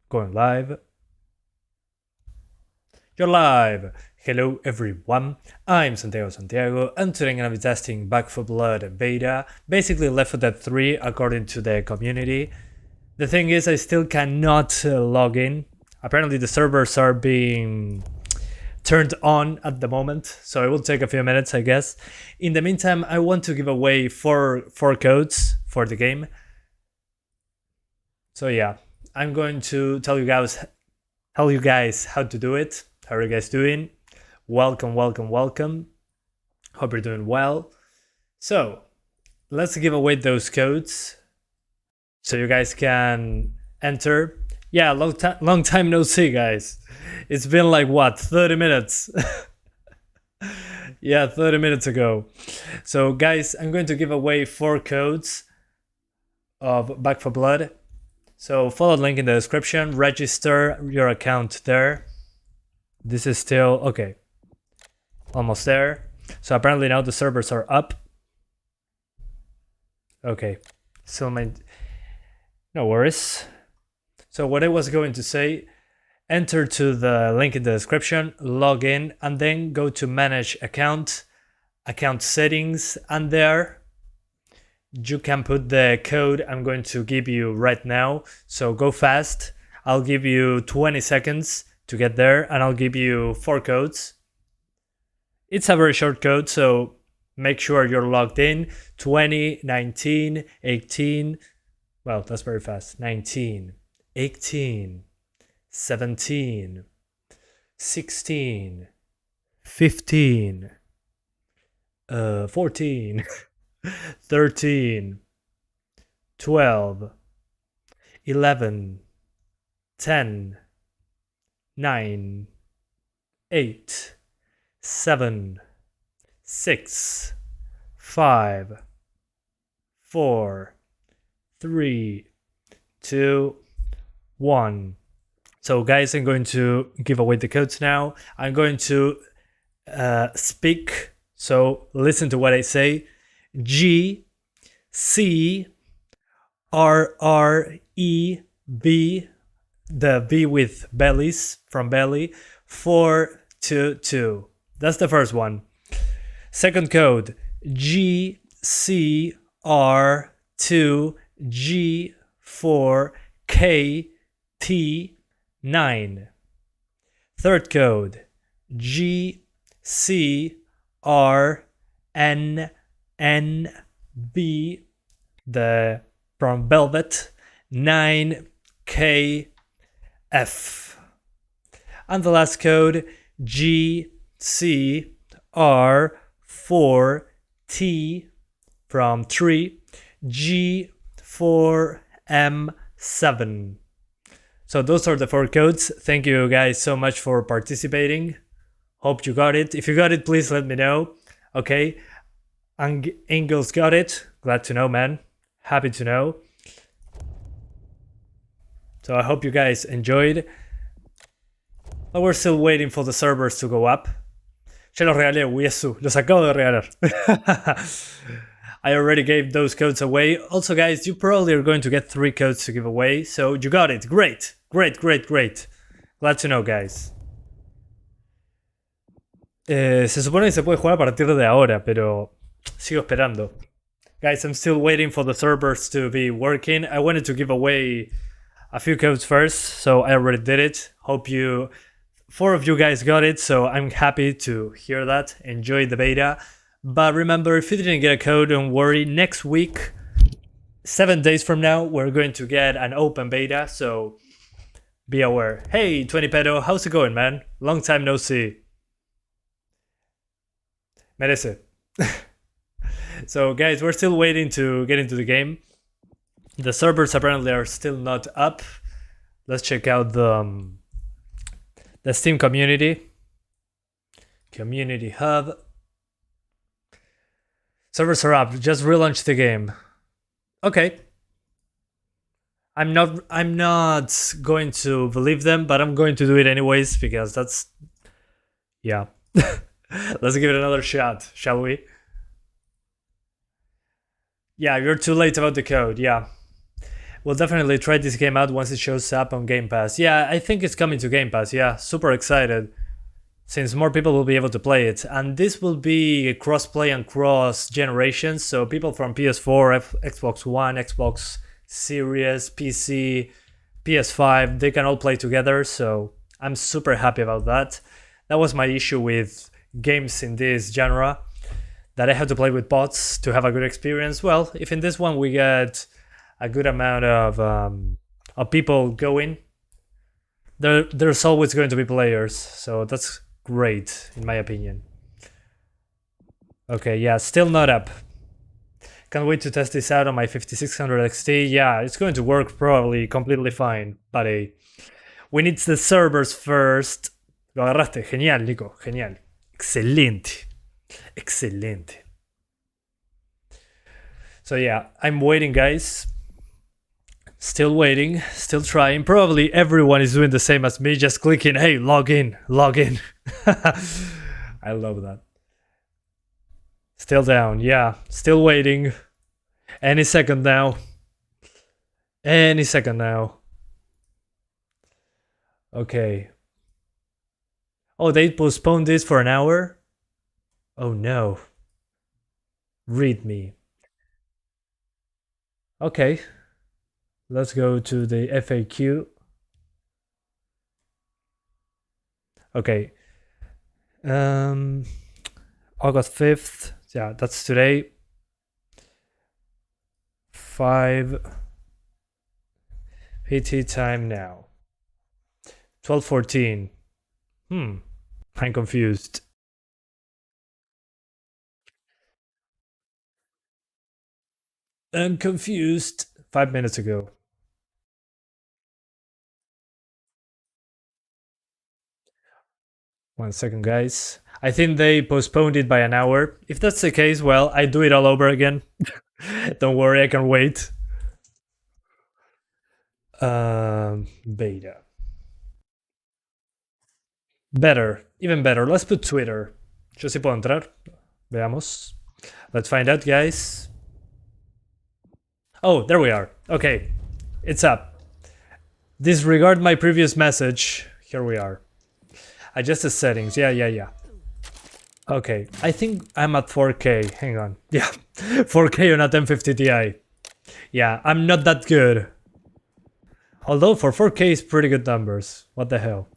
Going live. You're live! Hello everyone, I'm Santiago, and today I'm gonna be testing Back 4 Blood beta, basically Left 4 Dead 3 according to the community. The thing is, I still cannot log in. Apparently the servers are being turned on at the moment, so it will take a few minutes, I guess. In the meantime, I want to give away four codes for the game. So yeah, I'm going to tell you guys how to do it. How are you guys doing? Welcome. Hope you're doing well. So let's give away those codes so you guys can enter. Yeah, long time no see, guys. It's been like what, 30 minutes? Yeah, 30 minutes ago. So guys, I'm going to give away 4 codes of Back 4 Blood. So follow the link in the description, register your account there. This is still, okay, almost there. So apparently now the servers are up. Okay, still no worries. So what I was going to say, enter to the link in the description, log in, and then go to manage account settings, and there you can put the code I'm going to give you right now. So go fast. I'll give you 20 seconds to get there, and I'll give you 4 codes. It's a very short code, so make sure you're logged in. 20, 19, 18, well, that's very fast. 19, 18, 17, 16, 15, 14, 13, 12, 11, 10, 9, 8, 7, 6, 5, 4, 3, 2, 1. So guys, I'm going to give away the codes now. I'm going to speak, so listen to what I say. G, C, R, R, E, B, the B with bellies, from belly, 4, 2, 2. That's the first one. Second code, G, C, R, 2, G, 4, K, T, 9. Third code, G, C, R, N, N, B, the from Velvet, 9, K, F. And the last code, G, C, R, 4, T, from tree, G, 4, M, 7. So those are the 4 codes. Thank you guys so much for participating. Hope you got it. If you got it, please let me know. Okay, Angel's got it. Glad to know, man. Happy to know. So I hope you guys enjoyed. But we're still waiting for the servers to go up. Ya los regalé, Uyesu. Los acabo de regalar. I already gave those codes away. Also, guys, you probably are going to get 3 codes to give away. So you got it. Great. Glad to know, guys. Se supone que se puede jugar a partir de ahora, pero sigo esperando. Guys, I'm still waiting for the servers to be working. I wanted to give away a few codes first, so I already did it. Hope 4 of you guys got it, so I'm happy to hear that. Enjoy the beta. But remember, if you didn't get a code, don't worry. Next week, 7 days from now, we're going to get an open beta, so be aware. Hey, 20 Pedo, how's it going, man? Long time no see. Merece. So, guys, we're still waiting to get into the game. The servers apparently are still not up. Let's check out the Steam community. Community hub. Servers are up. Just relaunch the game. Okay. I'm not going to believe them, but I'm going to do it anyways because that's, yeah. Let's give it another shot, shall we? Yeah, you're too late about the code, yeah. We'll definitely try this game out once it shows up on Game Pass. Yeah, I think it's coming to Game Pass. Yeah, super excited, since more people will be able to play it. And this will be cross-play and cross-generations, so people from PS4, Xbox One, Xbox Series, PC, PS5, they can all play together, so I'm super happy about that. That was my issue with games in this genre, that I have to play with bots to have a good experience. Well, if in this one we get a good amount of people going, there's always going to be players, so that's great in my opinion. Okay, yeah, still not up. Can't wait to test this out on my 5600 XT. Yeah, it's going to work probably completely fine, but we need the servers first. Lo agarraste, genial, Nico, genial. Excelente. Excelente. So yeah, I'm waiting, guys. Still waiting, still trying. Probably everyone is doing the same as me, just clicking, hey, log in, log in. I love that. Still down, yeah, still waiting. Any second now. Any second now. Okay. Oh, they postponed this for an hour? Oh no. Read me. Okay. Let's go to the FAQ. Okay. August 5th. Yeah, that's today. 5 PT time now. 12:14. I'm confused. I'm confused. 5 minutes ago. One second, guys. I think they postponed it by an hour. If that's the case, well, I do it all over again. Don't worry, I can wait. Beta. Better, even better. Let's put Twitter. Yo sí puedo entrar. Veamos. Let's find out, guys. Oh, there we are. Okay, it's up. Disregard my previous message. Here we are. Adjust the settings. Yeah. Okay, I think I'm at 4K. Hang on. Yeah, 4K on a 1050 Ti. Yeah, I'm not that good. Although for 4K it's pretty good numbers. What the hell?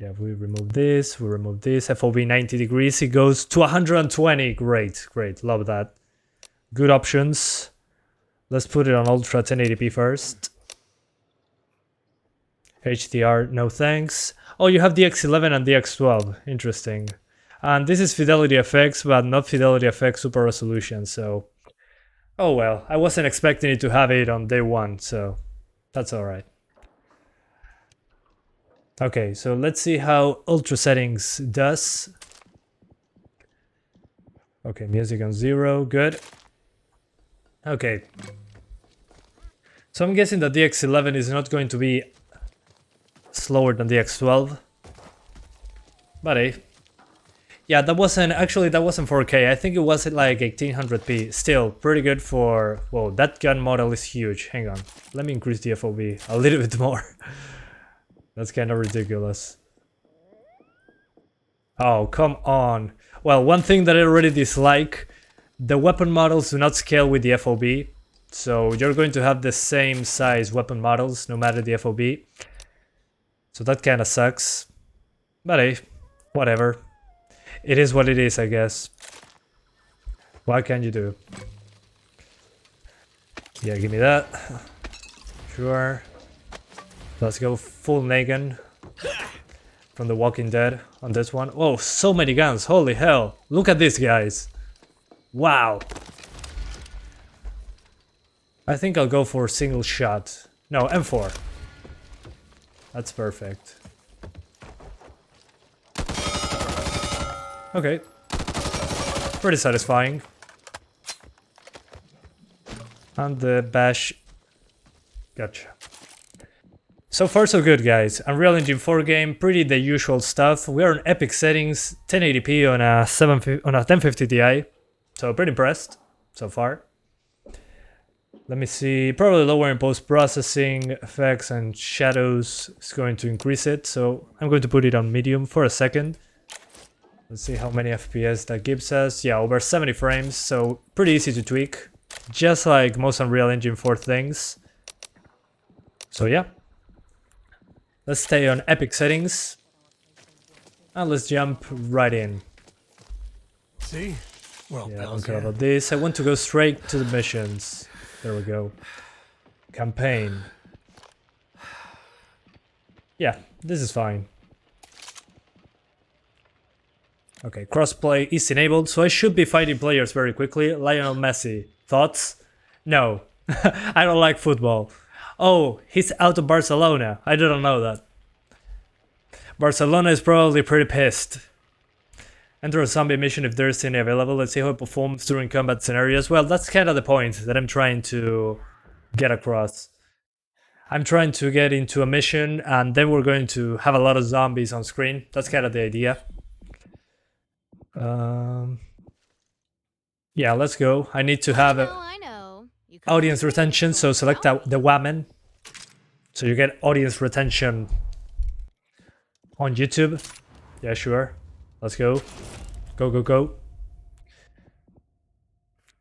Yeah, we remove this, FOV 90 degrees, it goes to 120. Great, love that. Good options. Let's put it on Ultra 1080p first. HDR, no thanks. Oh, you have DX11 and DX12. Interesting. And this is Fidelity FX, but not Fidelity FX Super Resolution, so... Oh well, I wasn't expecting it to have it on day one, so that's alright. Okay, so let's see how Ultra settings does. Okay, music on 0, good. Okay. So I'm guessing that DX11 is not going to be slower than DX12. But hey. Yeah, that wasn't 4K. I think it was at like 1800p. Still, pretty good for... Whoa, that gun model is huge. Hang on. Let me increase the FOV a little bit more. That's kind of ridiculous. Oh, come on. Well, one thing that I already dislike, the weapon models do not scale with the FOV. So you're going to have the same size weapon models no matter the FOV. So that kind of sucks. But hey, whatever. It is what it is, I guess. What can you do? Yeah, give me that. Sure. Let's go full Negan from The Walking Dead on this one. Oh, so many guns. Holy hell. Look at these guys. Wow. I think I'll go for single shot. No, M4. That's perfect. Okay. Pretty satisfying. And the bash. Gotcha. So far so good, guys. Unreal Engine 4 game, pretty the usual stuff. We're on epic settings, 1080p on a 1050 Ti. So pretty impressed so far. Let me see, probably lowering post-processing effects and shadows is going to increase it, so I'm going to put it on medium for a second. Let's see how many FPS that gives us. Yeah, over 70 frames, so pretty easy to tweak, just like most Unreal Engine 4 things. So yeah, let's stay on epic settings, and let's jump right in. See? Well, Yeah, I don't care about this, I want to go straight to the missions. There we go. Campaign. Yeah, this is fine. Okay, crossplay is enabled, so I should be fighting players very quickly. Lionel Messi. Thoughts? No. I don't like football. Oh, he's out of Barcelona. I didn't know that. Barcelona is probably pretty pissed. Enter a zombie mission if there's any available. Let's see how it performs during combat scenarios. Well, that's kind of the point that I'm trying to get across. I'm trying to get into a mission and then we're going to have a lot of zombies on screen. That's kind of the idea. Yeah, let's go. I need to have audience retention, so select the woman. So you get audience retention on YouTube. Yeah, sure. Let's go. Go, go, go.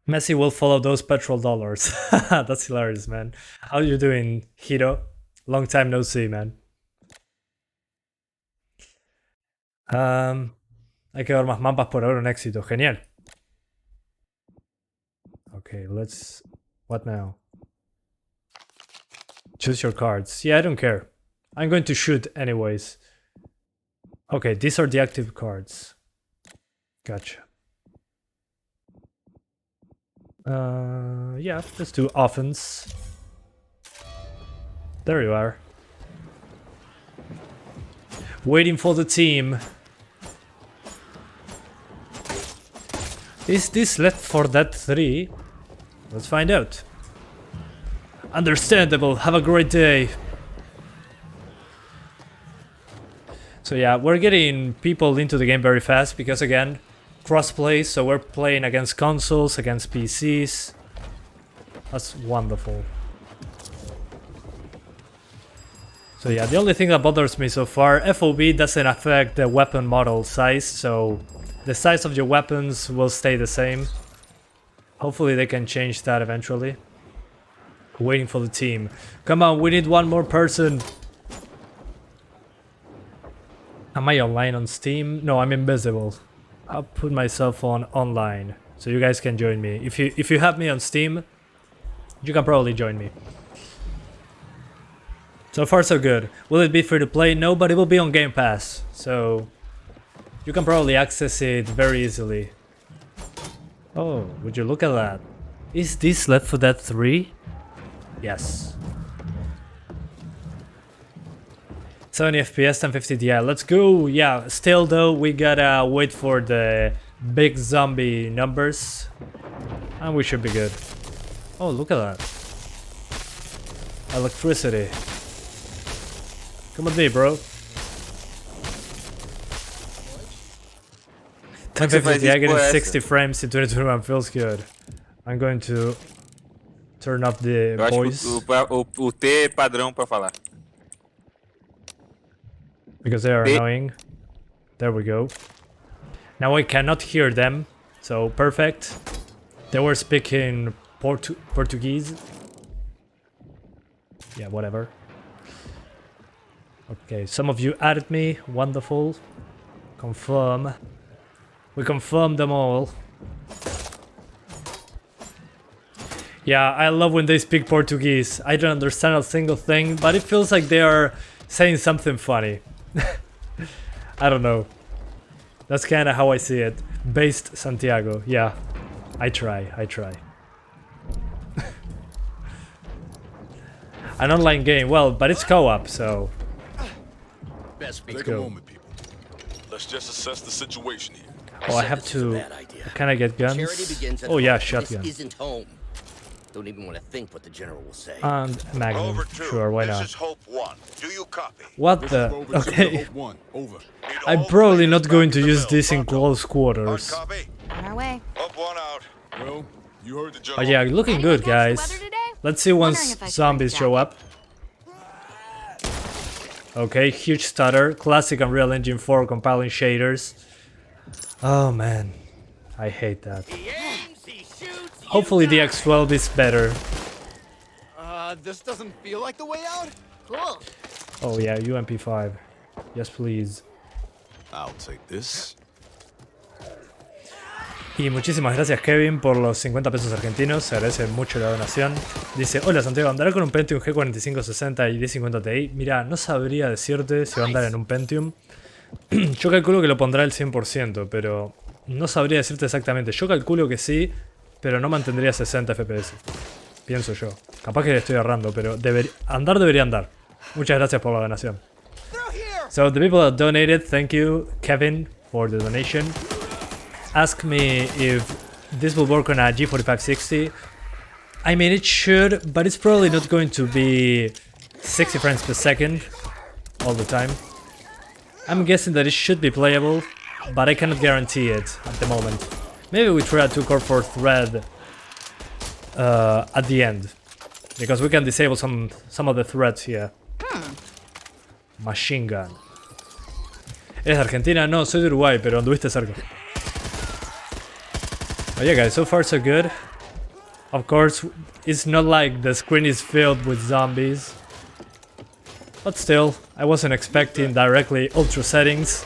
Messi will follow those petrol dollars. That's hilarious, man. How you doing, Hiro? Long time no see, man. Hay que ver más mapas por ahora, un éxito. Genial. Okay, let's... What now? Choose your cards. Yeah, I don't care. I'm going to shoot anyways. Okay, these are the active cards. Gotcha. Yeah, let's do offense. There you are. Waiting for the team. Is this Left 4 Dead 3? Let's find out. Understandable. Have a great day. So yeah, we're getting people into the game very fast because again, crossplay, so we're playing against consoles, against PCs. That's wonderful. So yeah, the only thing that bothers me so far, FOV doesn't affect the weapon model size, so the size of your weapons will stay the same. Hopefully they can change that eventually. Waiting for the team. Come on, we need one more person. Am I online on Steam? No, I'm invisible. I'll put myself on online so you guys can join me. If you have me on Steam, you can probably join me. So far so good. Will it be free to play? No, but it will be on Game Pass, so you can probably access it very easily. Oh, would you look at that? Is this Left 4 Dead 3? Yes. 70 FPS, 1050 Ti. Let's go. Yeah, still though, we gotta wait for the big zombie numbers. And we should be good. Oh, look at that. Electricity. Come with me, bro. 1050 Ti getting 60 frames in 2021 feels good. I'm going to turn up the voice. O T é padrão pra falar. Because they are annoying. There we go. Now I cannot hear them, so perfect. They were speaking Portuguese. Yeah, whatever. Okay, some of you added me. Wonderful. Confirm. We confirmed them all. Yeah, I love when they speak Portuguese. I don't understand a single thing, but it feels like they are saying something funny. I don't know. That's kind of how I see it. Based Santiago. Yeah, I try. An online game, well, but it's co-op, so Let's go. Let's just assess the situation here. Oh, I have to... Can I get guns? Oh yeah, shotgun. Isn't home. Don't even want to think what the general will say. And Magnum. Over 2. Sure, why This not? is Hope 1. Do you copy? What the? Okay. I'm probably not going to use this in close quarters. Copy. On our way. Hope 1 out. Well, you heard the Oh general. yeah, looking good, Anyone catch the guys. weather today? Let's see Wondering once if I should zombies bring show Jack. up. Okay, huge stutter. Classic Unreal Engine 4 compiling shaders. Oh man, I hate that. Hopefully the X12 is better. This doesn't feel like the way out. Cool. Oh yeah, UMP5. Yes please. I'll take this. Y muchísimas gracias Kevin por los 50 pesos argentinos, se agradece mucho la donación. Dice, hola Santiago, ¿andará con un Pentium G4560 y 1050 Ti? Mira, no sabría decirte si va a andar en un Pentium. Yo calculo que lo pondrá el 100%, pero no sabría decirte exactamente. Yo calculo que sí, pero no mantendría 60 FPS. Pienso yo. Capaz que le estoy errando, pero andar debería andar. Muchas gracias por la donación. So the people that donated, thank you Kevin for the donation. Ask me if this will work on a G4560. I mean it should, but it's probably not going to be 60 frames per second all the time. I'm guessing that it should be playable, but I cannot guarantee it at the moment. Maybe we try a 2-core 4-thread at the end, because we can disable some of the threads here. Machine gun. ¿Eres de Argentina? No, soy de Uruguay, pero anduviste cerca. Oh yeah guys, so far so good. Of course, it's not like the screen is filled with zombies. But still, I wasn't expecting directly ultra settings.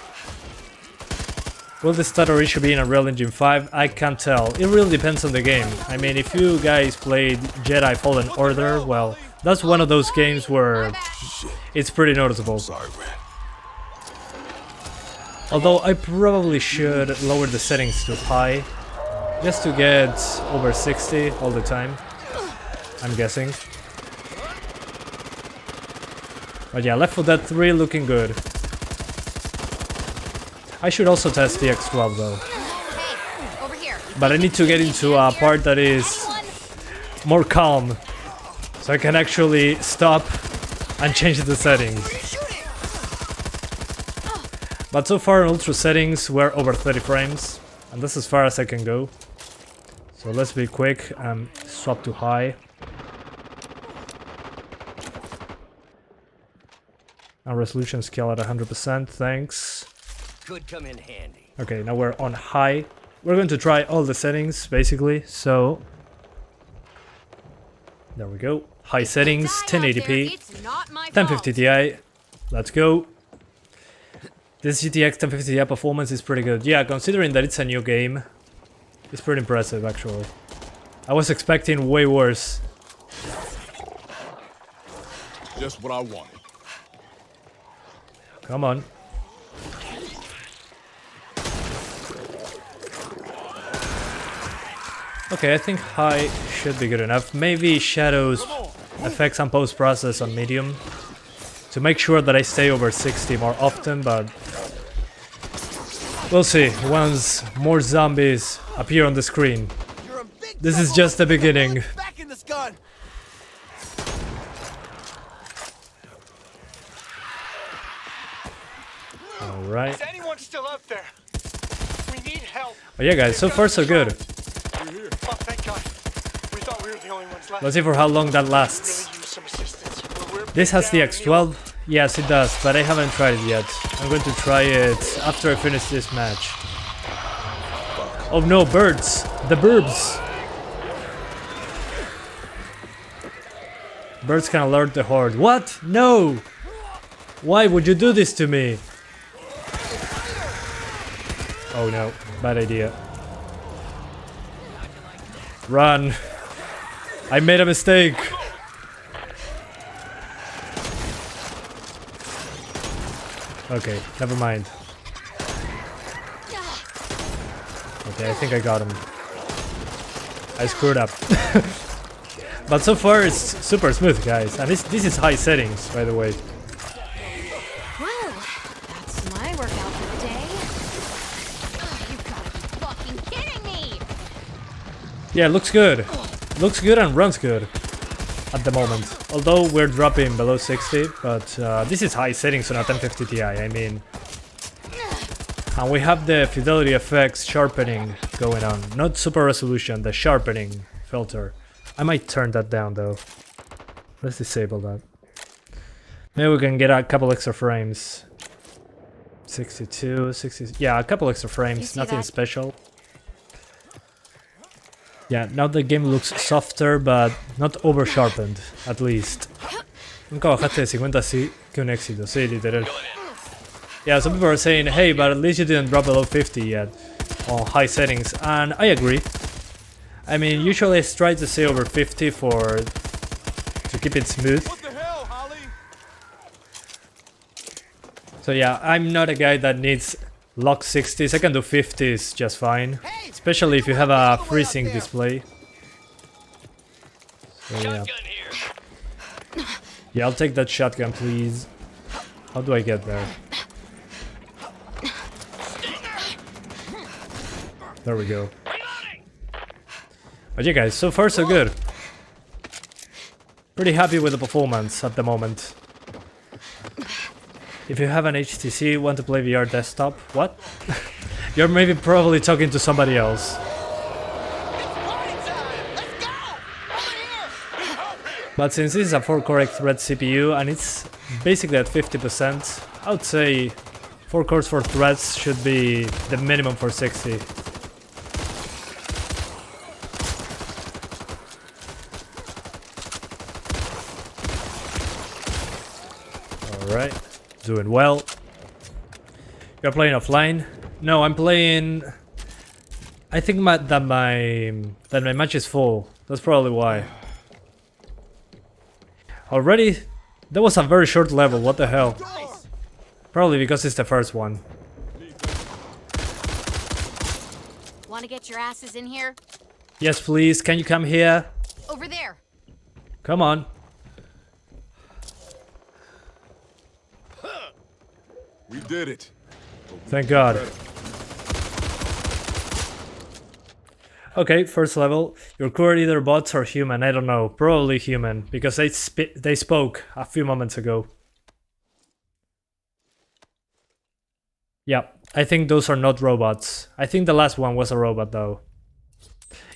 Will the stutter issue be in Unreal Engine 5? I can't tell. It really depends on the game. I mean, if you guys played Jedi Fallen Order, well, that's one of those games where it's pretty noticeable. Sorry, Red. Although I probably should lower the settings to high, just to get over 60 all the time, I'm guessing. But yeah, Left 4 Dead 3 looking good. I should also test the X12 though. Hey, over here. But I need to get into a part that is more calm, so I can actually stop and change the settings. But so far in ultra settings we're over 30 frames, and that's as far as I can go. So let's be quick and swap to high. And resolution scale at 100%, thanks. Could come in handy. Okay, now we're on high. We're going to try all the settings, basically, so... There we go. High settings, 1080p, 1050 Ti. Let's go. This GTX 1050 Ti performance is pretty good. Yeah, considering that it's a new game, it's pretty impressive, actually. I was expecting way worse. Just what I wanted. Come on. Okay, I think high should be good enough. Maybe shadows affect some post-process on medium to make sure that I stay over 60 more often, but we'll see once more zombies appear on the screen. This is just the beginning. Back in this gun. Alright. Is anyone still out there? We need help. Oh yeah guys, so far so good. Oh, thank God. We thought we were the only ones left. Let's see for how long that lasts. Really use some assistance. We're This has the down, X12? Yes, it does, but I haven't tried it yet. I'm going to try it after I finish this match. Oh no, birds! The burbs! Birds can alert the horde. What? No! Why would you do this to me? Oh no, bad idea. Run! I made a mistake! Okay, never mind. Okay, I think I got him. I screwed up. But so far it's super smooth, guys. And this is high settings, by the way. Well, that's my workout for the day. Oh, you've got to be fucking kidding me! Yeah, it looks good. Looks good and runs good at the moment. Although we're dropping below 60, but this is high settings on a 1050 Ti, I mean. And we have the fidelity effects sharpening going on. Not super resolution, the sharpening filter. I might turn that down though. Let's disable that. Maybe we can get a couple extra frames. 62, 60, yeah, a couple extra frames, nothing special. Yeah, now the game looks softer, but not over sharpened, at least. Nunca bajaste de 50 así, que un éxito, sí, literal. Yeah, some people are saying, hey, but at least you didn't drop below 50 yet on high settings, and I agree. I mean, usually I try to stay over 50 to keep it smooth. What the hell, Holly? So yeah, I'm not a guy that needs lock 60s. I can do 50s just fine, especially if you have a FreeSync display. So yeah. Yeah, I'll take that shotgun, please. How do I get there? There we go. But yeah, guys, so far so good. Pretty happy with the performance at the moment. If you have an HTC, want to play VR desktop, what? You're maybe probably talking to somebody else. But since this is a 4-core thread CPU and it's basically at 50%, I would say 4 cores, 4 threads should be the minimum for 60. Alright, doing well. You're playing offline? No, I'm playing... I think that my match is full. That's probably why. Already? That was a very short level, what the hell? Probably because it's the first one. Want to get your asses in here? Yes, please, can you come here? Over there. Come on. We did it. Thank God. Okay, first level. Your crew are either bots or human, I don't know. Probably human, because they spoke a few moments ago. Yeah, I think those are not robots. I think the last one was a robot though.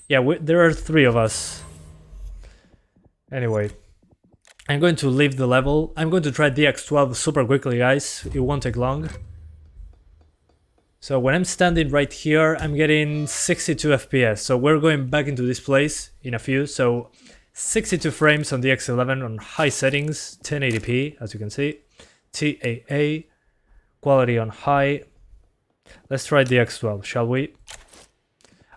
Yeah, there are 3 of us. Anyway, I'm going to leave the level. I'm going to try DX12 super quickly, guys. It won't take long. So when I'm standing right here, I'm getting 62 FPS. So we're going back into this place in a few. So 62 frames on DX11 on high settings, 1080p, as you can see. TAA, quality on high. Let's try DX12, shall we?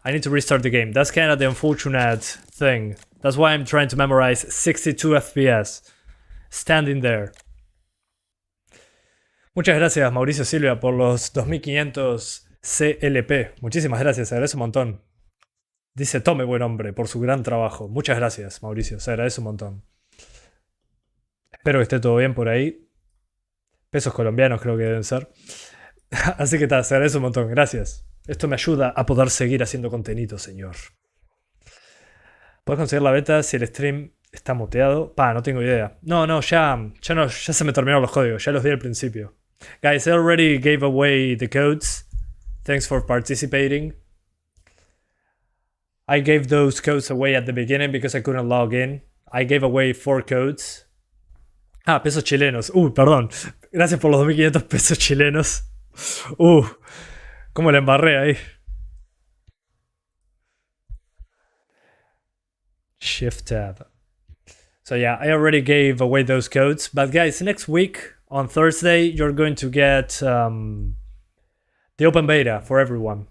I need to restart the game. That's kind of the unfortunate thing. That's why I'm trying to memorize 62 FPS. Standing there. Muchas gracias, Mauricio Silvia, por los 2500 CLP. Muchísimas gracias, se agradece un montón. Dice, tome buen hombre, por su gran trabajo. Muchas gracias, Mauricio, se agradece un montón. Espero que esté todo bien por ahí. Pesos colombianos creo que deben ser. Así que se agradece un montón, gracias. Esto me ayuda a poder seguir haciendo contenido, señor. ¿Puedes conseguir la beta si el stream está muteado? No tengo idea. No, ya se me terminaron los códigos, ya los di al principio. Guys, I already gave away the codes. Thanks for participating. I gave those codes away at the beginning because I couldn't log in. I gave away 4 codes. Pesos chilenos. Perdón. Gracias por los 2500 pesos chilenos. Cómo le embarré ahí. Shift tab. So yeah, I already gave away those codes. But guys, next week on Thursday, you're going to get the open beta for everyone.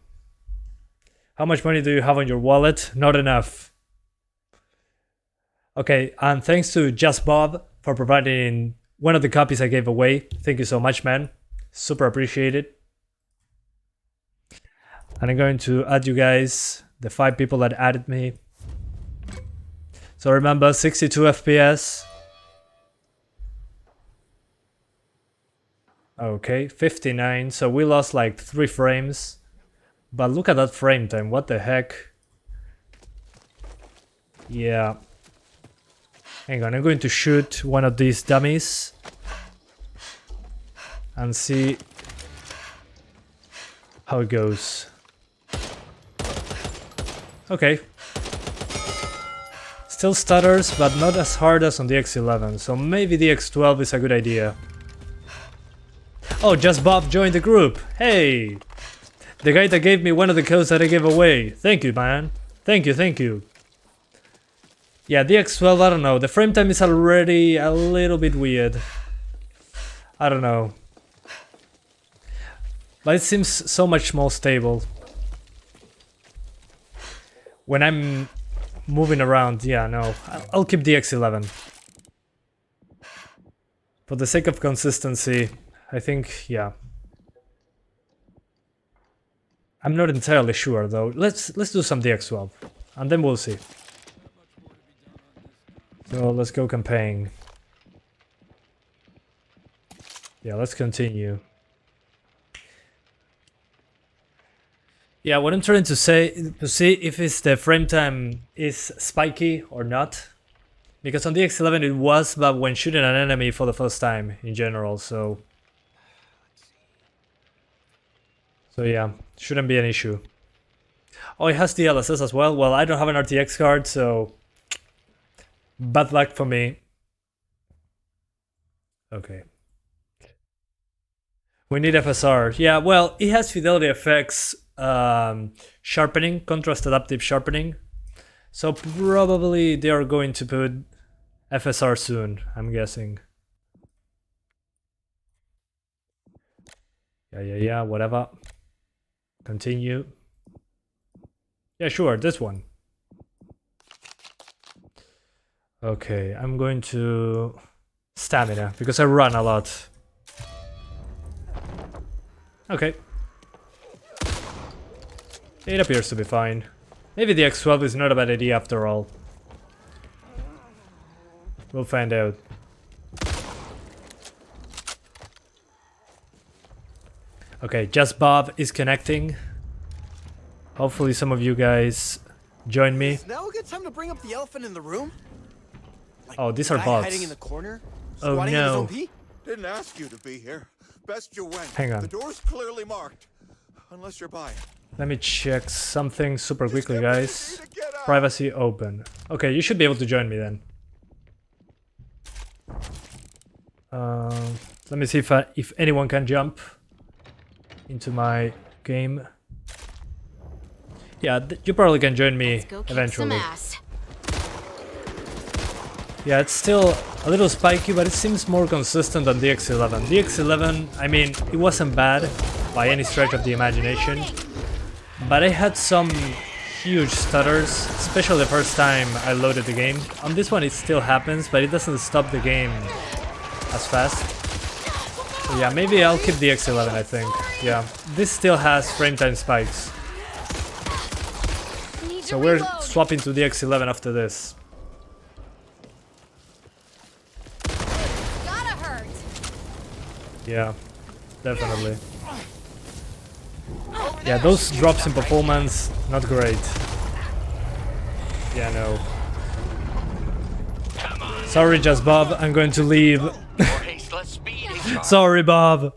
How much money do you have on your wallet? Not enough. Okay, and thanks to Just Bob for providing one of the copies I gave away. Thank you so much, man. Super appreciated. And I'm going to add you guys, the 5 people that added me. So remember, 62 FPS. Okay, 59. So we lost like 3 frames. But look at that frame time. What the heck? Yeah. Hang on, I'm going to shoot one of these dummies. And see how it goes. Okay. Still stutters, but not as hard as on the X11, so maybe the X12 is a good idea. Oh, Just Bob joined the group! Hey! The guy that gave me one of the codes that I gave away. Thank you, man. Thank you, thank you. Yeah, the X12, I don't know. The frame time is already a little bit weird. I don't know. But it seems so much more stable. When I'm moving around, yeah, no. I'll keep the X11. For the sake of consistency, I think, yeah. I'm not entirely sure though. Let's do some DX12 and then we'll see. So let's go campaign. Yeah, let's continue. Yeah, what I'm trying to say, to see if it's the frame time is spiky or not. Because on the X11 it was, but when shooting an enemy for the first time in general, so yeah, shouldn't be an issue. Oh, it has DLSS as well. Well, I don't have an RTX card, so bad luck for me. Okay. We need FSR. Yeah, well, it has fidelity effects, sharpening, contrast adaptive sharpening. So probably they are going to put FSR soon, I'm guessing. Yeah, whatever. Continue. Yeah, sure, this one. Okay, I'm going to stamina because I run a lot. Okay. It appears to be fine. Maybe the X12 is not a bad idea after all. We'll find out. Okay, Just Bob is connecting. Hopefully some of you guys join me. Is now a good time to bring up the elephant in the room? Like Oh, these are guy bots. hiding in the corner, Oh, squatting in his no. own pee? Didn't ask you to be here. Best you went. Hang on. The door's clearly marked. Unless you're by it. Let me check something super quickly, Just guys. get ready to get out. Privacy open. Okay, you should be able to join me then. Let me see if anyone can jump into my game. Yeah, you probably can join me Let's go kick eventually. some ass. Yeah, it's still a little spiky, but it seems more consistent than the X11. The X11, I mean, it wasn't bad by any stretch of the imagination, but I had some huge stutters, especially the first time I loaded the game. On this one it still happens, but it doesn't stop the game as fast. So yeah, maybe I'll keep the X11, I think. Yeah, this still has frame time spikes. Need to So we're reload. swapping to the X11 after this. Gotta hurt. Yeah, definitely. Yeah, those drops in performance, not great. Yeah, no. Sorry, Just Bob, I'm going to leave. Sorry, Bob.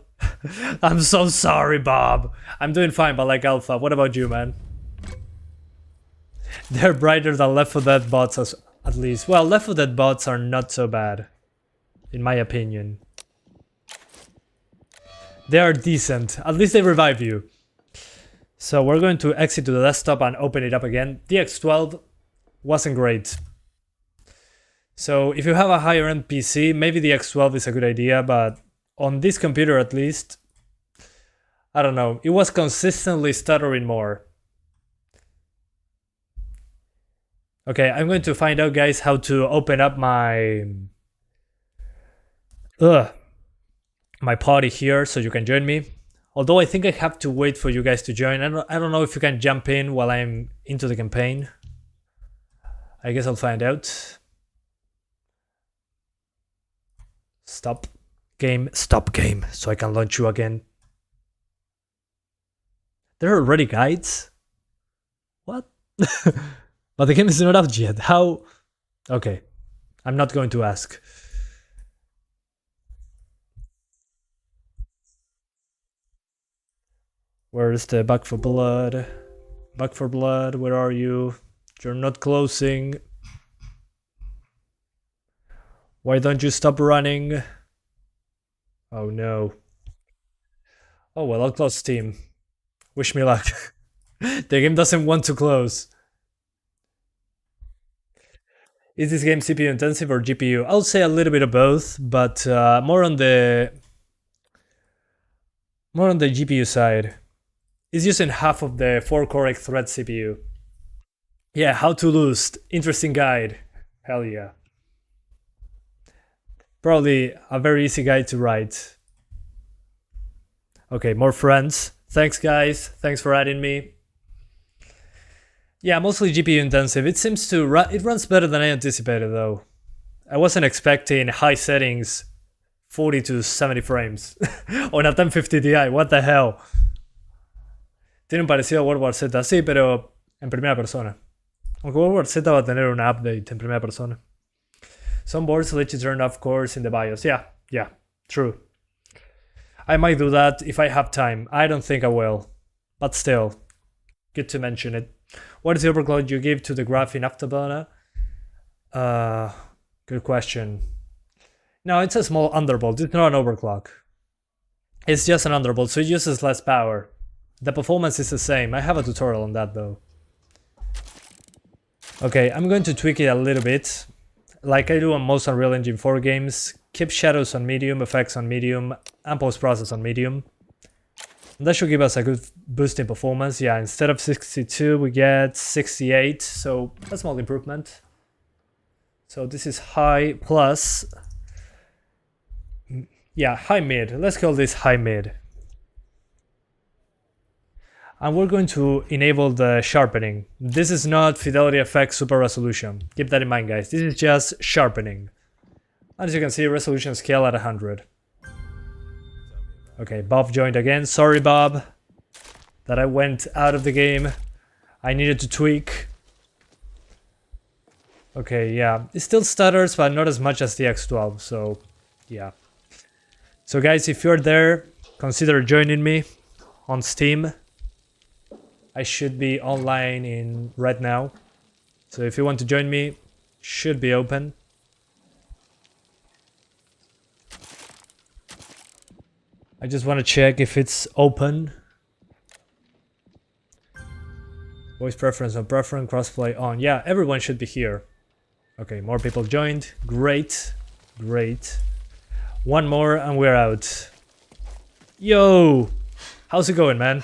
I'm so sorry, Bob. I'm doing fine, but like Alpha. What about you, man? They're brighter than Left 4 Dead bots, at least. Well, Left 4 Dead bots are not so bad, in my opinion. They are decent. At least they revive you. So we're going to exit to the desktop and open it up again. The X12 wasn't great. So if you have a higher end PC, maybe the X12 is a good idea, but on this computer at least, I don't know, it was consistently stuttering more. Okay, I'm going to find out, guys, how to open up my party here so you can join me. Although I think I have to wait for you guys to join. I don't know if you can jump in while I'm into the campaign. I guess I'll find out. Stop game, so I can launch you again. There are already guides? What? But the game is not up yet. How? Okay, I'm not going to ask. Where's the Back for Blood? Back for Blood, where are you? You're not closing. Why don't you stop running? Oh no. Oh well, I'll close Steam. Wish me luck. The game doesn't want to close. Is this game CPU intensive or GPU? I'll say a little bit of both, but more on the GPU side. It's using half of the 4-core thread CPU. Yeah, how to lose. Interesting guide. Hell yeah. Probably a very easy guide to write. Okay, more friends. Thanks guys. Thanks for adding me. Yeah, mostly GPU intensive. It seems to it runs better than I anticipated though. I wasn't expecting high settings, 40 to 70 frames on a 1050 Ti. What the hell? Tiene un parecido a World War Z, sí, pero en primera persona. Aunque World War Z va a tener una update en primera persona. Some boards let you turn off cores in the BIOS. Yeah, true. I might do that if I have time. I don't think I will, but still, good to mention it. What is the overclock you give to the graph in Afterburner? Good question. No, it's a small undervolt. It's not an overclock. It's just an undervolt, so it uses less power. The performance is the same. I have a tutorial on that though. Okay, I'm going to tweak it a little bit, like I do on most Unreal Engine 4 games. Keep shadows on medium, effects on medium, and post-process on medium. And that should give us a good boost in performance. Yeah, instead of 62 we get 68, so a small improvement. So this is high plus, yeah, high mid. Let's call this high mid. And we're going to enable the sharpening. This is not Fidelity FX Super Resolution. Keep that in mind, guys. This is just sharpening. As you can see, resolution scale at 100. Okay, Bob joined again. Sorry, Bob, that I went out of the game. I needed to tweak. Okay, yeah. It still stutters, but not as much as the X12, so yeah. So guys, if you're there, consider joining me on Steam. I should be online right now. So if you want to join me, should be open. I just want to check if it's open. Voice preference on preference, crossplay on. Yeah, everyone should be here. Okay, more people joined. Great, great. One more and we're out. Yo! How's it going, man?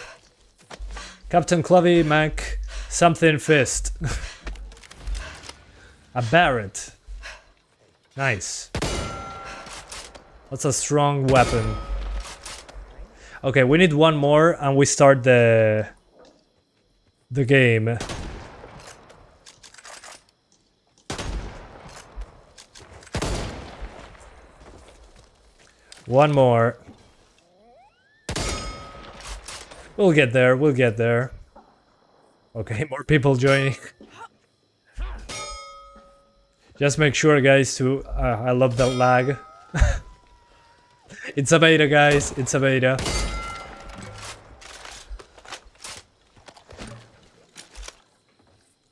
Captain Clovey, Mac, something fist. A Barrett. Nice. That's a strong weapon. Okay, we need one more and we start the game. One more. We'll get there, we'll get there. Okay, more people joining. Just make sure, guys, to... I love that lag. It's a beta, guys, it's a beta.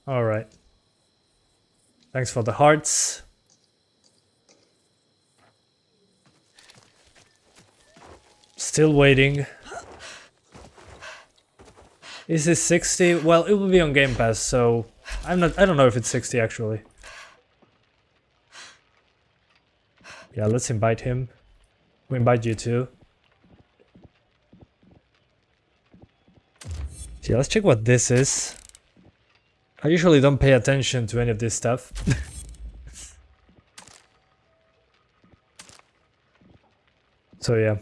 Alright. Thanks for the hearts. Still waiting. Is this 60? Well, it will be on Game Pass, so I don't know if it's 60 actually. Yeah, let's invite him. We invite you too. Yeah, let's check what this is. I usually don't pay attention to any of this stuff. So yeah.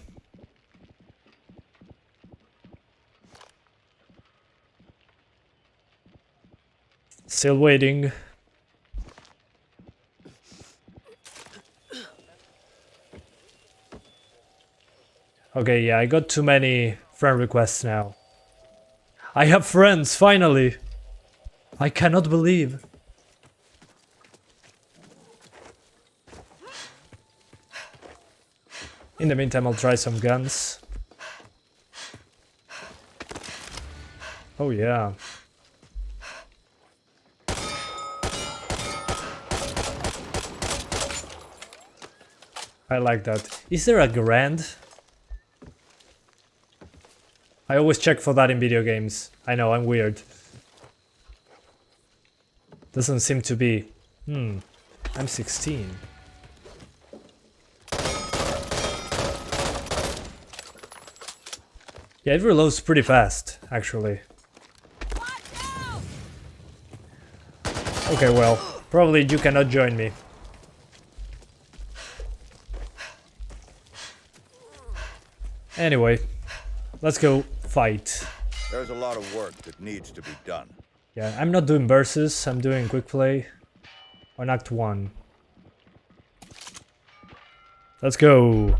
Still waiting. Okay, yeah, I got too many friend requests now. I have friends, finally! I cannot believe. In the meantime, I'll try some guns. Oh yeah. I like that. Is there a grand? I always check for that in video games. I know, I'm weird. Doesn't seem to be. I'm 16. Yeah, it reloads pretty fast, actually. Okay, well, probably you cannot join me. Anyway, let's go fight. There's a lot of work that needs to be done. Yeah, I'm not doing versus, I'm doing quick play on Act 1. Let's go.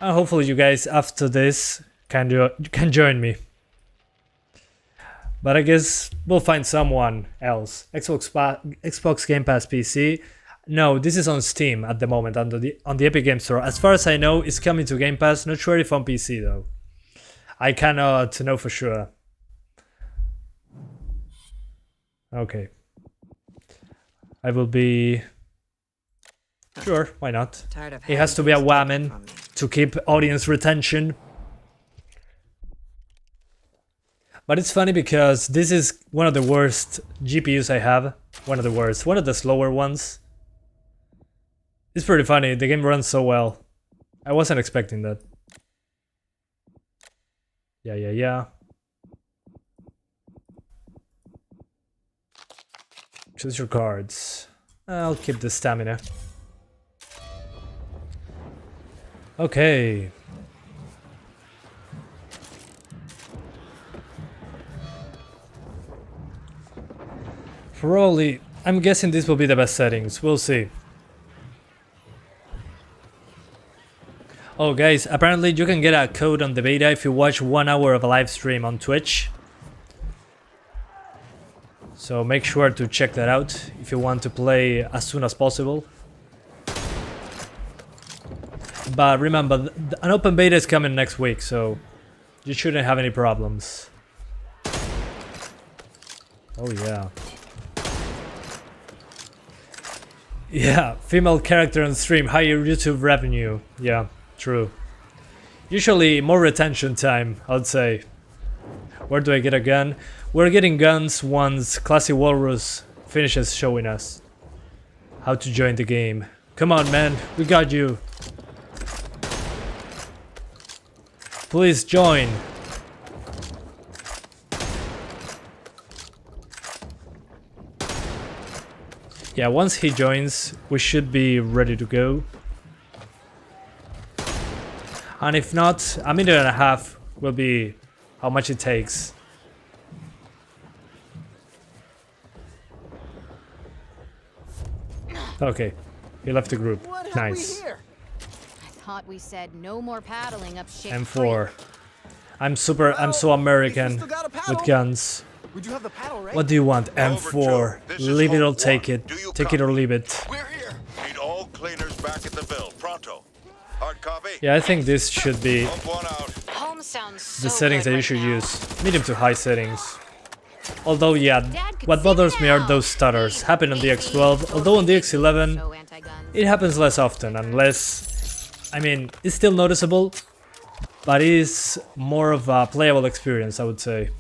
And hopefully you guys after this can join me. But I guess we'll find someone else. Xbox Game Pass PC. No, this is on Steam at the moment on the Epic Games Store. As far as I know, it's coming to Game Pass. Not sure if on PC though. I cannot know for sure. Okay. I will be... Sure, why not? It has to be a woman to keep audience retention. But it's funny because this is one of the worst GPUs I have. One of the worst. One of the slower ones. It's pretty funny. The game runs so well. I wasn't expecting that. Yeah. Choose your cards. I'll keep the stamina. Okay. Probably, I'm guessing this will be the best settings. We'll see. Oh guys, apparently you can get a code on the beta if you watch 1 hour of a live stream on Twitch. So make sure to check that out if you want to play as soon as possible. But remember, an open beta is coming next week, so you shouldn't have any problems. Oh yeah. Yeah, female character on stream, higher YouTube revenue. Yeah, true. Usually more retention time, I'd say. Where do I get a gun? We're getting guns once Classy Walrus finishes showing us how to join the game. Come on, man, we got you. Please join. Yeah, once he joins, we should be ready to go. And if not, a minute and a half will be how much it takes. Okay, he left the group. Nice. I thought we said no more paddling up shit. M4. I'm so American with guns. Would you have the paddle ready? What do you want? M4. Leave it or take it. Take it or leave it. We're here. Need all cleaners back at the Ville. Pronto. Hard copy. Yeah, I think this should be Pump one out. Home sounds so the settings good that you right should now. use. Medium to high settings. Although, yeah, Dad could what see bothers me are now. those stutters. Happen on the X12, although on the X11, So anti-guns. it happens less often, unless... I mean, it's still noticeable, but it is more of a playable experience, I would say.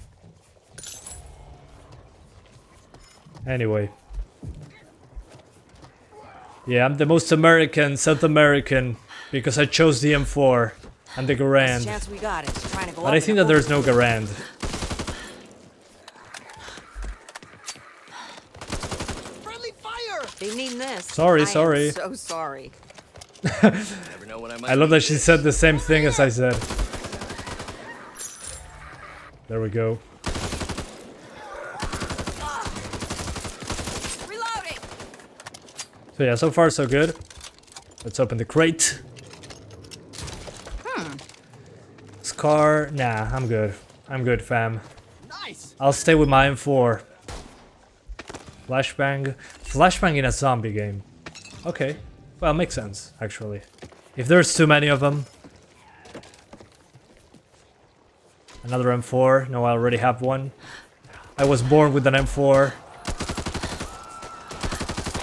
Anyway. Yeah, I'm the most American, South American, because I chose the M4 and the Garand. Chance we got is trying to go But I think that there's no Garand. Friendly fire! They mean this. Sorry, I sorry. am so sorry. Never know when I might I love need that she this. said the same thing as I said. There we go. Reloading. So yeah, so far so good. Let's open the crate. Scar, nah, I'm good. I'm good, fam. Nice! I'll stay with my M4. Flashbang. Flashbang in a zombie game. Okay. Well, makes sense, actually. If there's too many of them. Another M4. No, I already have one. I was born with an M4.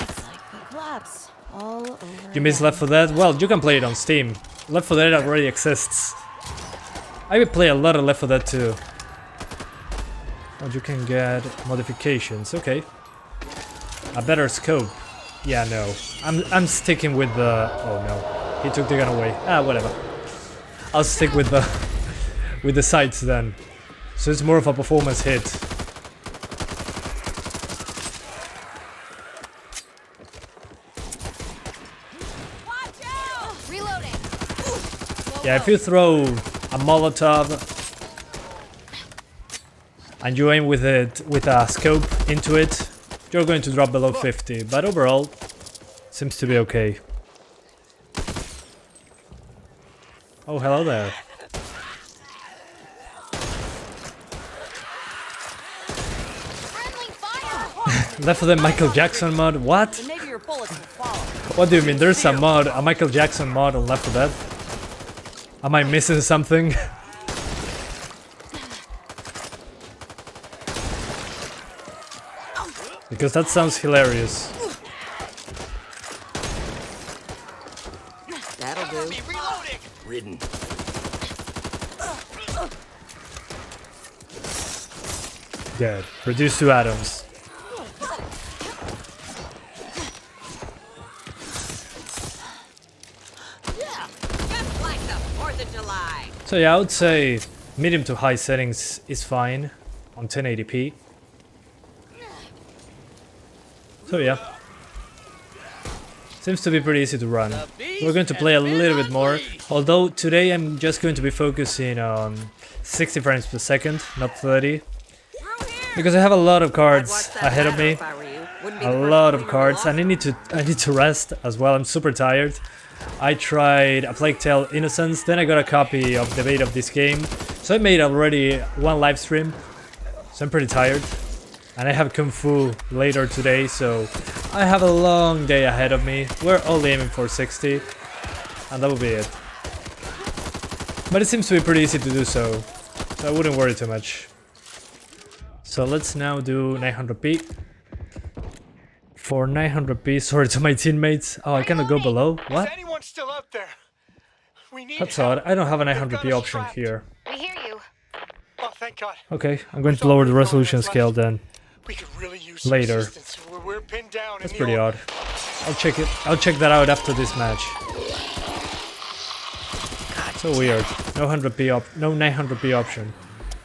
It's like the gloves. all over. You miss Left 4 Dead? Well, you can play it on Steam. Left 4 Dead already exists. I would play a lot of Left 4 Dead too. Oh, you can get modifications. Okay. A better scope. Yeah, no. I'm sticking with the. Oh no, he took the gun away. Ah, whatever. I'll stick with the sights then. So it's more of a performance hit. Reloading. Yeah, if you throw a Molotov and you aim with it with a scope into it, you're going to drop below 50. But overall, seems to be okay. Oh, hello there. Friendly fire. Left 4 Dead Michael Jackson mod? What? Maybe your bullets will follow. What do you mean? There's a mod, a Michael Jackson mod on Left 4 Dead? Am I missing something? Because that sounds hilarious. That'll do. Reloading. Ridden. Dead. Reduced to atoms. Just like the 4th of July. So yeah, I would say medium to high settings is fine on 1080p. So yeah. Seems to be pretty easy to run. We're going to play a little bit more. Although today I'm just going to be focusing on 60 frames per second, not 30. Because I have a lot of cards ahead of me. A lot of cards, and I need to rest as well. I'm super tired. I tried A Plague Tale Innocence, then I got a copy of the beta of this game. So I made already one live stream. So I'm pretty tired. And I have Kung Fu later today, so I have a long day ahead of me. We're only aiming for 60, and that will be it. But it seems to be pretty easy to do so I wouldn't worry too much. So let's now do 900p. For 900p, sorry to my teammates. Oh, I cannot go below? What? Is anyone still out there? We need That's help. odd. I don't have a They've got 900p us option trapped. here. We hear you. Oh, thank God. Okay, I'm going to lower the resolution scale then. We could really use some Later. assistance. We're pinned down. That's in the pretty old- odd. I'll check that out after this match. So weird. No 900p option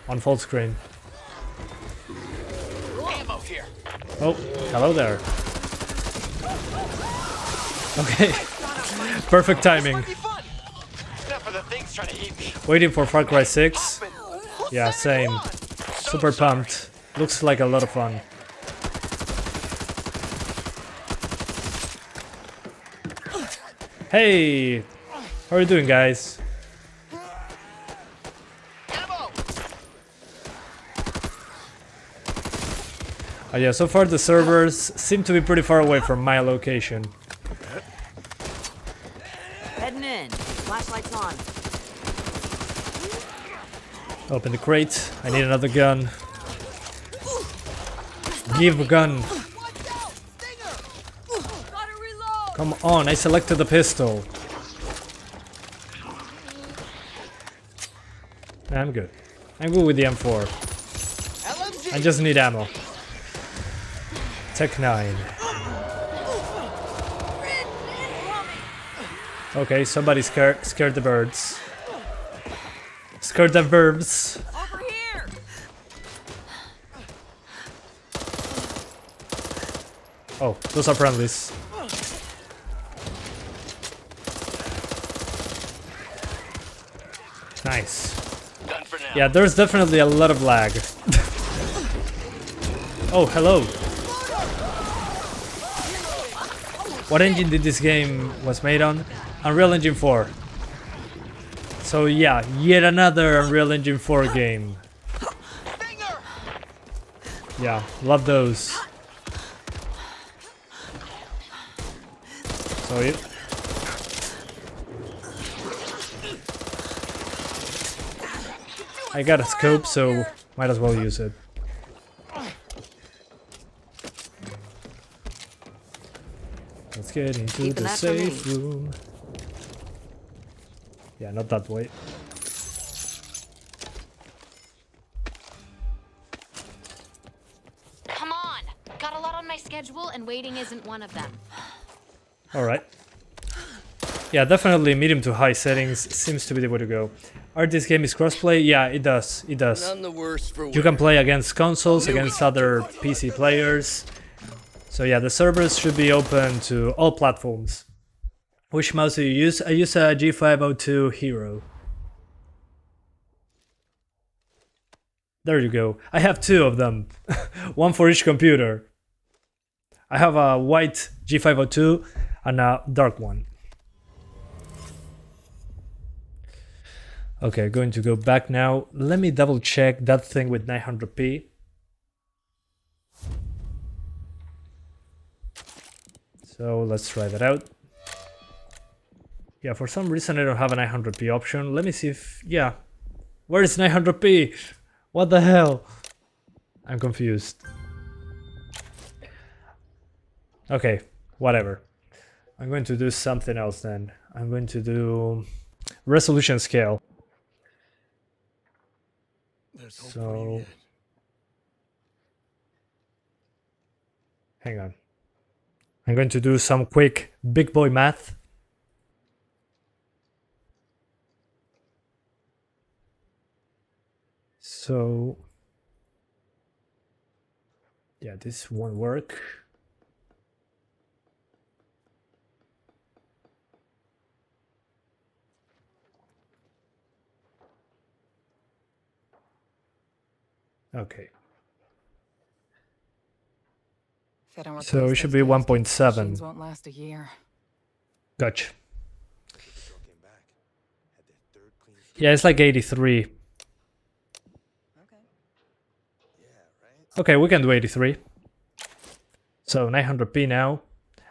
on full screen. Ammo here. Oh, hello there. Okay. Perfect timing. Might be fun. Enough of the things trying to eat me. Waiting for Far Cry 6. Yeah, same. Super pumped. Looks like a lot of fun. Hey! How are you doing, guys? Ammo. Oh yeah, so far the servers seem to be pretty far away from my location. Heading in. Flashlights on. Open the crate. I need another gun. Give a gun. Come on, I selected the pistol. Nah, I'm good. I'm good with the M4. I just need ammo. Tech 9. Okay, somebody scared the birds. Scared the verbs. Over here. Oh, those are friendlies. Nice. Done for now. Yeah, there's definitely a lot of lag. Oh, hello. What engine did this game was made on? Unreal Engine 4. So yeah, yet another Unreal Engine 4 game. Yeah, love those. So yeah. I got a scope, so might as well use it. Let's get into Keeping the that for me. safe room. Yeah, not that way. Come on! Got a lot on my schedule, and waiting isn't one of them. Alright. Yeah, definitely medium to high settings seems to be the way to go. This game is crossplay? Yeah, it does. It does. None the worse for You can play against consoles, against other PC players. So yeah, the servers should be open to all platforms. Which mouse do you use? I use a G502 Hero. There you go. I have two of them. One for each computer. I have a white G502 and a dark one. Okay, going to go back now. Let me double check that thing with 900p. So let's try that out. Yeah, for some reason I don't have a 900p option. Let me see if... yeah. Where is 900p? What the hell? I'm confused. Okay, whatever. I'm going to do something else then. I'm going to do resolution scale. So hang on. I'm going to do some quick big boy math. So yeah, this won't work. Okay. So it should be 1.7. Won't last a year. Gotcha. Yeah, it's like 83. Okay, we can do 83. So 900p now.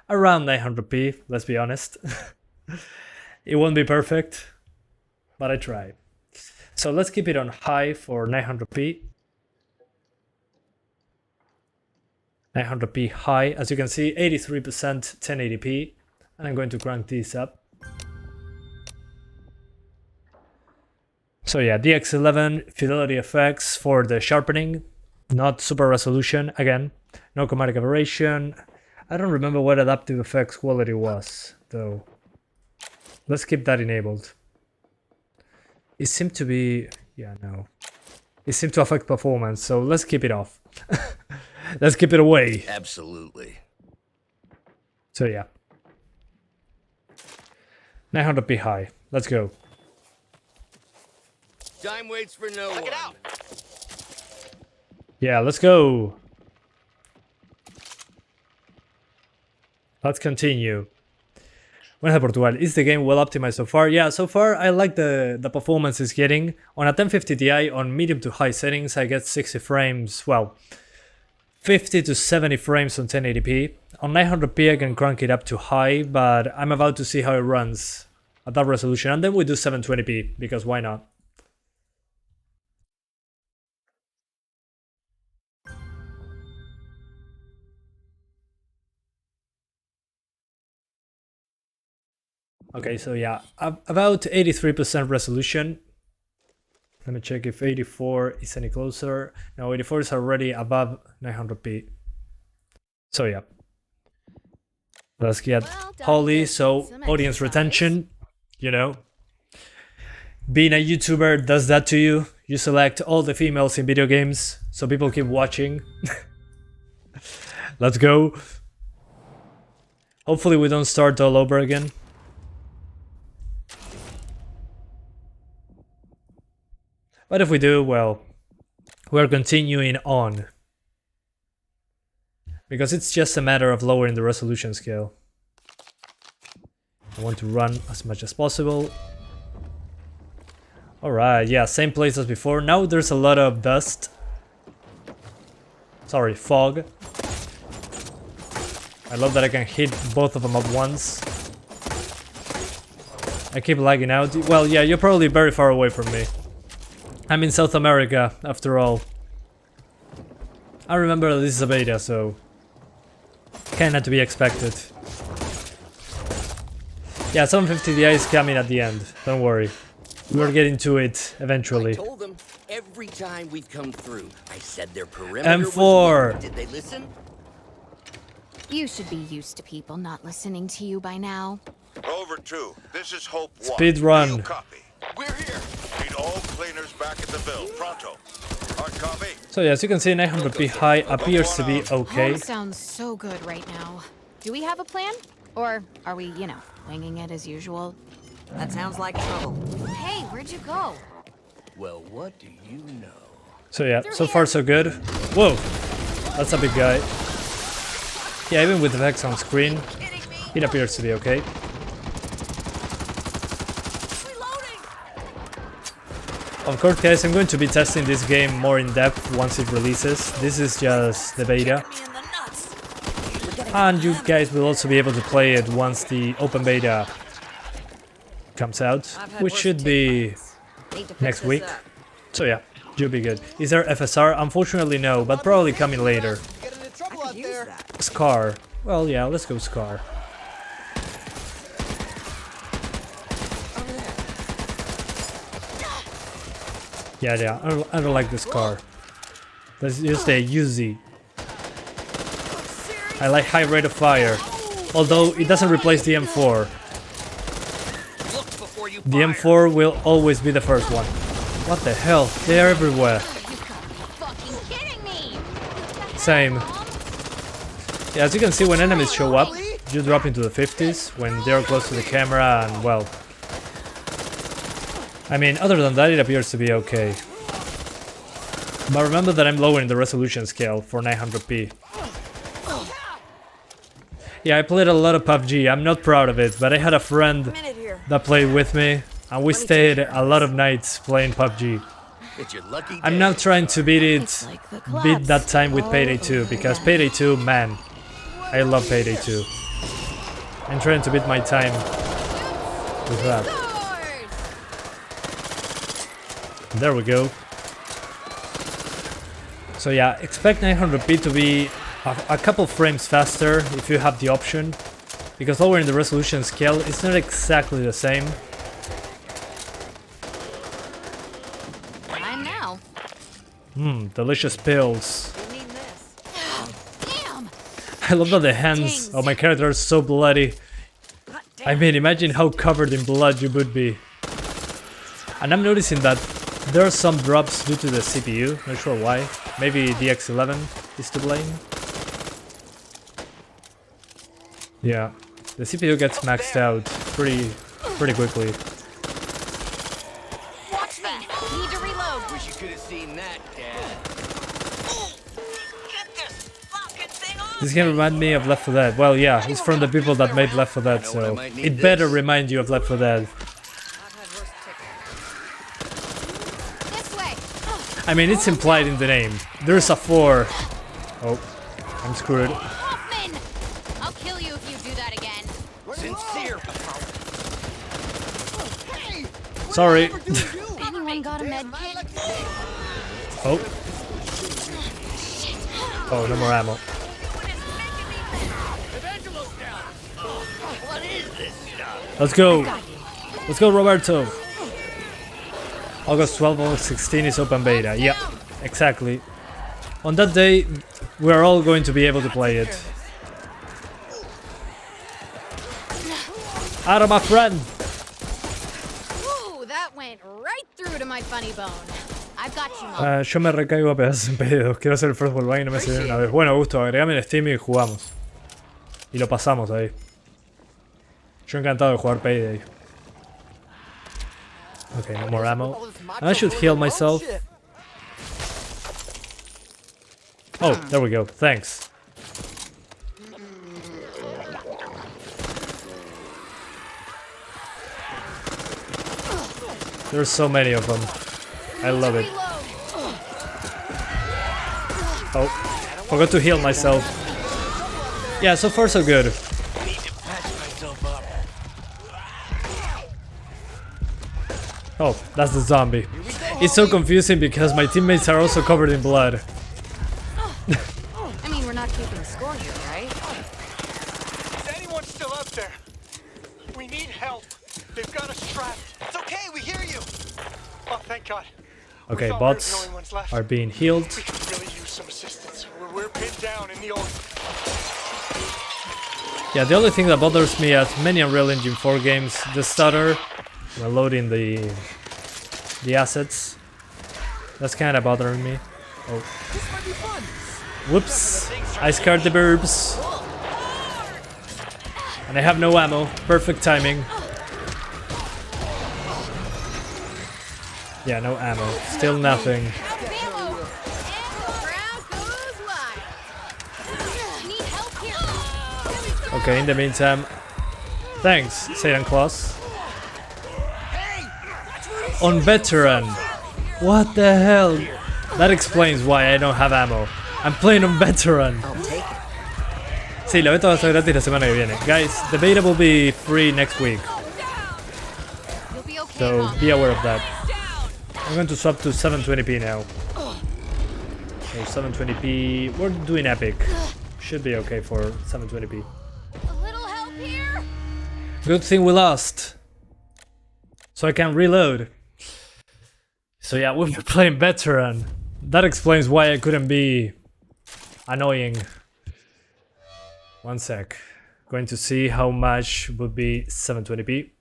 Around 900p, let's be honest. It won't be perfect, but I try. So let's keep it on high for 900p. 900p high, as you can see, 83% 1080p, and I'm going to crank this up. So yeah, DX11 fidelity effects for the sharpening, not super resolution, again, no chromatic aberration. I don't remember what adaptive effects quality was, though. Let's keep that enabled. It seemed to be, yeah, no. It seemed to affect performance, so let's keep it off. Let's keep it away. Absolutely. So yeah. 900p high. Let's go. Time waits for no one. Yeah, let's go. Let's continue. Buenas de Portugal. Is the game well optimized so far? Yeah, so far I like the performance it's getting. On a 1050 Ti on medium to high settings I get 60 frames, well, 50 to 70 frames on 1080p. On 900p I can crank it up to high, but I'm about to see how it runs at that resolution. And then we do 720p, because why not? Okay, so yeah, about 83% resolution. Let me check if 84 is any closer. No, 84 is already above 900p. So yeah. Let's get Holly, so audience retention, you know. Being a YouTuber does that to you. You select all the females in video games, so people keep watching. Let's go. Hopefully we don't start all over again. But if we do, well, we're continuing on. Because it's just a matter of lowering the resolution scale. I want to run as much as possible. Alright, yeah, same place as before. Now there's a lot of dust. Sorry, fog. I love that I can hit both of them at once. I keep lagging out. Well, yeah, you're probably very far away from me. I'm in South America, after all. I remember this is a beta, so kinda to be expected. Yeah, 750 Ti is coming at the end. Don't worry. We're getting to it I eventually. told them every time we've come through. I said their perimeter M4. was low. Did they listen? You should be used to people not listening to you by now. Over 2. This is Hope 1. Speed run. Do you copy? We're here. Need all cleaners back at the Ville. Pronto. Hard copy. So yeah, as you can see, 900p high appears to be okay. Home sounds so good right now. Do we have a plan? Or are we, winging it as usual? That sounds like trouble. Hey, where'd you go? Well, what do you know? So yeah, so far so good. Whoa, that's a big guy. Yeah, even with the effects on screen, it appears to be okay. Of course, guys, I'm going to be testing this game more in depth once it releases. This is just the beta. And you guys will also be able to play it once the open beta comes out, which should be next week. So yeah, should be good. Is there FSR? Unfortunately no, but probably coming later. Getting in trouble out there. Scar. Well, yeah, let's go Scar. Yeah, I don't like this car. Let's use the Uzi. I like high rate of fire, although it doesn't replace the M4. The M4 will always be the first one. What the hell? They are everywhere. Fucking kidding me! Same. Yeah, as you can see, when enemies show up, you drop into the 50s when they're close to the camera, and well, I mean, other than that, it appears to be okay. But remember that I'm lowering the resolution scale for 900p. Yeah, I played a lot of PUBG. I'm not proud of it, but I had a friend that played with me, and we stayed a lot of nights playing PUBG. It's your lucky day. I'm now trying to beat that time with all Payday 2, over because again. Payday 2, man, I love Payday 2. I'm trying to beat my time with that. There we go. So yeah, expect 900p to be a couple frames faster if you have the option, because lowering the resolution scale is not exactly the same. Time now. Delicious pills. We need this. Damn! I love that the hands of my character are so bloody. I mean, imagine how covered in blood you would be. And I'm noticing that there are some drops due to the CPU, not sure why. Maybe the X11 is to blame. Yeah, the CPU gets maxed out pretty quickly. Watch me! Need to reload! Wish you could have seen that, Dad. Get this fucking thing off! This game reminds me of Left 4 Dead. Well, yeah, it's from the people that made Left 4 Dead, so it better remind you of Left 4 Dead. This way! I mean, it's implied in the name. There's a 4. Oh, I'm screwed. Hoffman! I'll kill you if you do that again. Sincere. Sorry. Anyone got a med kit? Oh. Oh, no more ammo. Let's go. Let's go, Roberto. August 12 or 16 is open beta. Yep, exactly. On that day, we're all going to be able to play it. Out of my friend. Ooh, that went right through to my funny bone. I've got you, Mom. Yo me recaigo a pedazos en pedidos. Quiero hacer el first world y no me sirve una vez. Bueno, gusto, agregame en Steam y jugamos. Y lo pasamos ahí. Yo encantado de jugar Payday. Okay, no more ammo. I should heal myself. Oh, there we go. Thanks. There's so many of them. I love it. Oh, forgot to heal myself. Yeah, so far so good. Oh, that's the zombie. It's so confusing because my teammates are also covered in blood. I mean, we're not keeping score here, right? Is anyone still up there? We need help. They've got us trapped. It's okay, we hear you. Oh, thank God. Okay, thought we were the bots only ones left. are being healed. We could really use some assistance. We're pinned down in the old. Yeah, the only thing that bothers me at many Unreal Engine 4 games, the stutter when loading the assets. That's kind of bothering me. Oh. This might be fun. Whoops. I scared the burbs. And I have no ammo. Perfect timing. Yeah, no ammo. Still nothing. Out of ammo. And the crowd goes wild. Need help here. Okay, in the meantime, thanks, Satan Claus. On veteran. What the hell? That explains why I don't have ammo. I'm playing on veteran. Sí, la beta va a estar gratis la semana que viene. Guys, the beta will be free next week. You'll be okay, So Mom. be aware of that. I'm going to swap to 720p now. So 720p, we're doing epic. Should be okay for 720p. A little help here. Good thing we lost. So I can reload. So yeah, we were playing veteran. That explains why I couldn't be annoying. One sec. Going to see how much would be 720p.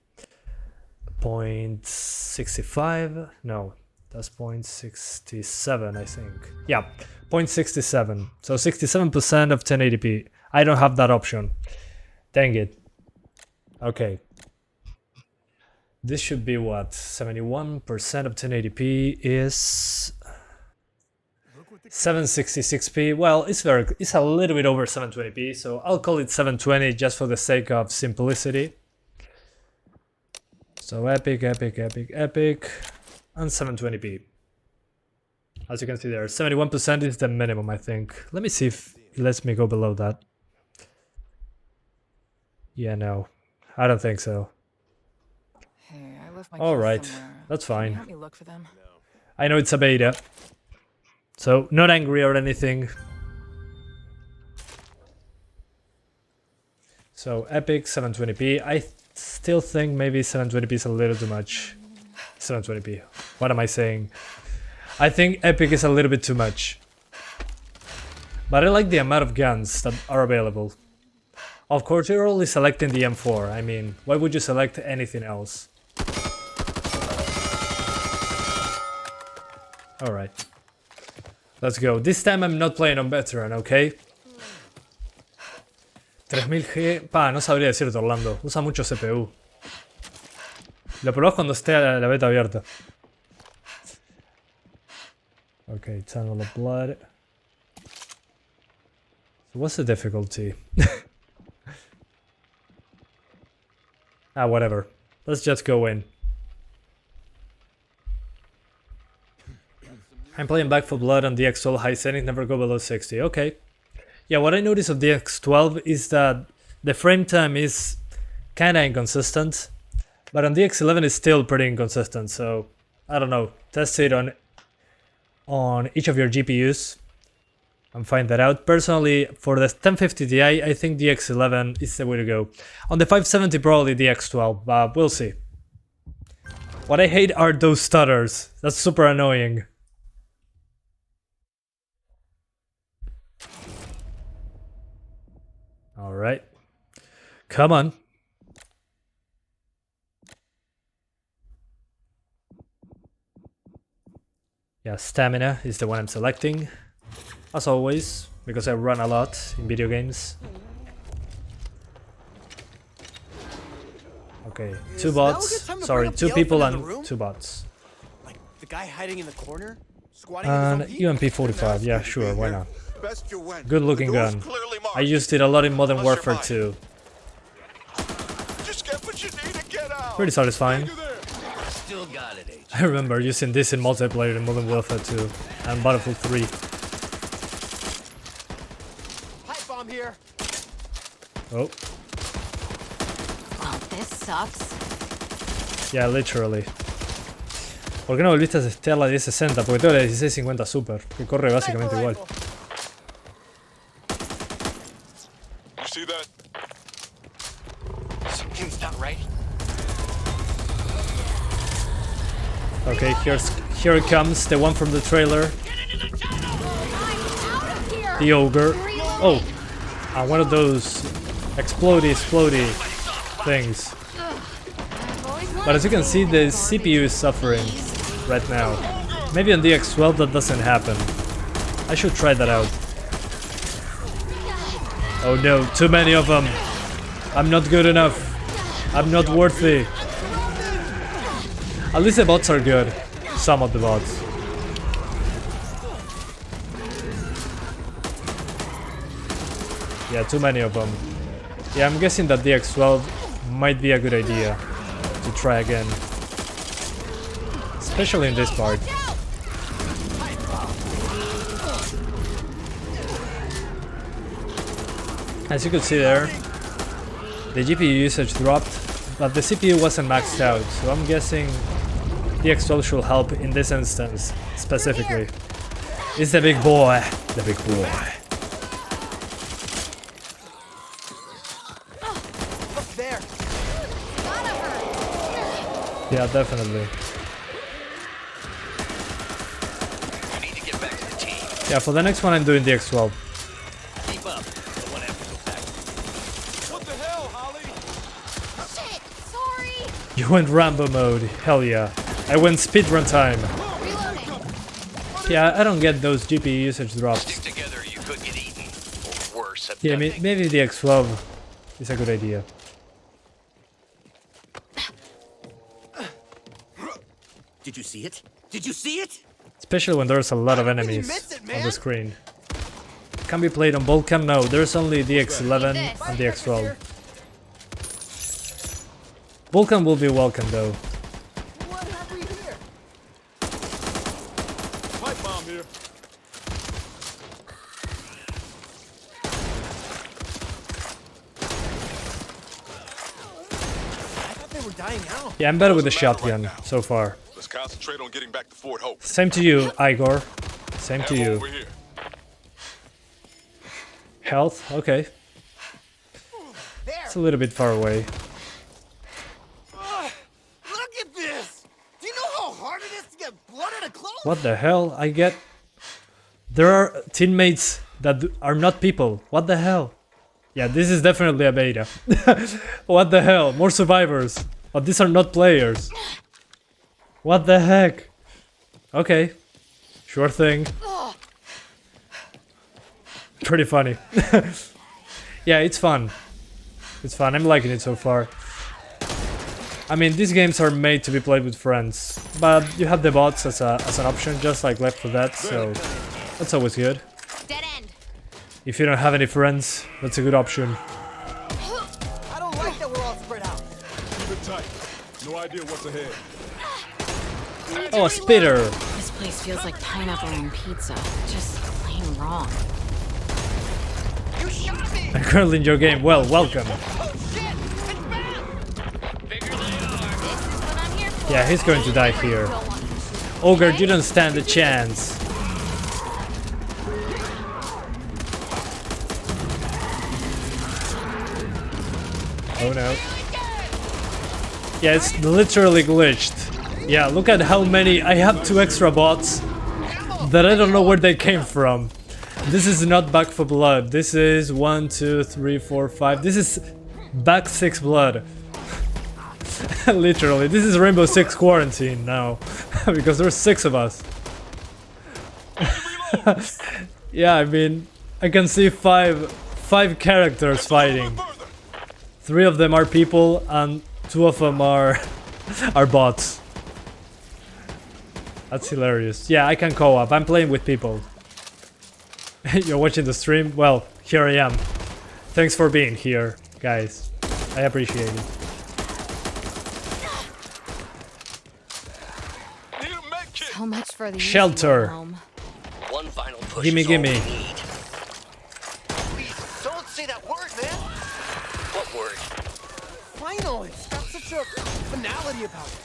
0.65? No, that's 0.67, I think. Yeah, 0.67. So 67% of 1080p. I don't have that option. Dang it. Okay. This should be what? 71% of 1080p is 766p. Well, it's a little bit over 720p, so I'll call it 720 just for the sake of simplicity. So epic, epic, epic, epic, and 720p. As you can see there, 71% is the minimum, I think. Let me see if it lets me go below that. Yeah, no, I don't think so. Hey, I left my All keys right, somewhere. that's Can you fine. help me look for them? I know it's a beta, so not angry or anything. So epic 720p. I still think maybe 720p is a little too much. 720p. What am I saying? I think epic is a little bit too much. But I like the amount of guns that are available. Of course, you're only selecting the M4. I mean, why would you select anything else? Alright. Let's go. This time I'm not playing on veteran, okay? 3000G. Pa, no sabría decirte, Orlando. Usa mucho CPU. Lo probás cuando esté la beta abierta. Okay, Tunnel of Blood. So what's the difficulty? Whatever. Let's just go in. I'm playing Back 4 Blood on DX12 high settings, never go below 60. Okay. Yeah, what I noticed of DX12 is that the frame time is kinda inconsistent, but on DX11 it's still pretty inconsistent, so I don't know. Test it on each of your GPUs and find that out. Personally, for the 1050 Ti, I think DX11 is the way to go. On the 570, probably DX12, but we'll see. What I hate are those stutters. That's super annoying. Alright. Come on. Yeah, stamina is the one I'm selecting. As always, because I run a lot in video games. Okay, two bots. Sorry, two people and two bots. Like the guy hiding in the corner, squatting And in his own heap? UMP45, yeah, sure, why not? Best you went. Good looking The door's gun. clearly marked. I used it a lot in Modern Unless you're Warfare 2. Just get what you need and get out. Pretty satisfying. Still got it, H. I remember using this in multiplayer in Modern Warfare 2 and Battlefield 3. Pipe bomb here. Oh, Oh, this sucks. yeah, literally. ¿Por qué no volviste a testear la 1060? Porque tengo la 1650 Super, que corre básicamente igual. You see that? Something's not right. right? Okay, here it comes, the one from the trailer. The ogre. Oh, one of those explodey things. But as you can see, the CPU is suffering right now. Maybe on the X12 that doesn't happen. I should try that out. Oh no, too many of them. I'm not good enough. I'm not worthy. At least the bots are good. Some of the bots. Yeah, too many of them. Yeah, I'm guessing that the X12 might be a good idea to try again. Especially in this part. As you can see there, the GPU usage dropped, but the CPU wasn't maxed out, so I'm guessing the X12 should help in this instance, specifically. It's the big boy. The big boy. Up there. Yeah, definitely. I need to get back to the team. Yeah, for the next one I'm doing the X12. Keep up. The one after the back. What the hell, Holly? Shit, sorry. You went Rambo mode, hell yeah. I went speedrun time. Reloading. Yeah, I don't get those GPU usage drops. Stick together, you could get eaten. Or worse, at Yeah, nothing. maybe the X12 is a good idea. Did you see it? Did you see it? Especially when there's a lot of did you enemies miss it, on man? the screen. Can be played on Vulkan? No, there's only the X11 and the X12. Vulkan will be welcome though. What have we here? Pipe bomb here. I thought they were dying out. Yeah, I'm better with the shotgun so far. Let's concentrate on getting back to Fort Hope. Same to you, Igor. Same to Ammo you. over here. Health, okay. There. It's a little bit far away. Look at this. Do you know how hard it is to get blood in a clothes? What the hell? I get... There are teammates that are not people. What the hell? Yeah, this is definitely a beta. What the hell? More survivors. But these are not players. What the heck? Okay. Sure thing. Pretty funny. Yeah, it's fun. It's fun. I'm liking it so far. I mean, these games are made to be played with friends, but you have the bots as an option, just like Left 4 Dead, so that's always good. Dead end. If you don't have any friends, that's a good option. I don't like that we're all spread out. Keep it tight. No idea what's ahead. Oh, a spitter! This place feels like pineapple on pizza. Just plain wrong. You shot me. A girl in your game. Well, welcome. Oh shit! It's back. This is what I'm here for. Yeah, he's going to die here. Don't want to. Ogre, you don't stand a chance. Oh no. Yeah, it's literally glitched. Yeah, look at how many. I have 2 extra bots that I don't know where they came from. This is not Back for Blood. This is 1, 2, 3, 4, 5. This is Back 6 Blood. Literally, this is Rainbow Six Quarantine now. Because there's 6 of us. Yeah, I mean, I can see five characters fighting. 3 of them are people and 2 of them are bots. That's hilarious. Yeah, I can co-op. I'm playing with people. You're watching the stream? Well, here I am. Thanks for being here, guys. I appreciate it. Need a med kit. So much for the Shelter. easy way home. One final push Gimme, is all we gimme. need. Please don't say that word, man. What word? Final. It's got such a finality about it.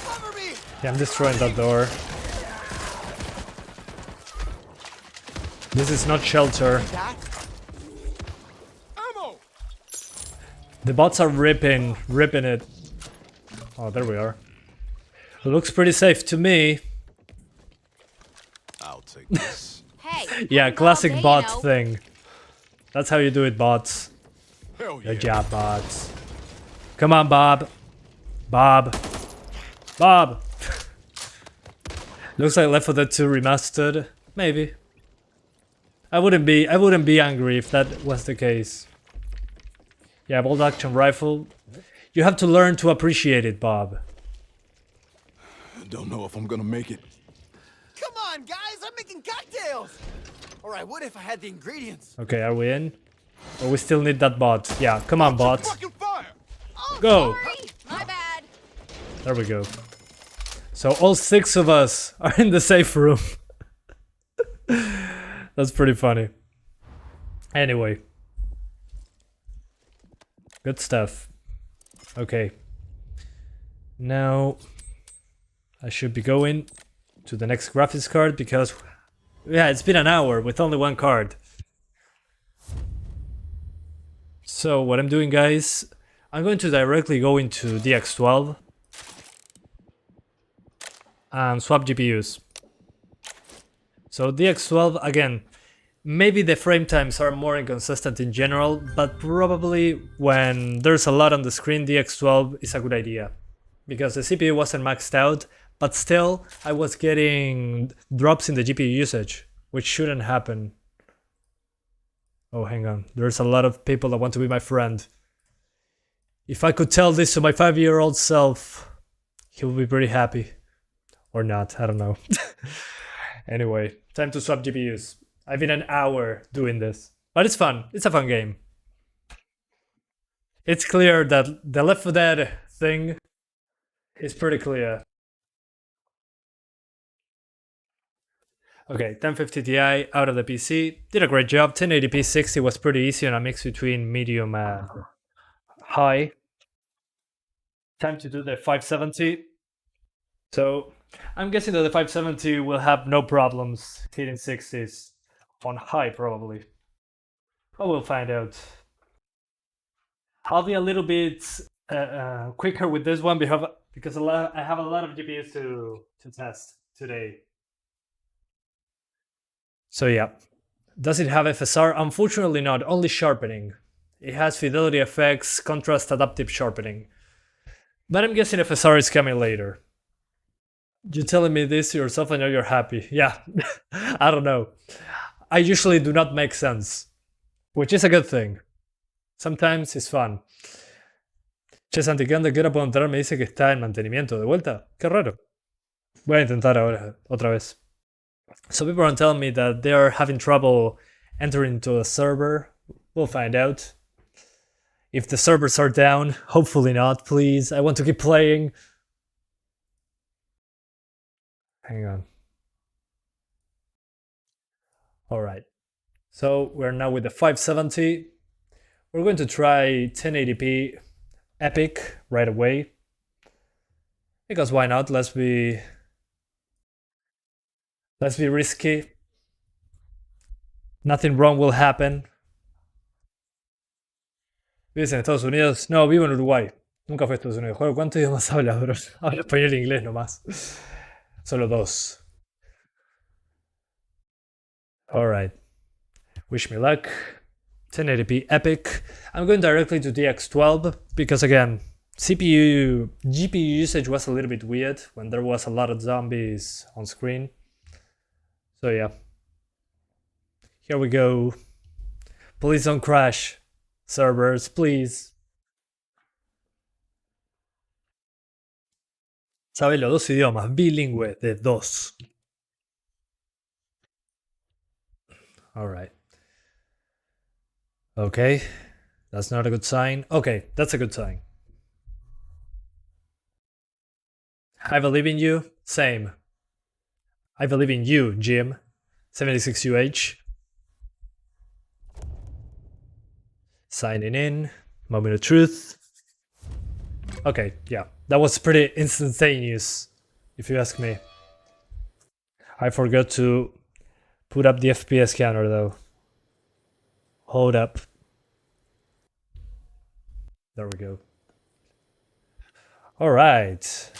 Cover me. Yeah, I'm destroying that door. This is not shelter. That. Ammo. The bots are ripping it. Oh, there we are. It looks pretty safe to me. I'll take this. Hey. Yeah, haven't classic all day, bot you know. thing. That's how you do it, bots. Hell yeah. Good job, bots. Come on, Bob. Bob. Bob. Looks like Left 4 Dead 2 remastered. Maybe. I wouldn't be angry if that was the case. Yeah, bolt action rifle. You have to learn to appreciate it, Bob. I don't know if I'm gonna make it. Come on, guys, I'm making cocktails. Or I would if I had the ingredients. Okay, are we in? Or we still need that bot? Yeah, come on, bot. Fucking fire! Oh, Go. sorry. My bad. There we go. So all 6 of us are in the safe room. That's pretty funny. Anyway. Good stuff. Okay. Now I should be going to the next graphics card because yeah, it's been an hour with only one card. So what I'm doing, guys, I'm going to directly go into DX12 and swap GPUs. So DX12, again, maybe the frame times are more inconsistent in general, but probably when there's a lot on the screen, DX12 is a good idea. Because the CPU wasn't maxed out, but still I was getting drops in the GPU usage, which shouldn't happen. Oh, hang on, there's a lot of people that want to be my friend. If I could tell this to my 5-year-old self, he would be pretty happy. Or not, I don't know. Anyway, time to swap GPUs. I've been an hour doing this, but it's fun. It's a fun game. It's clear that the Left 4 Dead thing is pretty clear. Okay, 1050 Ti out of the PC. Did a great job. 1080p 60 was pretty easy on a mix between medium and high. Time to do the 570. So I'm guessing that the 570 will have no problems hitting 60s on high, probably. But we'll find out. I'll be a little bit quicker with this one because I have a lot of GPUs to test today. So yeah, does it have FSR? Unfortunately not, only sharpening. It has fidelity effects, contrast adaptive sharpening. But I'm guessing FSR is coming later. You're telling me this yourself, I know you're happy. Yeah, I don't know. I usually do not make sense, which is a good thing. Sometimes it's fun. Che, Santi, ¿qué onda? ¿Qué hora puedo entrar? Me dice que está en mantenimiento. ¿De vuelta? Qué raro. Voy a intentar ahora, otra vez. So people are telling me that they are having trouble entering into a server. We'll find out. If the servers are down, hopefully not, please. I want to keep playing. Hang on. Alright. So we're now with the 570. We're going to try 1080p Epic right away. Because why not? Let's be risky. Nothing wrong will happen. ¿Vives en Estados Unidos? No, vivo en Uruguay. Nunca fui a Estados Unidos. Joder, ¿cuántos idiomas hablas, bro? Hablo español e inglés nomás. Solo 2. Alright. Wish me luck. 1080p Epic. I'm going directly to DX12 because again, GPU usage was a little bit weird when there was a lot of zombies on screen. So yeah. Here we go. Please don't crash. Servers, please. Sabe los 2 idiomas, bilingüe de 2. Alright. Okay, that's not a good sign. Okay, that's a good sign. I believe in you. Same. I believe in you, Jim. 76UH. Signing in. Moment of truth. Okay, yeah. That was pretty instantaneous, if you ask me. I forgot to put up the FPS counter though. Hold up. There we go. Alright.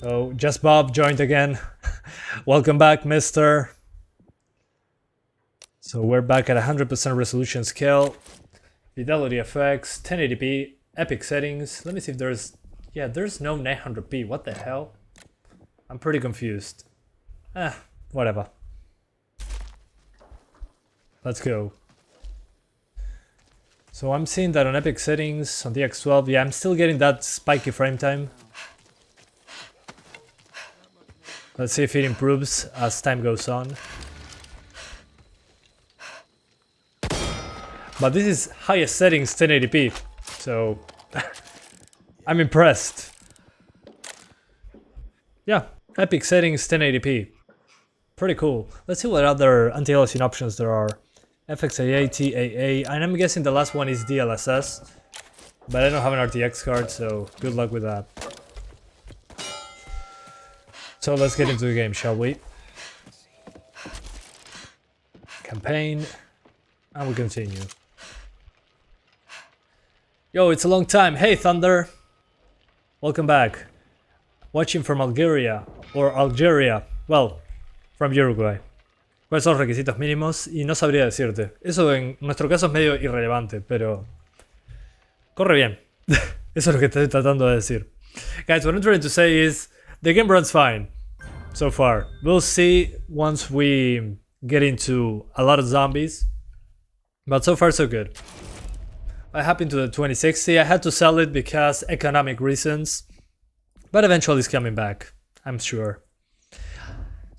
Oh, Just Bob joined again. Welcome back, mister. So we're back at 100% resolution scale. Fidelity FX, 1080p, epic settings. Let me see if there's... Yeah, there's no 900p. What the hell? I'm pretty confused. Whatever. Let's go. So I'm seeing that on epic settings, on the X12, yeah, I'm still getting that spiky frame time. Let's see if it improves as time goes on. But this is highest settings 1080p, so I'm impressed. Yeah, epic settings 1080p. Pretty cool. Let's see what other anti-aliasing options there are. FXAA, TAA, and I'm guessing the last one is DLSS. But I don't have an RTX card, so good luck with that. So let's get into the game, shall we? Campaign, and we continue. Yo, it's a long time. Hey, Thunder. Welcome back. Watching from Algeria, or Algeria. Well, from Uruguay. ¿Cuáles son los requisitos mínimos? Y no sabría decirte. Eso en nuestro caso es medio irrelevante, pero... corre bien. Eso es lo que estoy tratando de decir. Guys, what I'm trying to say is... the game runs fine. So far. We'll see once we get into a lot of zombies. But so far so good. What happened to the 2060? I had to sell it because economic reasons. But eventually it's coming back. I'm sure.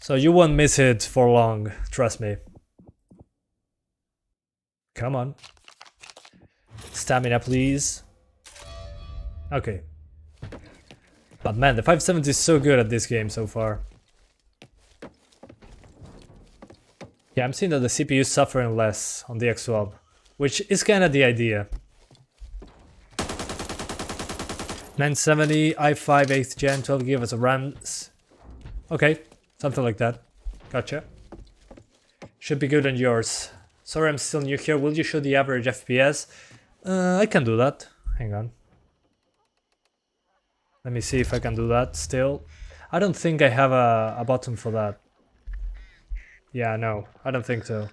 So you won't miss it for long, trust me. Come on. Stamina, please. Okay. But man, the 570 is so good at this game so far. Yeah, I'm seeing that the CPU is suffering less on the X12, which is kind of the idea. 970, i5 8th gen, 12 GB of RAM. Okay. Something like that. Gotcha. Should be good on yours. Sorry I'm still new here. Will you show the average FPS? I can do that. Hang on. Let me see if I can do that still. I don't think I have a button for that. Yeah, no. I don't think so.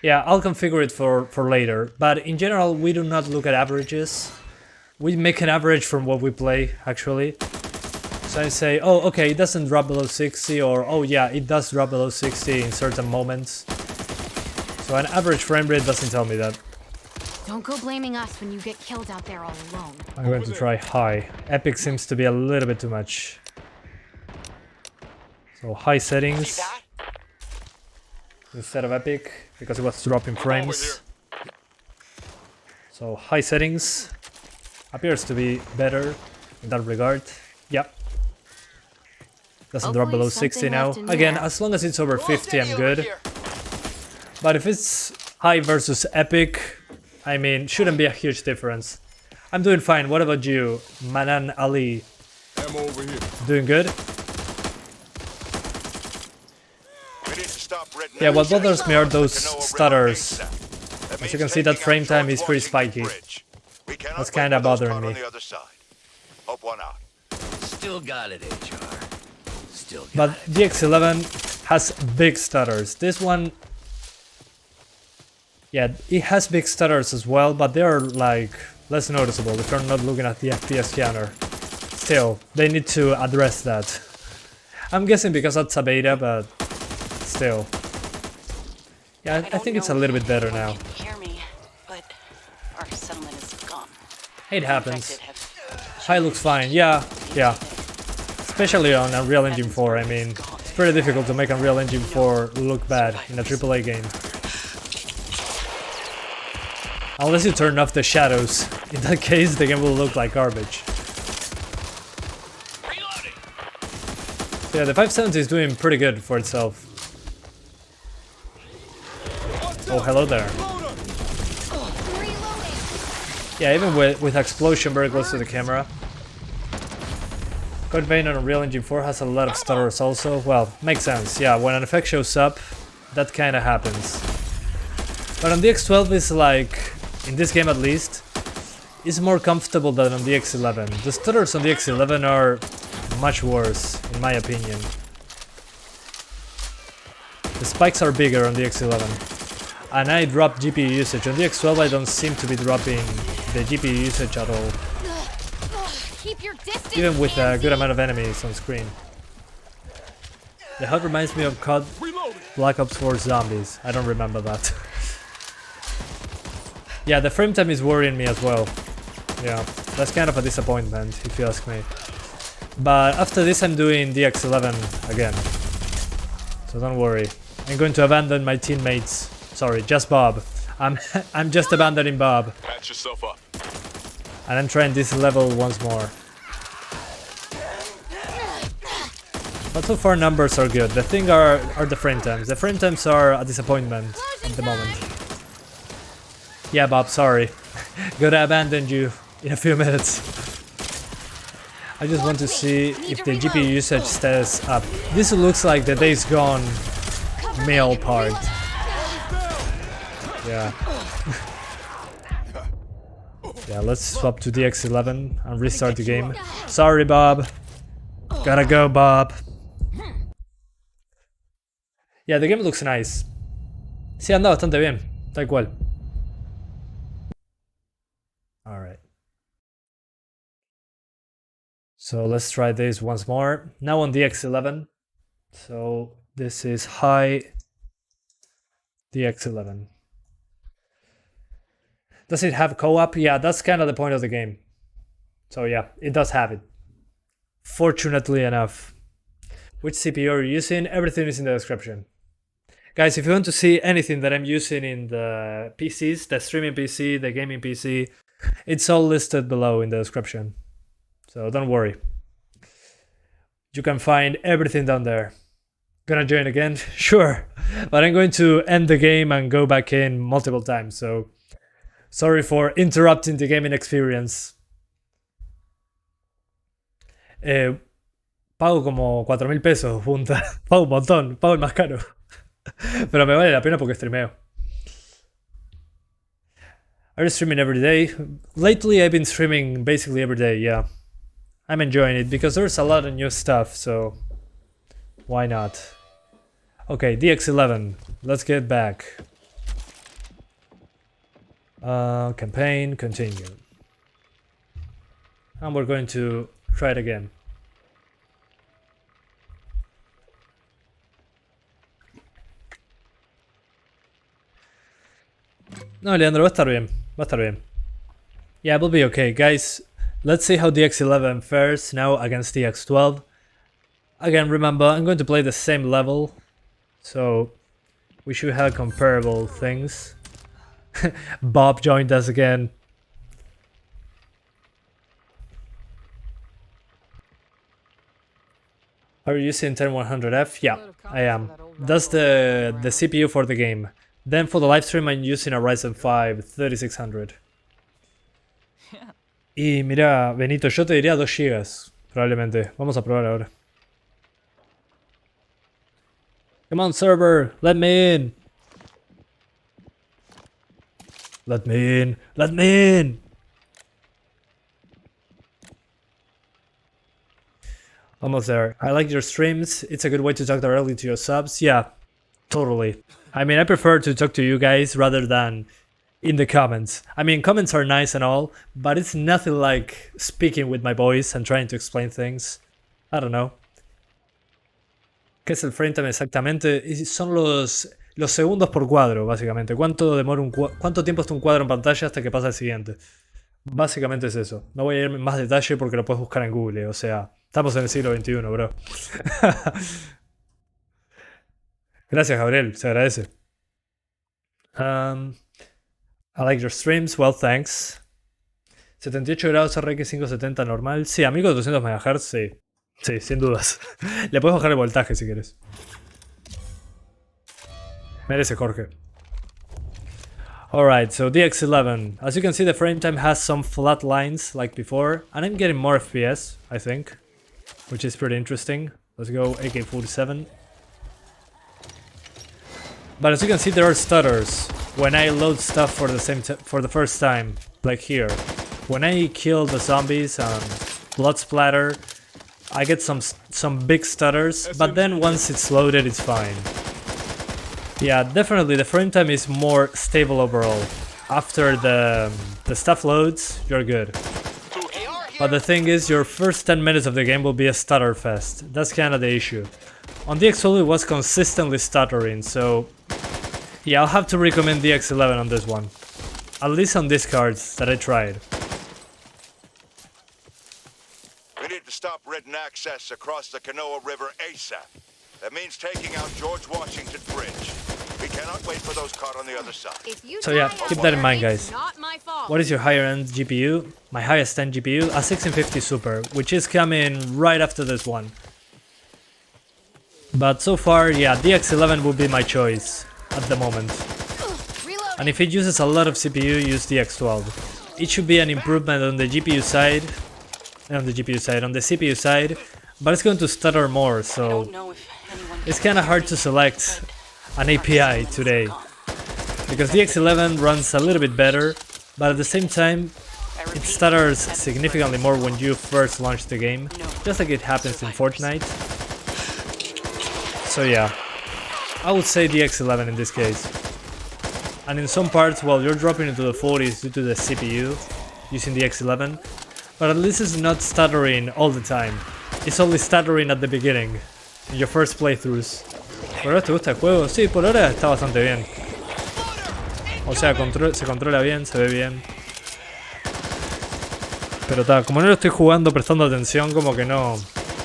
Yeah, I'll configure it for later. But in general, we do not look at averages. We make an average from what we play, actually. So I say, oh, okay, it doesn't drop below 60, or oh yeah, it does drop below 60 in certain moments. So an average frame rate doesn't tell me that. Don't go blaming us when you get killed out there all alone. I'm going to try high. Epic seems to be a little bit too much. So high settings instead of epic, because it was dropping frames. So high settings appears to be better in that regard. Yep. Doesn't drop below 60 now. Again, as long as it's over 50, I'm good. But if it's high versus epic, I mean, shouldn't be a huge difference. I'm doing fine. What about you, Manan Ali? I'm over here. Doing good? Yeah, what bothers me are those stutters. As you can see, that frame time is pretty spiky. That's kind of bothering me. Still got it, HR. Still got But it. the X11 has big stutters. This one, yeah, it has big stutters as well, but they are like less noticeable if you're not looking at the FPS counter. Still, they need to address that. I'm guessing because that's a beta, but still. Yeah, I think it's a little bit better now. Hear me, but our settlement is gone. It happens. High looks fine. Yeah. Especially on Unreal Engine 4, I mean, it's pretty difficult to make Unreal Engine 4 look bad in a AAA game. Unless you turn off the shadows. In that case, the game will look like garbage. So yeah, the 570 is doing pretty good for itself. Oh, hello there. Yeah, even with explosion very close to the camera. Code Vein on Unreal Engine 4 has a lot of stutters also. Well, makes sense, yeah, when an effect shows up, that kinda happens. But on the X12 it's like, in this game at least, is more comfortable than on the X11. The stutters on the X11 are much worse, in my opinion. The spikes are bigger on the X11. And I drop GPU usage. On the X12 I don't seem to be dropping the GPU usage at all. Keep your distance, Even with a Andy. good amount of enemies on screen. The HUD reminds me of COD Black Ops 4 Zombies. I don't remember that. Yeah, the frame time is worrying me as well. Yeah, that's kind of a disappointment if you ask me. But after this I'm doing the X11 again. So don't worry. I'm going to abandon my teammates. Sorry, just Bob. I'm just abandoning Bob. Patch yourself up. And I'm trying this level once more. But so far numbers are good. The thing are the frame times. The frame times are a disappointment at the moment. Yeah, Bob, sorry. Gotta abandon you in a few minutes. I just want to see if the GPU usage stays up. This looks like the Days Gone male part. Yeah. Yeah, let's swap to the X11 and restart the game. Sorry, Bob. Gotta go, Bob. Yeah, the game looks nice. Sí, anda bastante bien, tal cual. Alright. So let's try this once more. Now on the X11. So this is high. The X11. Does it have co-op? Yeah, that's kind of the point of the game. So yeah, it does have it. Fortunately enough. Which CPU are you using? Everything is in the description. Guys, if you want to see anything that I'm using in the PCs, the streaming PC, the gaming PC, it's all listed below in the description. So don't worry. You can find everything down there. Gonna join again? Sure. But I'm going to end the game and go back in multiple times, so sorry for interrupting the gaming experience. Pago como 4.000 pesos, punta. Pago un montón, pago el más caro. Pero me vale la pena porque streameo. Are you streaming every day? Lately I've been streaming basically every day, yeah. I'm enjoying it because there's a lot of new stuff, so why not? Okay, DX11. Let's get back. Campaign, continue. And we're going to try it again. No, Leandro, va a estar bien. Va a estar bien. Yeah, it will be okay. Guys, let's see how the X11 fares now against the X12. Again, remember, I'm going to play the same level, so we should have comparable things. Bob joined us again. Are you using 10100F? Yeah, I am. That's the CPU for the game. Then for the live stream I'm using a Ryzen 5 3600. Y mira, Benito, yo te diría 2 GB, probablemente. Vamos a probar ahora. Come on, server, let me in. Let me in. Let me in. Almost there. I like your streams. It's a good way to talk directly to your subs. Yeah, totally. I mean, I prefer to talk to you guys rather than in the comments. I mean, comments are nice and all, but it's nothing like speaking with my voice and trying to explain things. I don't know. ¿Qué es el frame time exactamente? Son los segundos por cuadro, básicamente. ¿Cuánto tiempo está un cuadro en pantalla hasta que pasa el siguiente? Básicamente es eso. No voy a ir en más detalle porque lo puedes buscar en Google. O sea, estamos en el siglo XXI, bro. Gracias, Gabriel. Se agradece. I like your streams. Well, thanks. 78 grados RX 570 normal. Sí, a 1400 MHz, sí. Sí, sin dudas. Le puedes bajar el voltaje si quieres. Merece, Jorge. Alright, so DX11. As you can see, the frame time has some flat lines like before, and I'm getting more FPS, I think, which is pretty interesting. Let's go AK-47. But as you can see, there are stutters when I load stuff for the first time, like here. When I kill the zombies and blood splatter, I get some big stutters, but then once it's loaded, it's fine. Yeah, definitely the frame time is more stable overall. After the stuff loads, you're good. But the thing is, your first 10 minutes of the game will be a stutter fest. That's kind of the issue. On DX12 it was consistently stuttering, so yeah, I'll have to recommend DX11 on this one. At least on these cards that I tried. We need to stop Ridden access across the Canoa River ASAP. That means taking out George Washington Bridge. We cannot wait for those caught on the other side. So yeah, keep that in mind, guys. What is your higher end GPU? My highest end GPU, a 1650 Super, which is coming right after this one. But so far, yeah, DX11 would be my choice at the moment. And if it uses a lot of CPU, use DX12. It should be an improvement on the GPU side, on the CPU side, but it's going to stutter more, so it's kind of hard to select an API today. Because DX11 runs a little bit better, but at the same time, it stutters significantly more when you first launch the game, just like it happens in Fortnite. So yeah, I would say DX11 in this case. And in some parts, well, you're dropping into the 40s due to the CPU using DX11, but at least it's not stuttering all the time. It's only stuttering at the beginning, in your first playthroughs. ¿Por ahora te gusta el juego? Sí, por ahora está bastante bien. O sea, se controla bien, se ve bien. Pero tal, como no lo estoy jugando prestando atención, como que no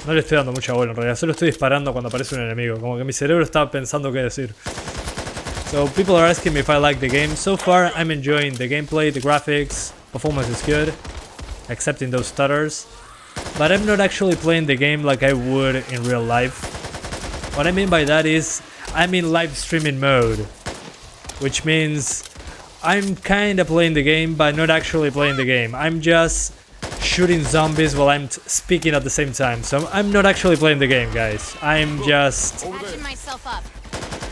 le estoy dando mucha bola en realidad. Solo estoy disparando cuando aparece un enemigo. Como que mi cerebro está pensando qué decir. So people are asking me if I like the game. So far, I'm enjoying the gameplay, the graphics, performance is good, except in those stutters. But I'm not actually playing the game like I would in real life. What I mean by that is, I'm in live streaming mode, which means I'm kinda playing the game, but not actually playing the game. I'm just shooting zombies while I'm speaking at the same time. So I'm not actually playing the game, guys. I'm just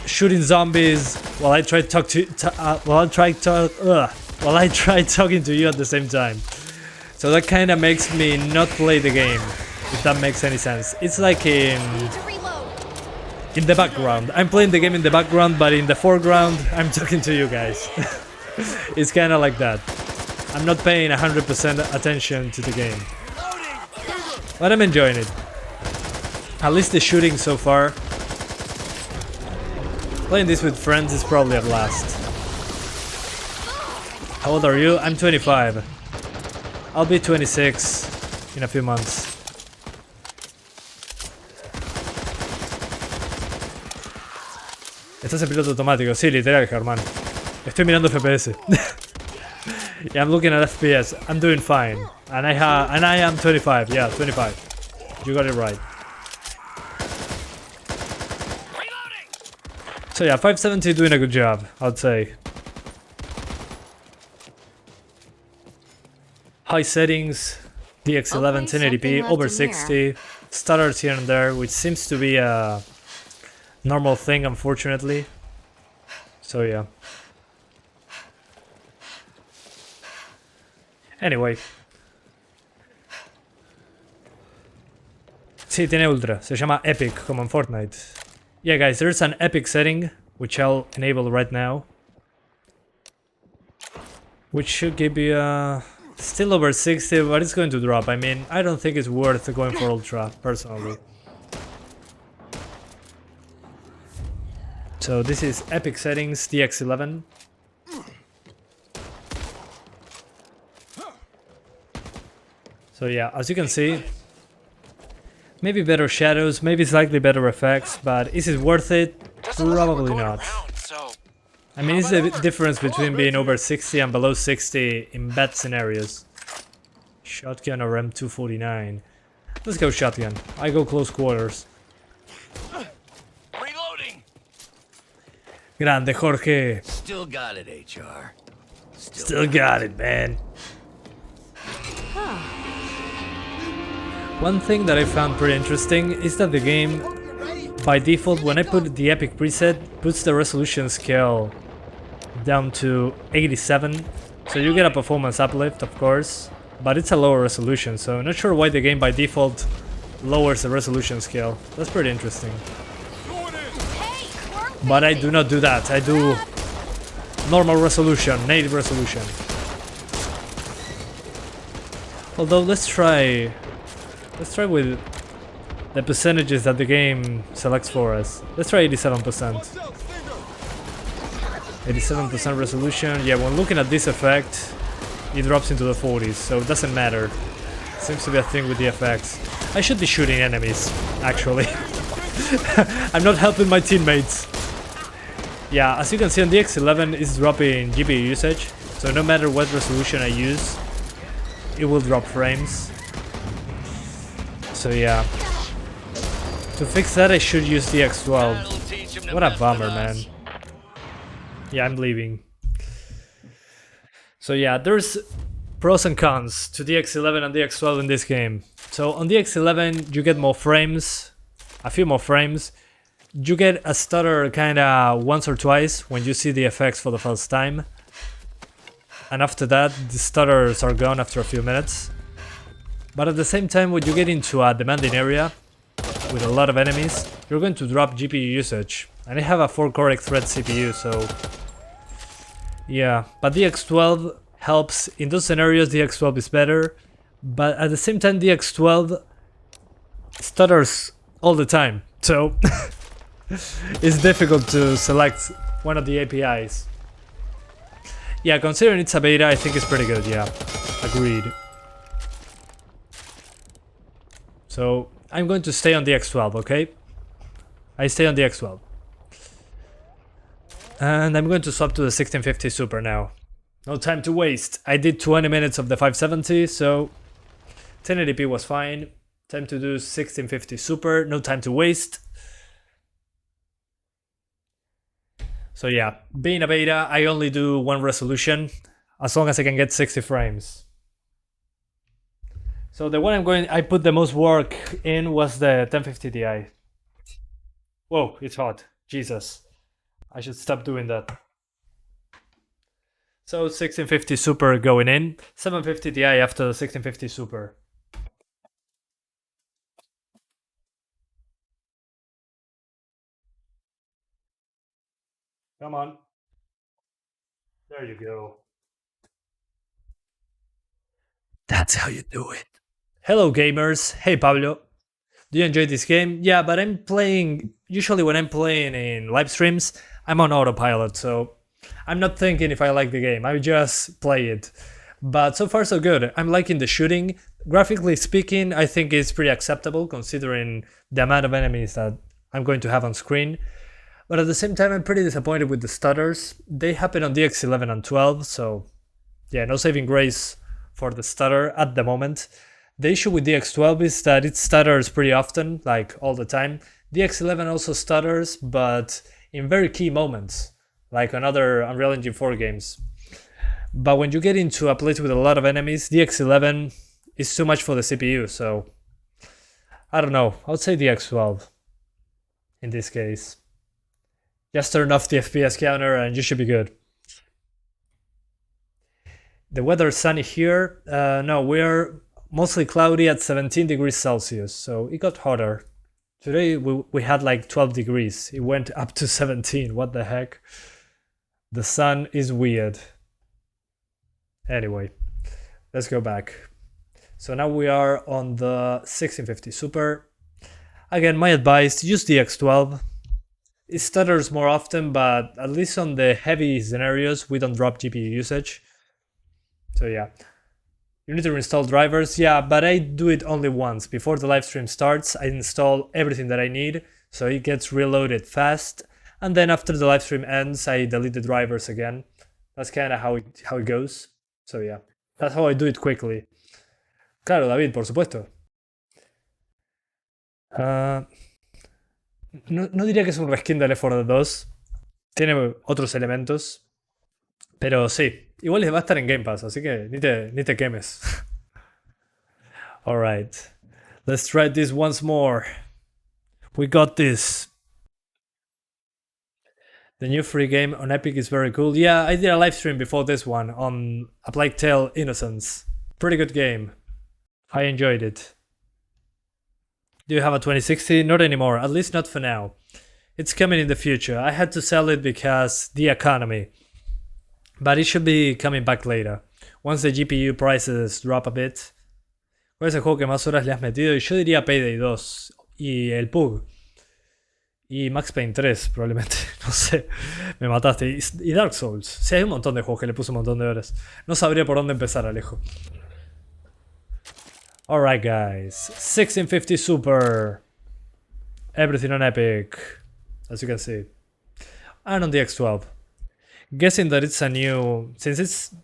shooting zombies while I try talking to you at the same time. So that kind of makes me not play the game, if that makes any sense. It's like in the background. I'm playing the game in the background, but in the foreground, I'm talking to you guys. It's kind of like that. I'm not paying 100% attention to the game. But I'm enjoying it. At least the shooting so far. Playing this with friends is probably a blast. How old are you? I'm 25. I'll be 26 in a few months. Estás en piloto automático, sí, literal, Germán. Estoy mirando FPS. Yeah, I'm looking at FPS. I'm doing fine. And I am 25. Yeah, 25. You got it right. So yeah, 570 doing a good job, I'd say. High settings, DX11 1080p, over 60, stutters here and there, which seems to be a normal thing, unfortunately. So yeah. Anyway. Sí, tiene ultra. Se llama Epic, como en Fortnite. Yeah, guys, there's an Epic setting, which I'll enable right now. Which should give you a... Still over 60, but it's going to drop. I mean, I don't think it's worth going for ultra, personally. So this is Epic settings, DX11. So yeah, as you can see, maybe better shadows, maybe slightly better effects, but is it worth it? Probably not. I mean, it's the difference between being over 60 and below 60 in bad scenarios. Shotgun or M249. Let's go shotgun. I go close quarters. Reloading. Grande Jorge. Still got it, HR. Still got it, man. One thing that I found pretty interesting is that the game by default, when I put the Epic preset, puts the resolution scale down to 87. So you get a performance uplift, of course, but it's a lower resolution. So I'm not sure why the game by default lowers the resolution scale. That's pretty interesting. But I do not do that. I do normal resolution, native resolution. Although let's try with the percentages that the game selects for us. Let's try 87%. 87% resolution. Yeah, when looking at this effect, it drops into the 40s, so it doesn't matter. Seems to be a thing with the effects. I should be shooting enemies, actually. I'm not helping my teammates. Yeah, as you can see on the X11 it's dropping GPU usage, so no matter what resolution I use, it will drop frames. So yeah. To fix that I should use the X12. What a bummer, man. Yeah, I'm leaving. So yeah, there's pros and cons to the X11 and the X12 in this game. So on the X11 you get more frames, a few more frames. You get a stutter kinda once or twice when you see the effects for the first time. And after that, the stutters are gone after a few minutes. But at the same time, when you get into a demanding area with a lot of enemies, you're going to drop GPU usage. And I have a 4-core thread CPU, so yeah. But the X12 helps. In those scenarios, the X12 is better. But at the same time, the X12 stutters all the time. So it's difficult to select one of the APIs. Yeah, considering it's a beta, I think it's pretty good, yeah. Agreed. So, I'm going to stay on the X12, okay? I stay on the X12. And I'm going to swap to the 1650 Super now. No time to waste. I did 20 minutes of the 570, so 1080p was fine. Time to do 1650 Super, no time to waste. So yeah, being a beta, I only do one resolution, as long as I can get 60 frames. So the one I put the most work in was the 1050 Ti. Whoa, it's hot. Jesus. I should stop doing that. So 1650 Super going in, 750 Ti after the 1650 Super. Come on. There you go. That's how you do it. Hello gamers. Hey Pablo. Do you enjoy this game? Yeah, but I'm playing... Usually when I'm playing in live streams, I'm on autopilot, so I'm not thinking if I like the game. I just play it. But so far so good. I'm liking the shooting. Graphically speaking, I think it's pretty acceptable considering the amount of enemies that I'm going to have on screen. But at the same time, I'm pretty disappointed with the stutters. They happen on the X11 and 12, so yeah, no saving grace for the stutter at the moment. The issue with the X12 is that it stutters pretty often, like all the time. The X11 also stutters, but in very key moments, like on other Unreal Engine 4 games. But when you get into a place with a lot of enemies, the X11 is too much for the CPU, so I don't know. I would say the X12 in this case. Just turn off the FPS counter and you should be good. The weather is sunny here. No, we're mostly cloudy at 17 degrees Celsius, so it got hotter. Today we had like 12 degrees. It went up to 17. What the heck? The sun is weird. Anyway, let's go back. So now we are on the 1650 Super. Again, my advice, use the X12. It stutters more often, but at least on the heavy scenarios, we don't drop GPU usage. So yeah. You need to install drivers, yeah, but I do it only once. Before the live stream starts, I install everything that I need, so it gets reloaded fast. And then after the live stream ends, I delete the drivers again. That's kind of how it goes. So yeah, that's how I do it quickly. Claro, David, por supuesto. No diría que es un reskin de Left 4 Dead 2. Tiene otros elementos. Pero sí, igual va a estar en Game Pass, así que ni te quemes. Alright, let's try this once more. We got this. The new free game on Epic is very cool. Yeah, I did a live stream before this one on A Plague Tale Innocence. Pretty good game. I enjoyed it. Do you have a 2060? Not anymore, at least not for now. It's coming in the future. I had to sell it because the economy. But it should be coming back later. Once the GPU prices drop a bit. ¿Cuál es el juego que más horas le has metido? Y yo diría Payday 2 y el Pug. Y Max Payne 3 probablemente. No sé, me mataste. Y Dark Souls. Sí, hay un montón de juegos que le puse un montón de horas. No sabría por dónde empezar, Alejo. Alright guys. 1650 Super. Everything on Epic. As you can see. And on the X12. Guessing that it's a new... Since it's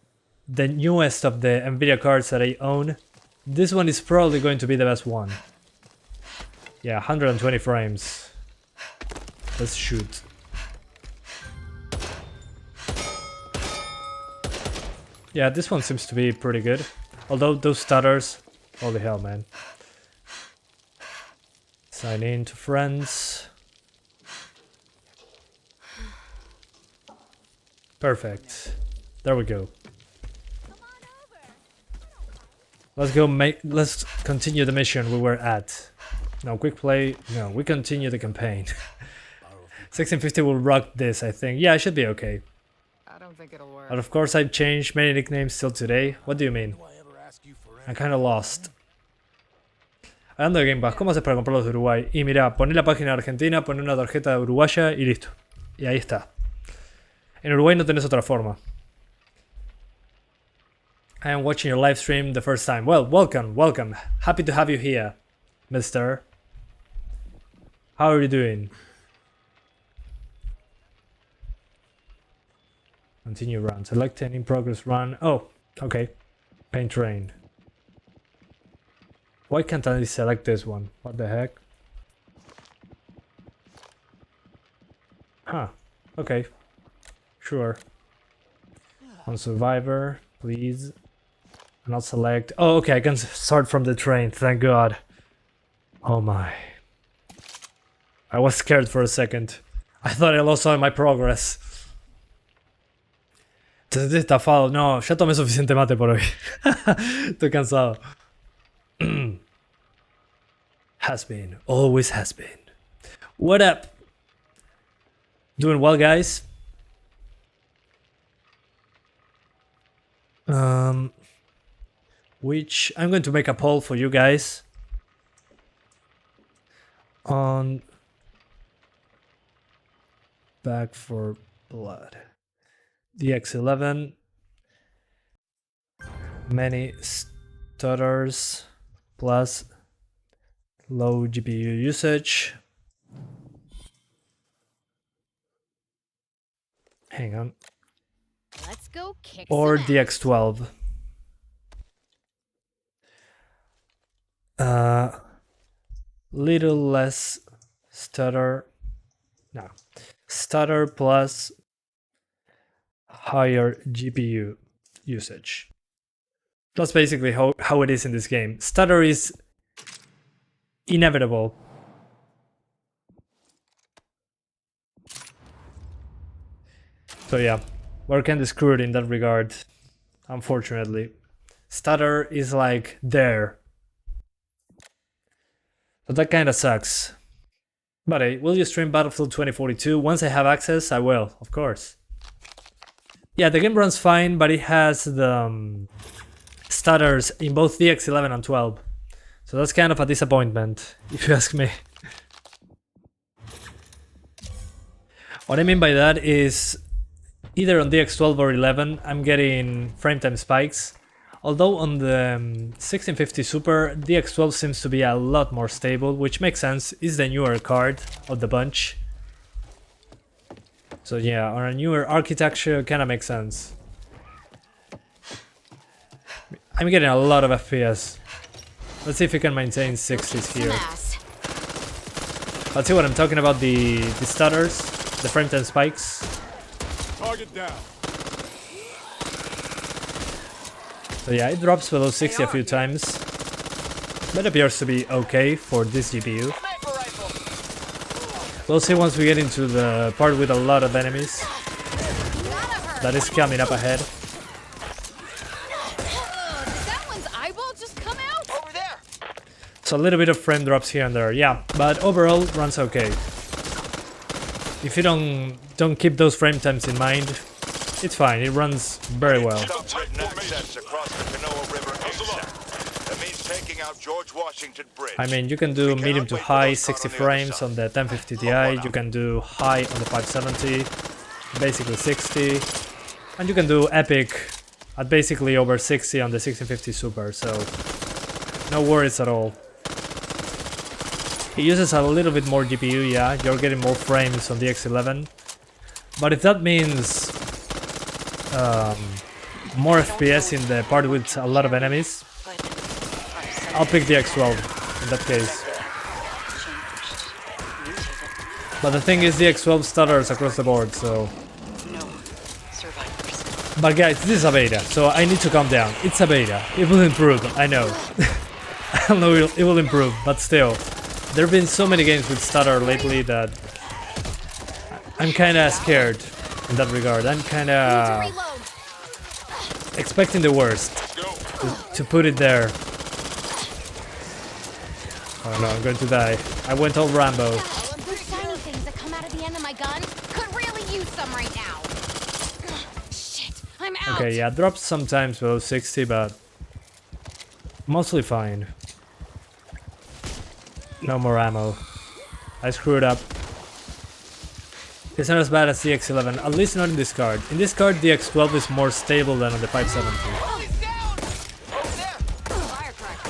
the newest of the NVIDIA cards that I own, this one is probably going to be the best one. Yeah, 120 frames. Let's shoot. Yeah, this one seems to be pretty good. Although those stutters... Holy hell, man. Sign in to friends. Perfect. There we go. Let's continue the mission we were at. No, quick play. No, we continue the campaign. 1650 will rock this, I think. Yeah, I should be okay. I don't think it'll work. But of course I've changed many nicknames till today. What do you mean? I'm kinda lost. Hablando de Game Pass, ¿cómo haces para comprarlos de Uruguay? Y mira, poné la página de Argentina, poné una tarjeta uruguaya y listo. Y ahí está. En Uruguay no tenés otra forma. I am watching your live stream the first time. Well, welcome. Happy to have you here, mister. How are you doing? Continue run. Select an in progress run. Oh, okay. Paint train. Why can't I select this one? What the heck? Huh. Okay. Sure. On survivor, please. And I'll select. Oh, okay. I can start from the train. Thank God. Oh my. I was scared for a second. I thought I lost all my progress. Te sentís estafado. No, ya tomé suficiente mate por hoy. Estoy cansado. Has been. Always has been. What up? Doing well, guys? Which I'm going to make a poll for you guys on Back for Blood. The X11, many stutters plus low GPU usage. Hang on. Let's go kick Or some the ass. X12. Little less stutter. No. Stutter plus higher GPU usage. That's basically how it is in this game. Stutter is inevitable. So yeah, we're kinda screwed in that regard, unfortunately. Stutter is like there. So that kinda sucks. But hey, will you stream Battlefield 2042? Once I have access, I will, of course. Yeah, the game runs fine, but it has the stutters in both the X11 and 12. So that's kind of a disappointment, if you ask me. What I mean by that is either on the X12 or 11, I'm getting frame time spikes. Although on the 1650 Super, the X12 seems to be a lot more stable, which makes sense, it's the newer card of the bunch. So yeah, on a newer architecture, kinda makes sense. I'm getting a lot of FPS. Let's see if we can maintain 60s here. Let's see what I'm talking about, the stutters, the frame time spikes. Target down. So yeah, it drops below 60 a few times, but appears to be okay for this GPU. We'll see once we get into the part with a lot of enemies. That is coming up ahead. Did that one's eyeball just come out? Over there. So a little bit of frame drops here and there, yeah, but overall runs okay. If you don't keep those frame times in mind, it's fine. It runs very well. Stop written access across the Kanawha River ASAP. That means taking out George Washington Bridge. I mean, you can do medium to high 60 frames on the 1050 Ti, you can do high on the 570, basically 60, and you can do epic at basically over 60 on the 1650 Super, so no worries at all. It uses a little bit more GPU, yeah, you're getting more frames on the X11, but if that means more FPS in the part with a lot of enemies, I'll pick the X12 in that case. But the thing is, the X12 stutters across the board, so... But guys, this is a beta, so I need to calm down. It's a beta. It will improve, I know. I know it will improve, but still. There have been so many games with stutter lately that I'm kinda scared in that regard. I'm kinda expecting the worst to put it there. Oh no, I'm going to die. I went all Rambo. Those shiny things that come out of the end of my gun could really use some right now. Shit, I'm out. Okay, yeah, drops sometimes below 60, but mostly fine. No more ammo. I screwed up. It's not as bad as the X11, at least not in this card. In this card, the X12 is more stable than on the 570.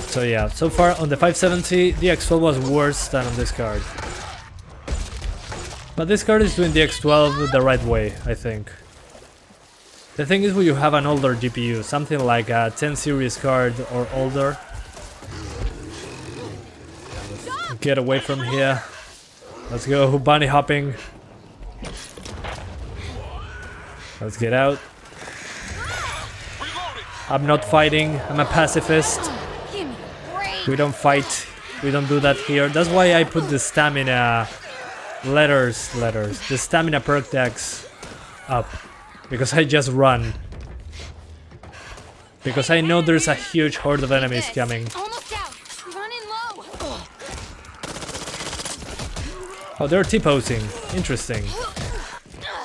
So yeah, so far on the 570, the X12 was worse than on this card. But this card is doing the X12 the right way, I think. The thing is, when you have an older GPU, something like a 10 series card or older, get away from here. Let's go bunny hopping. Let's get out. I'm not fighting, I'm a pacifist. We don't fight, we don't do that here. That's why I put the stamina the stamina perk decks up. Because I just run. Because I know there's a huge horde of enemies coming. Almost out. Running low. Oh, they're T-posing. Interesting.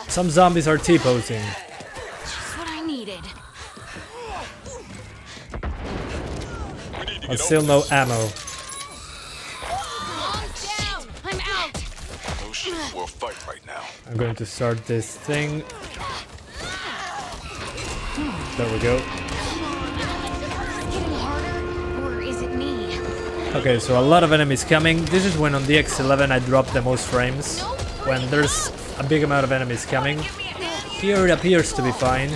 Some zombies are T-posing. Just what I needed. But still no ammo. Down. I'm out. No shit, we'll fight right now. I'm going to start this thing. There we go. Getting harder, or is it me? Okay, so a lot of enemies coming. This is when on the X11 I drop the most frames. When there's a big amount of enemies coming. Here it appears to be fine.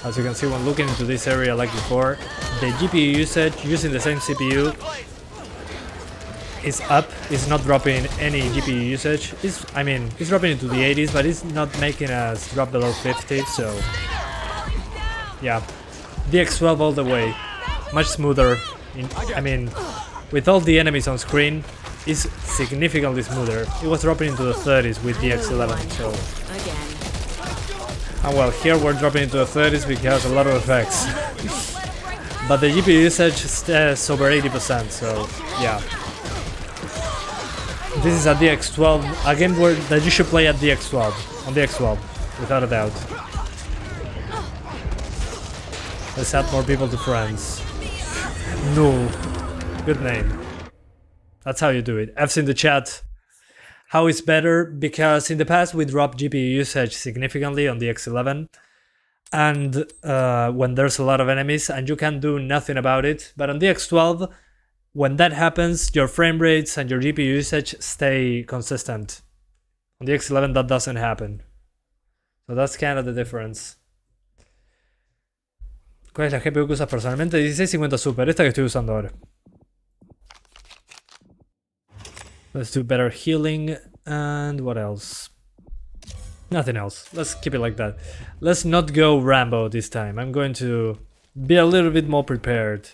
As you can see when looking into this area like before, the GPU usage using the same CPU is up, it's not dropping any GPU usage. It's dropping into the 80s, but it's not making us drop below 50, so yeah. The X12 all the way, much smoother. With all the enemies on screen, it's significantly smoother. It was dropping into the 30s with the X11, so... And well, here we're dropping into the 30s because a lot of effects. But the GPU usage stays over 80%, so yeah. This is at the X12, a game that you should play at the X12, on the X12, without a doubt. Let's add more people to friends. No. Good name. That's how you do it. F's in the chat. How is better? Because in the past we dropped GPU usage significantly on the X11. And when there's a lot of enemies and you can do nothing about it. But on the X12, when that happens, your frame rates and your GPU usage stay consistent. On the X11 that doesn't happen. So that's kind of the difference. ¿Cuál es la GPU que usas personalmente? 1650 Super, esta que estoy usando ahora. Let's do better healing, and what else? Nothing else. Let's keep it like that. Let's not go Rambo this time. I'm going to be a little bit more prepared.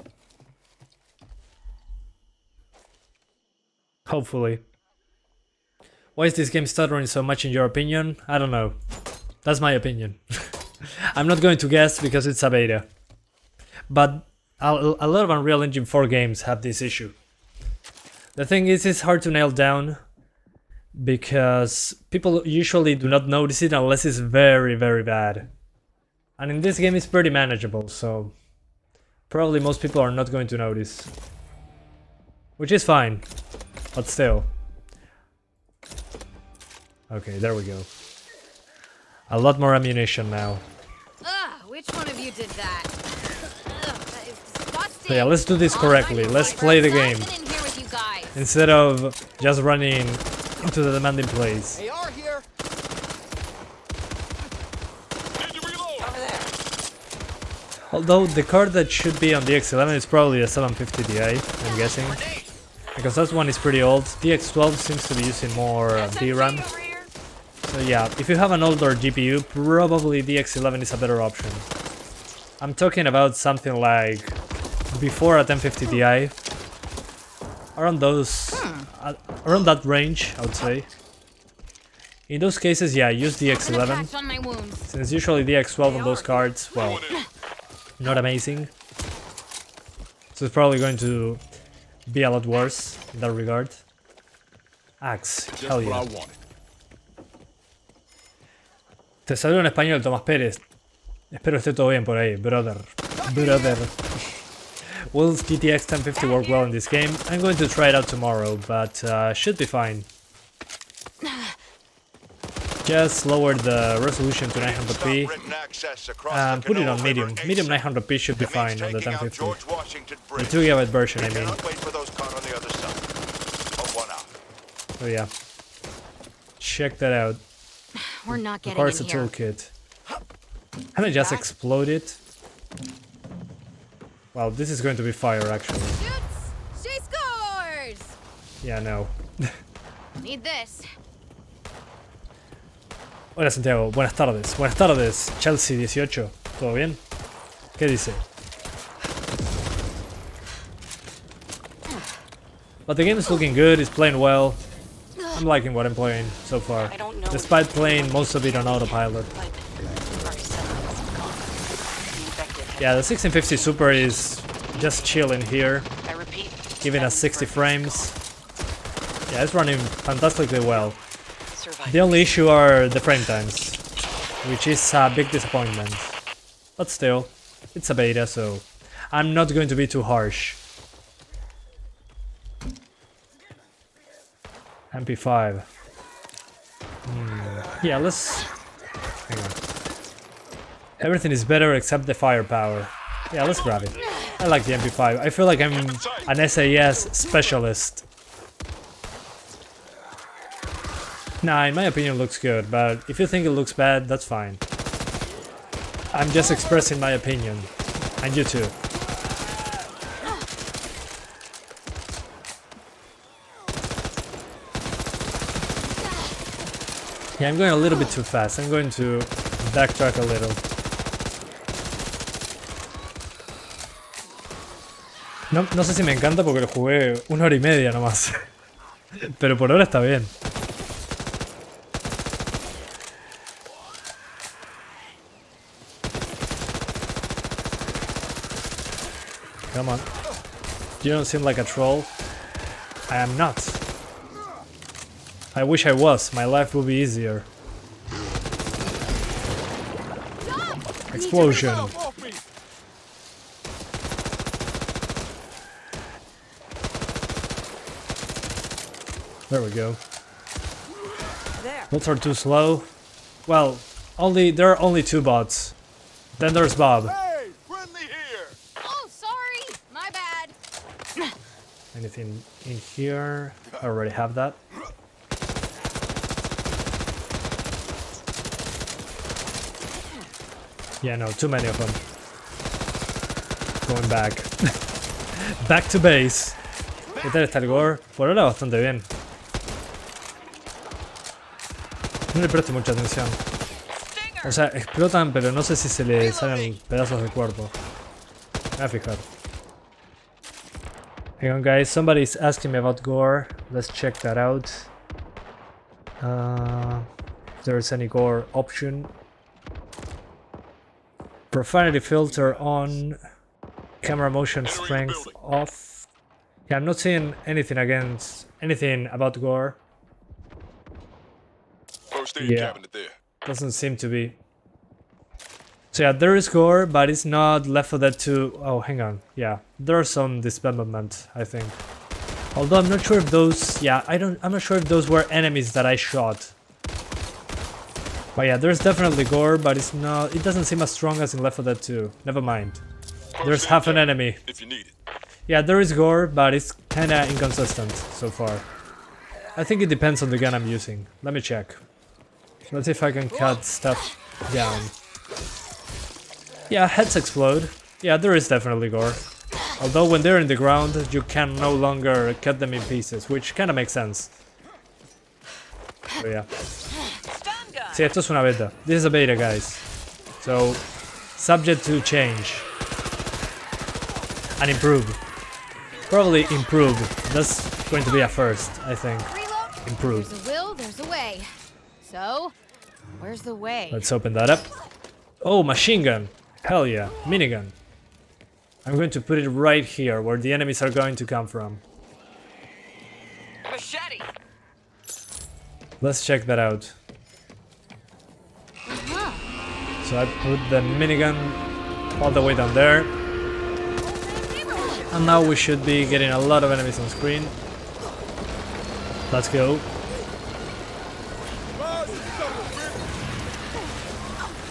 Hopefully. Why is this game stuttering so much in your opinion? I don't know. That's my opinion. I'm not going to guess because it's a beta. But a lot of Unreal Engine 4 games have this issue. The thing is, it's hard to nail down because people usually do not notice it unless it's very, very bad. And in this game it's pretty manageable, so probably most people are not going to notice. Which is fine, but still. Okay, there we go. A lot more ammunition now. Ugh, which one of you did that? Ugh, that is disgusting. So yeah, let's do this correctly. Let's play the game. Instead of just running into the demanding plays. AR here. Although the card that should be on the X11 is probably the 750 Ti, I'm guessing. Because that one is pretty old. The X12 seems to be using more DRAM. So yeah, if you have an older GPU, probably the X11 is a better option. I'm talking about something like before a 1050 Ti. Around those, around that range, I would say. In those cases, yeah, use the X11. Since usually the X12 on those cards, well, not amazing. So it's probably going to be a lot worse in that regard. Axe, hell yeah. Te saludo en español, Tomás Pérez. Espero esté todo bien por ahí, brother. Will GTX 1050 work well in this game? I'm going to try it out tomorrow, but should be fine. Just lower the resolution to 900p and put it on medium. Medium 900p should be fine on the 1050. The 2GB version, I mean. So yeah, check that out. We're not getting Corsair in here. toolkit. Can I just explode it? Well, this is going to be fire, actually. Shoots! She scores! Yeah, no. Need this. Hola Santiago, buenas tardes. Buenas tardes, Chelsea 18. ¿Todo bien? ¿Qué dice? But the game is looking good, it's playing well. I'm liking what I'm playing so far, despite playing most of it on autopilot. Yeah, the 1650 Super is just chilling here, giving us 60 frames. Yeah, it's running fantastically well. The only issue are the frame times, which is a big disappointment. But still, it's a beta, so I'm not going to be too harsh. MP5. Yeah, let's... Hang on. Everything is better except the firepower. Yeah, let's grab it. I like the MP5. I feel like I'm an SAS specialist. Nah, in my opinion it looks good, but if you think it looks bad, that's fine. I'm just expressing my opinion. And you too. Yeah, I'm going a little bit too fast. I'm going to backtrack a little. No sé si me encanta porque lo jugué 1 hora y media nomás. Pero por ahora está bien. Come on. You don't seem like a troll. I am not. I wish I was. My life would be easier. Explosion. There we go. Bots are too slow. Well, there are only 2 bots. Then there's Bob. Hey, friendly here. Oh, sorry. My bad. Anything in here? I already have that. Yeah, no, too many of them. Going back. Back to base. ¿Qué tal está el gore? Por ahora bastante bien. No le presto mucha atención. O sea, explotan, pero no sé si se le salen pedazos del cuerpo. Me voy a fijar. Hang on guys, somebody's asking me about gore. Let's check that out. If there's any gore option. Profanity filter on. Camera motion strength off. Yeah, I'm not seeing anything about gore. First aid Yeah. cabinet there. Doesn't seem to be. So yeah, there is gore, but it's not Left 4 Dead 2. Oh, hang on. Yeah, there's some dismemberment, I think. Although I'm not sure if those. Yeah, I'm not sure if those were enemies that I shot. But yeah, there's definitely gore, but it's not. It doesn't seem as strong as in Left 4 Dead 2. Never mind. There's half an enemy. If you need it. Yeah, there is gore, but it's kinda inconsistent so far. I think it depends on the gun I'm using. Let me check. Let's see if I can cut stuff down. Yeah, heads explode. Yeah, there is definitely gore. Although when they're in the ground, you can no longer cut them in pieces, which kinda makes sense. So yeah. Sí, esto es una beta. This is a beta, guys. So, subject to change. And improved. Probably improved. That's going to be a first, I think. Improved. There's a will, there's a way. So, where's the way? Let's open that up. Oh, machine gun. Hell yeah. Minigun. I'm going to put it right here, where the enemies are going to come from. Machete. Let's check that out. So I put the minigun all the way down there. And now we should be getting a lot of enemies on screen. Let's go.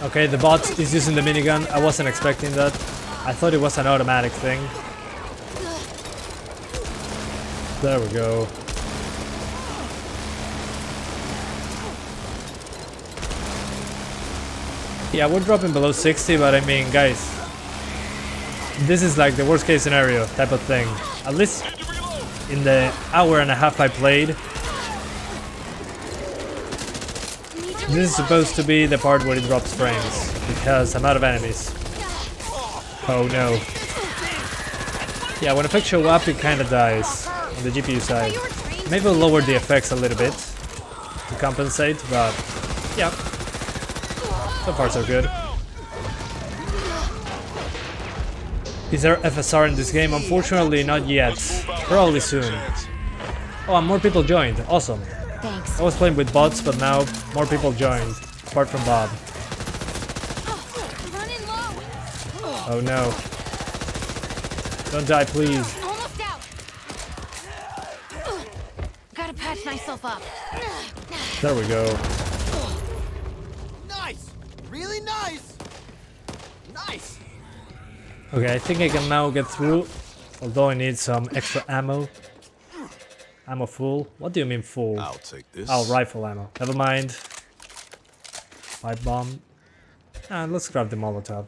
Okay, the bot is using the minigun. I wasn't expecting that. I thought it was an automatic thing. There we go. Yeah, we're dropping below 60, but I mean, guys, this is like the worst case scenario type of thing. At least in the hour and a half I played. This is supposed to be the part where it drops frames, because I'm out of enemies. Oh no. Yeah, when effects show up, it kinda dies on the GPU side. Maybe I'll lower the effects a little bit to compensate, but yeah. So far so good. Is there FSR in this game? Unfortunately not yet. Probably soon. Oh, and more people joined. Awesome. Thanks. I was playing with bots, but now more people joined, apart from Bob. Running low. Oh no. Don't die, please. Almost out. Gotta patch myself up. There we go. Nice! Really nice! Nice! Okay, I think I can now get through, although I need some extra ammo. Ammo full? What do you mean full? I'll take this. Oh, rifle ammo. Never mind. Pipe bomb. Let's grab the Molotov.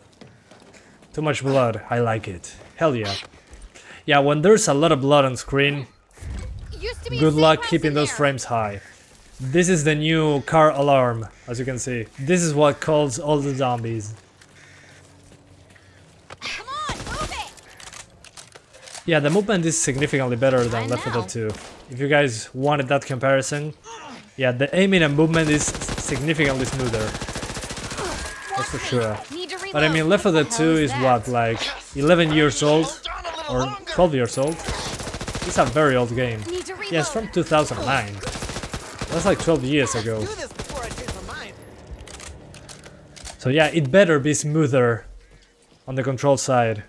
Too much blood. I like it. Hell yeah. Yeah, when there's a lot of blood on screen, Used to be a good safe luck house keeping in those there. frames high. This is the new car alarm, as you can see. This is what calls all the zombies. Come on, move it. Yeah, the movement is significantly better than I Left 4 know. Dead 2. If you guys wanted that comparison, yeah, the aiming and movement is significantly smoother. That's for sure. Need to reload. But I mean, Left 4 Dead What the 2 hell is that? what, like 11 years old? Or 12 years old? It's a very old game. Need to reload. Yeah, it's from 2009. That's like 12 years ago. Do this before I change my mind. So yeah, it better be smoother on the control side.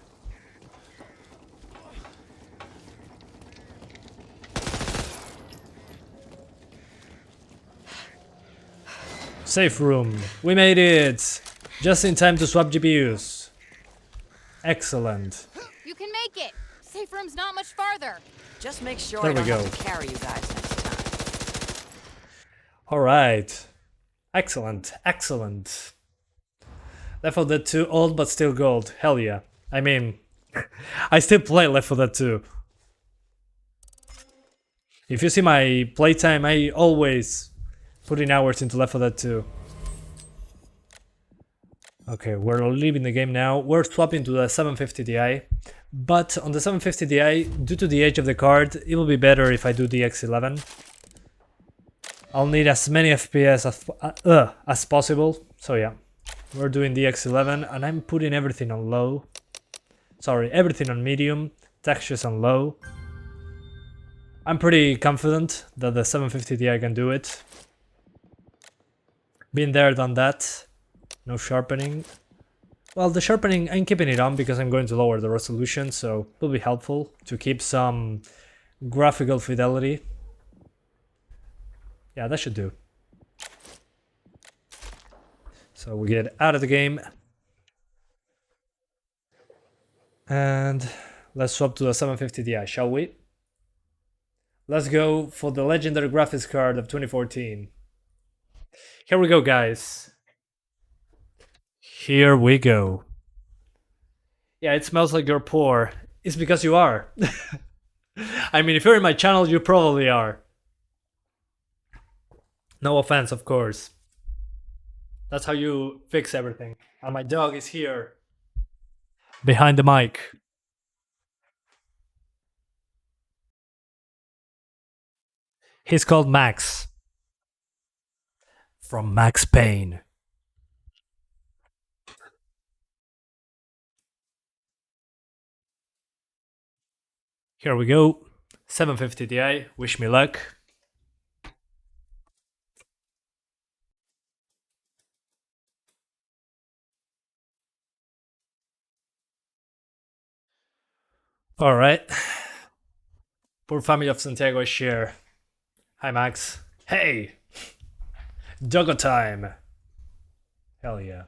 Safe room. We made it! Just in time to swap GPUs. Excellent. You can make it. Safe room's not much farther. Just make sure There I we don't go. have to carry you guys next time. Alright. Excellent. Excellent. Left 4 Dead 2 old but still gold. Hell yeah. I mean, I still play Left 4 Dead 2. If you see my playtime, I always put in hours into Left 4 Dead 2. Okay, we're leaving the game now. We're swapping to the 750 Ti. But on the 750 Ti, due to the age of the card, it will be better if I do the X11. I'll need as many FPS as possible. So yeah, we're doing the X11 and I'm putting everything on low. Sorry, everything on medium, textures on low. I'm pretty confident that the 750 Ti can do it. Been there, done that. No sharpening. Well, the sharpening, I'm keeping it on because I'm going to lower the resolution, so it will be helpful to keep some graphical fidelity. Yeah, that should do. So we get out of the game. And let's swap to the 750 Ti, shall we? Let's go for the legendary graphics card of 2014. Here we go, guys. Here we go. Yeah, it smells like you're poor. It's because you are. I mean, if you're in my channel, you probably are. No offense, of course. That's how you fix everything. And my dog is here. Behind the mic. He's called Max. From Max Payne. Here we go. 750 Ti. Wish me luck. All right. Poor family of Santiago is here. Hi, Max. Hey! Doggo time! Hell yeah.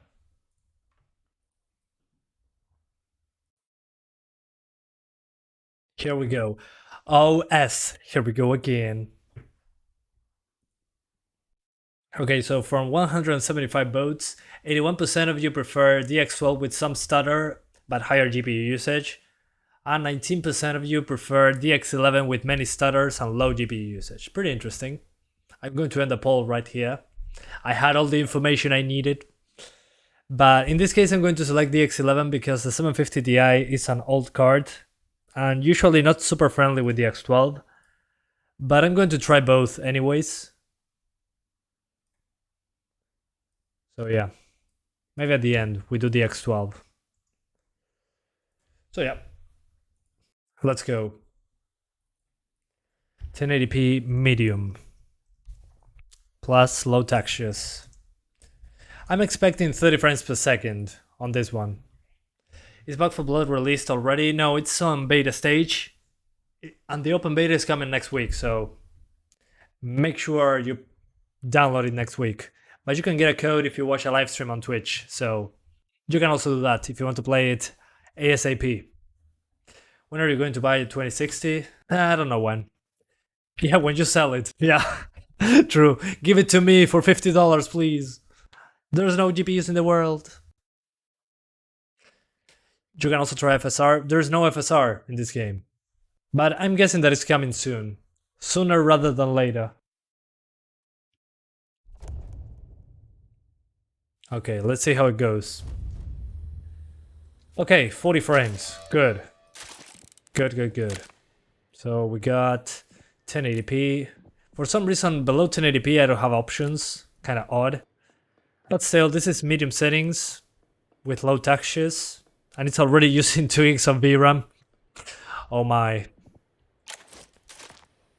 Here we go. OS. Here we go again. Okay, so from 175 votes, 81% of you prefer DX12 with some stutter but higher GPU usage. And 19% of you prefer DX11 with many stutters and low GPU usage. Pretty interesting. I'm going to end the poll right here. I had all the information I needed. But in this case, I'm going to select DX11 because the 750 Ti is an old card and usually not super friendly with the X12. But I'm going to try both anyways. So yeah, maybe at the end we do the X12. So yeah. Let's go. 1080p medium. Plus low textures. I'm expecting 30 frames per second on this one. Is Back 4 Blood released already? No, it's on beta stage. And the open beta is coming next week, so make sure you download it next week. But you can get a code if you watch a live stream on Twitch, so you can also do that if you want to play it ASAP. When are you going to buy it? 2060? I don't know when. Yeah, when you sell it. Yeah, true. Give it to me for $50, please. There's no GPUs in the world. You can also try FSR. There's no FSR in this game. But I'm guessing that it's coming soon. Sooner rather than later. Okay, let's see how it goes. Okay, 40 frames. Good. Good. So we got 1080p. For some reason, below 1080p, I don't have options. Kind of odd. But still, this is medium settings with low textures. And it's already using 2 gigs of VRAM. Oh my.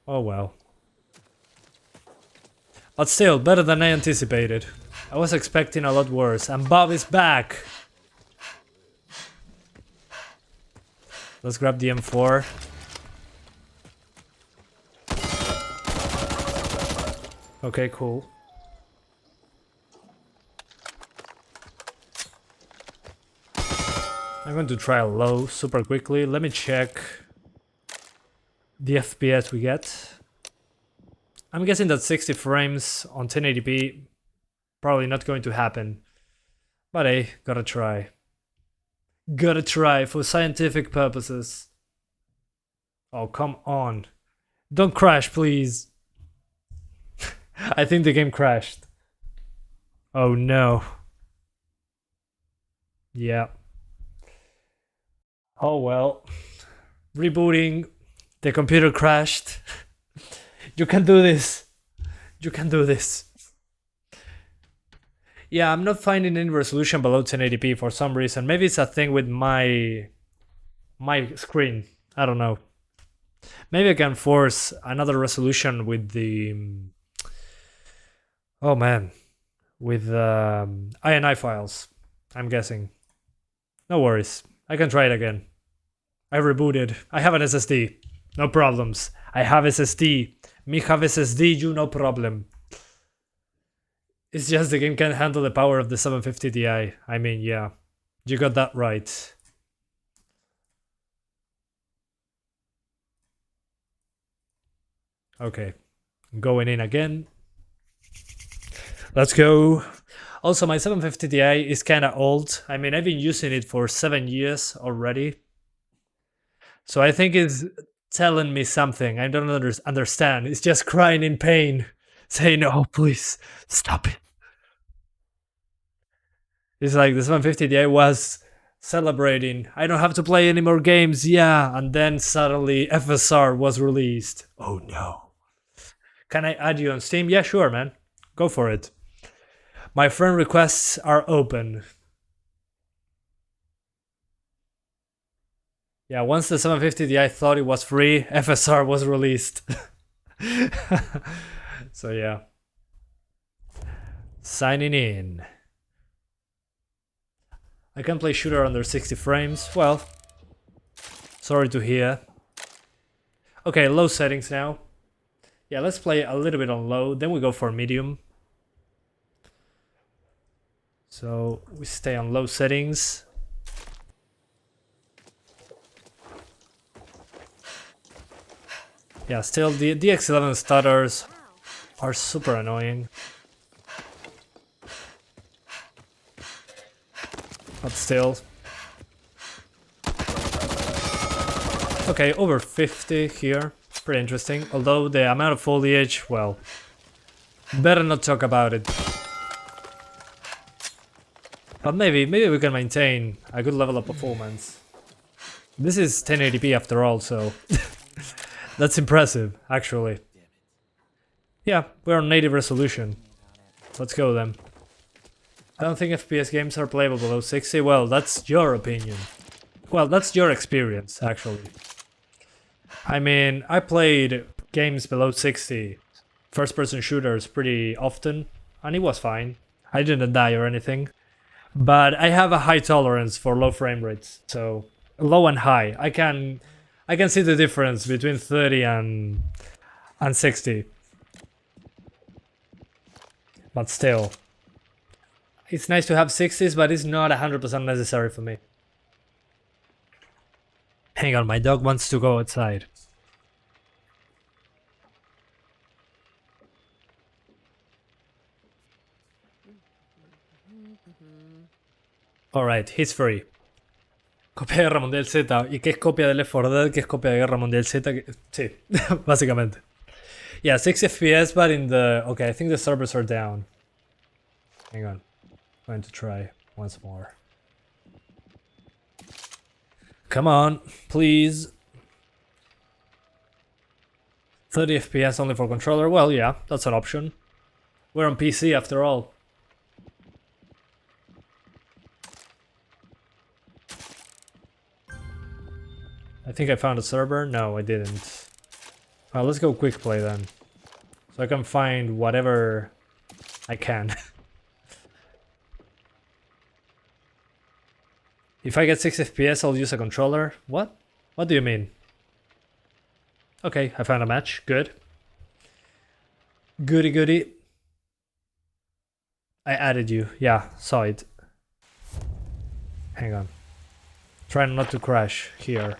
Oh well. But still, better than I anticipated. I was expecting a lot worse. And Bob is back! Let's grab the M4. Okay, cool. I'm going to try a low super quickly. Let me check the FPS we get. I'm guessing that 60 frames on 1080p probably not going to happen. But hey, gotta try. Gotta try for scientific purposes. Oh, come on. Don't crash, please. I think the game crashed. Oh no. Yeah. Oh well. Rebooting. The computer crashed. You can do this. You can do this. Yeah, I'm not finding any resolution below 1080p for some reason. Maybe it's a thing with my screen. I don't know. Maybe I can force another resolution with the oh man, with INI files. I'm guessing. No worries. I can try it again. I rebooted. I have an SSD. No problems. I have SSD. Me have SSD, you no problem. It's just the game can't handle the power of the 750 Ti. I mean, yeah. You got that right. Okay. Going in again. Let's go. Also, my 750 Ti is kind of old. I mean, I've been using it for 7 years already. So I think it's telling me something. I don't understand. It's just crying in pain. Saying, no, please, stop it. It's like the 750 Ti was celebrating. I don't have to play any more games. Yeah. And then suddenly FSR was released. Oh no. Can I add you on Steam? Yeah, sure, man. Go for it. My friend requests are open. Yeah, once the 750 Ti thought it was free, FSR was released. So yeah. Signing in. I can play shooter under 60 frames. Well, sorry to hear. Okay, low settings now. Yeah, let's play a little bit on low, then we go for medium. So we stay on low settings. Yeah, still the DX11 stutters are super annoying. But still. Okay, over 50 here. Pretty interesting. Although the amount of foliage, well, better not talk about it. But maybe we can maintain a good level of performance. This is 1080p after all, so that's impressive, actually. Yeah, we're on native resolution. Let's go then. I don't think FPS games are playable below 60. Well, that's your opinion. Well, that's your experience, actually. I mean, I played games below 60, first-person shooters pretty often, and it was fine. I didn't die or anything. But I have a high tolerance for low frame rates, so low and high. I can see the difference between 30 and 60. But still, it's nice to have 60s, but it's not 100% necessary for me. Hang on, my dog wants to go outside. Alright, he's free. Copia de Guerra Mundial Z. ¿Y qué es copia del Left 4 Dead? ¿Qué es copia de Guerra Mundial Z? Sí, básicamente. Yeah, 6 FPS, but in the... Okay, I think the servers are down. Hang on. I'm going to try once more. Come on, please. 30 FPS only for controller? Well, yeah, that's an option. We're on PC after all. I think I found a server. No, I didn't. Well, let's go quick play then. So I can find whatever I can. If I get 6 FPS, I'll use a controller. What? What do you mean? Okay, I found a match. Good. Goody goody. I added you. Yeah, saw it. Hang on. Trying not to crash here.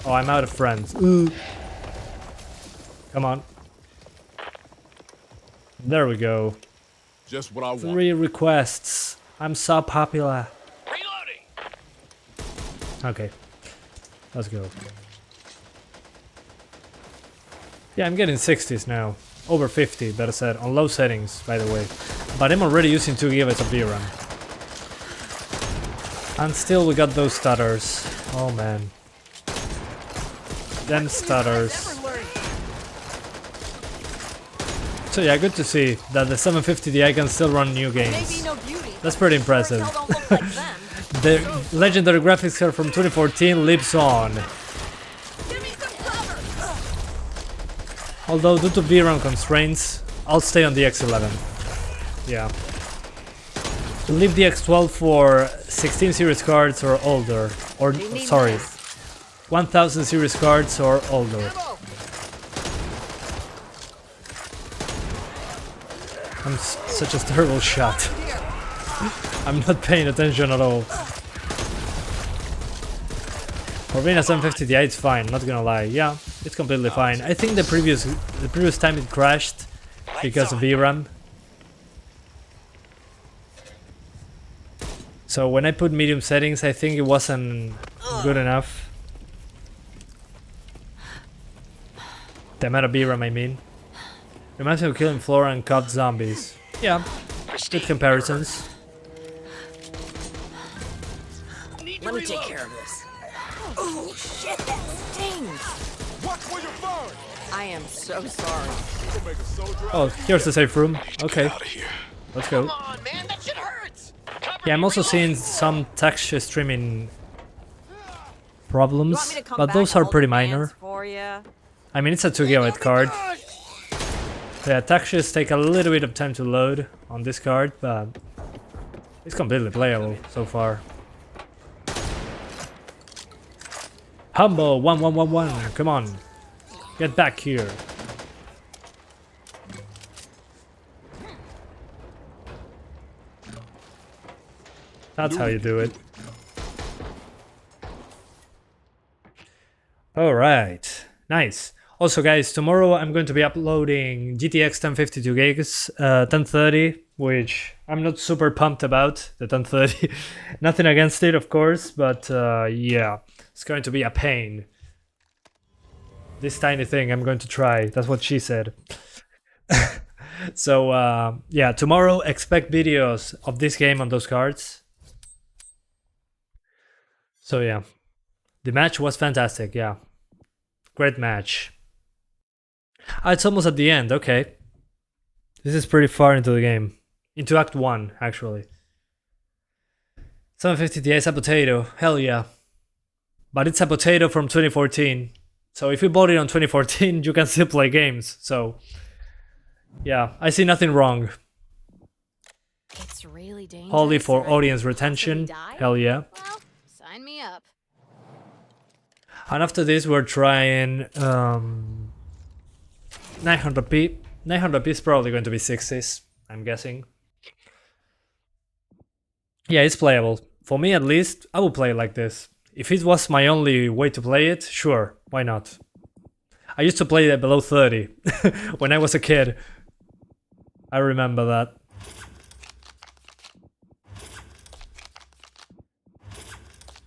Oh, I'm out of friends. Ooh. Come on. There we go. Just what I want. 3 requests. I'm so popular. Reloading. Okay. Let's go. Yeah, I'm getting 60s now. Over 50, better said. On low settings, by the way. But I'm already using 2 GB of VRAM. And still we got those stutters. Oh man. Them stutters. So yeah, good to see that the 750 Ti can still run new games. That's pretty impressive. The legendary graphics card from 2014 lives on. Although due to VRAM constraints, I'll stay on the X11. Yeah. Leave the X12 for 16 series cards or older. Or, sorry, 1000 series cards or older. I'm such a terrible shot. I'm not paying attention at all. For being a 750 Ti, it's fine, not gonna lie. Yeah, it's completely fine. I think the previous time it crashed because of VRAM. So when I put medium settings, I think it wasn't good enough. The amount of VRAM, I mean. Reminds me of killing Flora and Cub zombies. Yeah, good comparisons. Let me take care of this. Oh shit, that stings! Watch where you're firing! I am so sorry. Oh, here's the safe room. Okay, let's go. Come on, man, that shit hurts! Yeah, I'm also seeing some texture streaming problems, but those are pretty minor. I mean, it's a 2 GB card. The textures take a little bit of time to load on this card, but it's completely playable so far. Humble 1111, come on, get back here. That's how you do it. Alright, nice. Also guys, tomorrow I'm going to be uploading GTX 1052 gigs, 1030, which I'm not super pumped about, the 1030. Nothing against it, of course, but yeah, it's going to be a pain. This tiny thing I'm going to try, that's what she said. So yeah, tomorrow expect videos of this game on those cards. So yeah, the match was fantastic, yeah. Great match. Ah, it's almost at the end, okay. This is pretty far into the game. Into Act 1, actually. 750 Ti is a potato, hell yeah. But it's a potato from 2014. So if you bought it on 2014, you can still play games. So yeah, I see nothing wrong. It's really dangerous. Wholly for audience retention, hell yeah. Well, sign me up. And after this we're trying 900p. 900p is probably going to be 60s, I'm guessing. Yeah, it's playable. For me at least, I would play it like this. If it was my only way to play it, sure, why not? I used to play it below 30 when I was a kid. I remember that.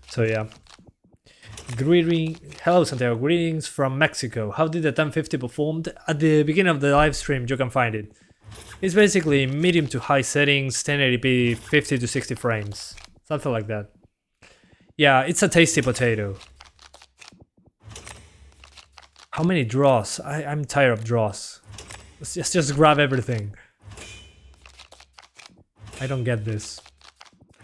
So yeah. Hello Santiago, greetings from Mexico. How did the 1050 perform? At the beginning of the live stream you can find it. It's basically medium to high settings, 1080p, 50 to 60 frames. Something like that. Yeah, it's a tasty potato. How many draws? I'm tired of draws. Let's just grab everything. I don't get this.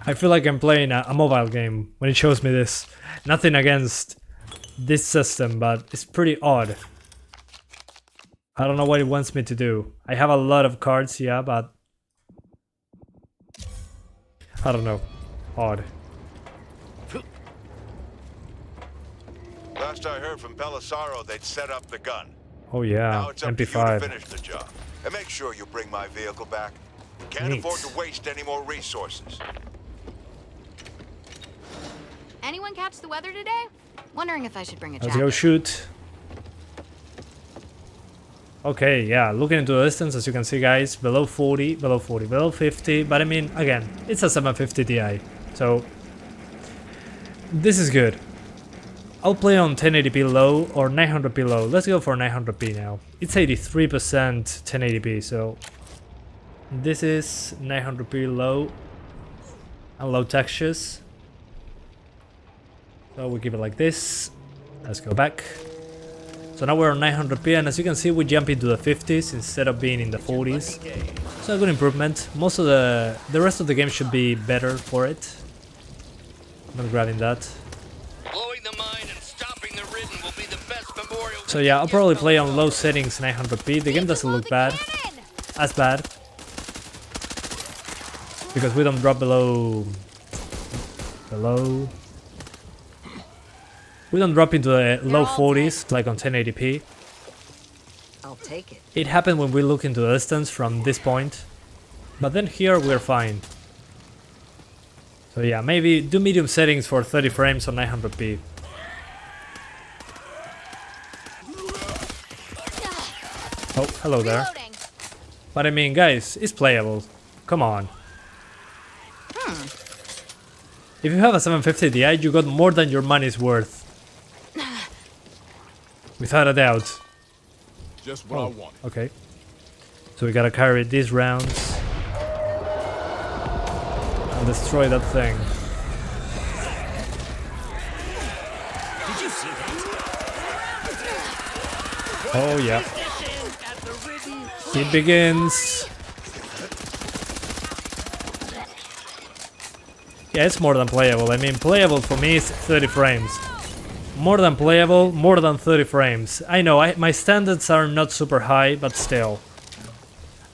I feel like I'm playing a mobile game when it shows me this. Nothing against this system, but it's pretty odd. I don't know what it wants me to do. I have a lot of cards, yeah, but I don't know. Odd. Last I heard from Belisaro, they'd set up the gun. Oh yeah, Now it's up to you MP5. to finish the job. And make sure you bring my vehicle back. We can't afford to waste any more resources. Anyone catch the weather today? Wondering if I should bring a Let's jacket. go shoot. Okay, yeah, looking into the distance, as you can see guys, below 40, below 40, below 50, but I mean, again, it's a 750 Ti, so this is good. I'll play on 1080p low or 900p low. Let's go for 900p now. It's 83% 1080p, so this is 900p low and low textures. So we keep it like this. Let's go back. So now we're on 900p, and as you can see, we jump into the 50s instead of being in the 40s. So a good improvement. Most of the rest of the game should be better for it. I'm not grabbing that. Blowing the mine and stopping the ridden will be the best memorial. So yeah, I'll probably play on low settings 900p. The game doesn't look bad. As bad. Because we don't drop below... We don't drop into the low 40s like on 1080p. I'll take it. It happened when we look into the distance from this point. But then here we're fine. So yeah, maybe do medium settings for 30 frames on 900p. Oh, hello there. But I mean, guys, it's playable. Come on. If you have a 750 Ti, you got more than your money's worth. Without a doubt. Just what I wanted. Okay. So we gotta carry these rounds. And destroy that thing. Did you see that? Oh yeah. It begins. Yeah, it's more than playable. I mean, playable for me is 30 frames. More than playable, more than 30 frames. I know, my standards are not super high, but still.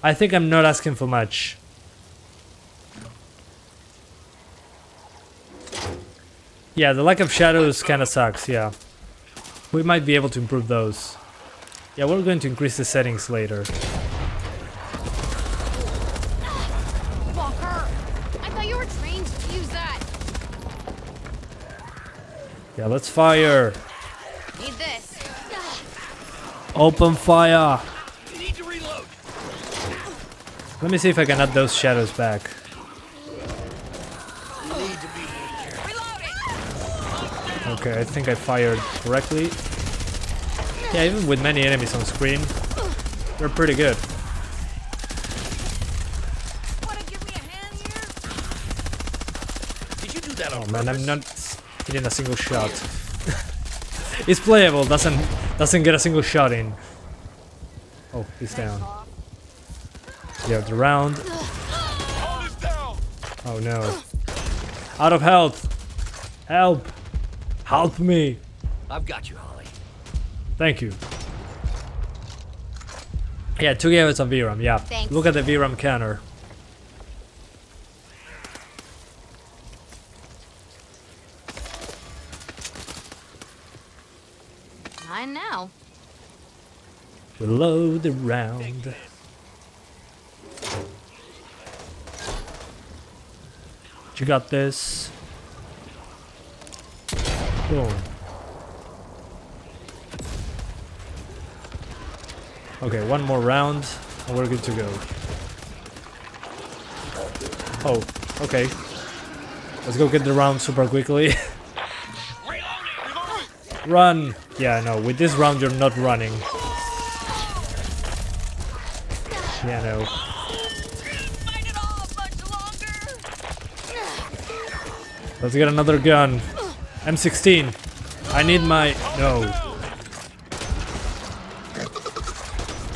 I think I'm not asking for much. Yeah, the lack of shadows kinda sucks, yeah. We might be able to improve those. Yeah, we're going to increase the settings later. Walker, I thought you were trained to use that. Yeah, let's fire. Need this. Open fire. You need to reload. Let me see if I can add those shadows back. Okay, I think I fired correctly. Yeah, even with many enemies on screen, they're pretty good. Wanna give me a hand here? Did you do that on Oh man, I'm not hitting a single shot. It's playable, doesn't get a single shot in. Oh, he's down. Yeah, the round. Oh no. Out of health. Help. Help me. I've got you, Holly. Thank you. Yeah, 2 gigabytes of VRAM, yeah. Thanks. Look at the VRAM counter. Mine now. Reload the round. You got this. Boom. Okay, one more round and we're good to go. Oh, okay. Let's go get the round super quickly. Run! Yeah, no, with this round you're not running. Yeah, no. Fight it all much longer. Let's get another gun. M16. I need my... No.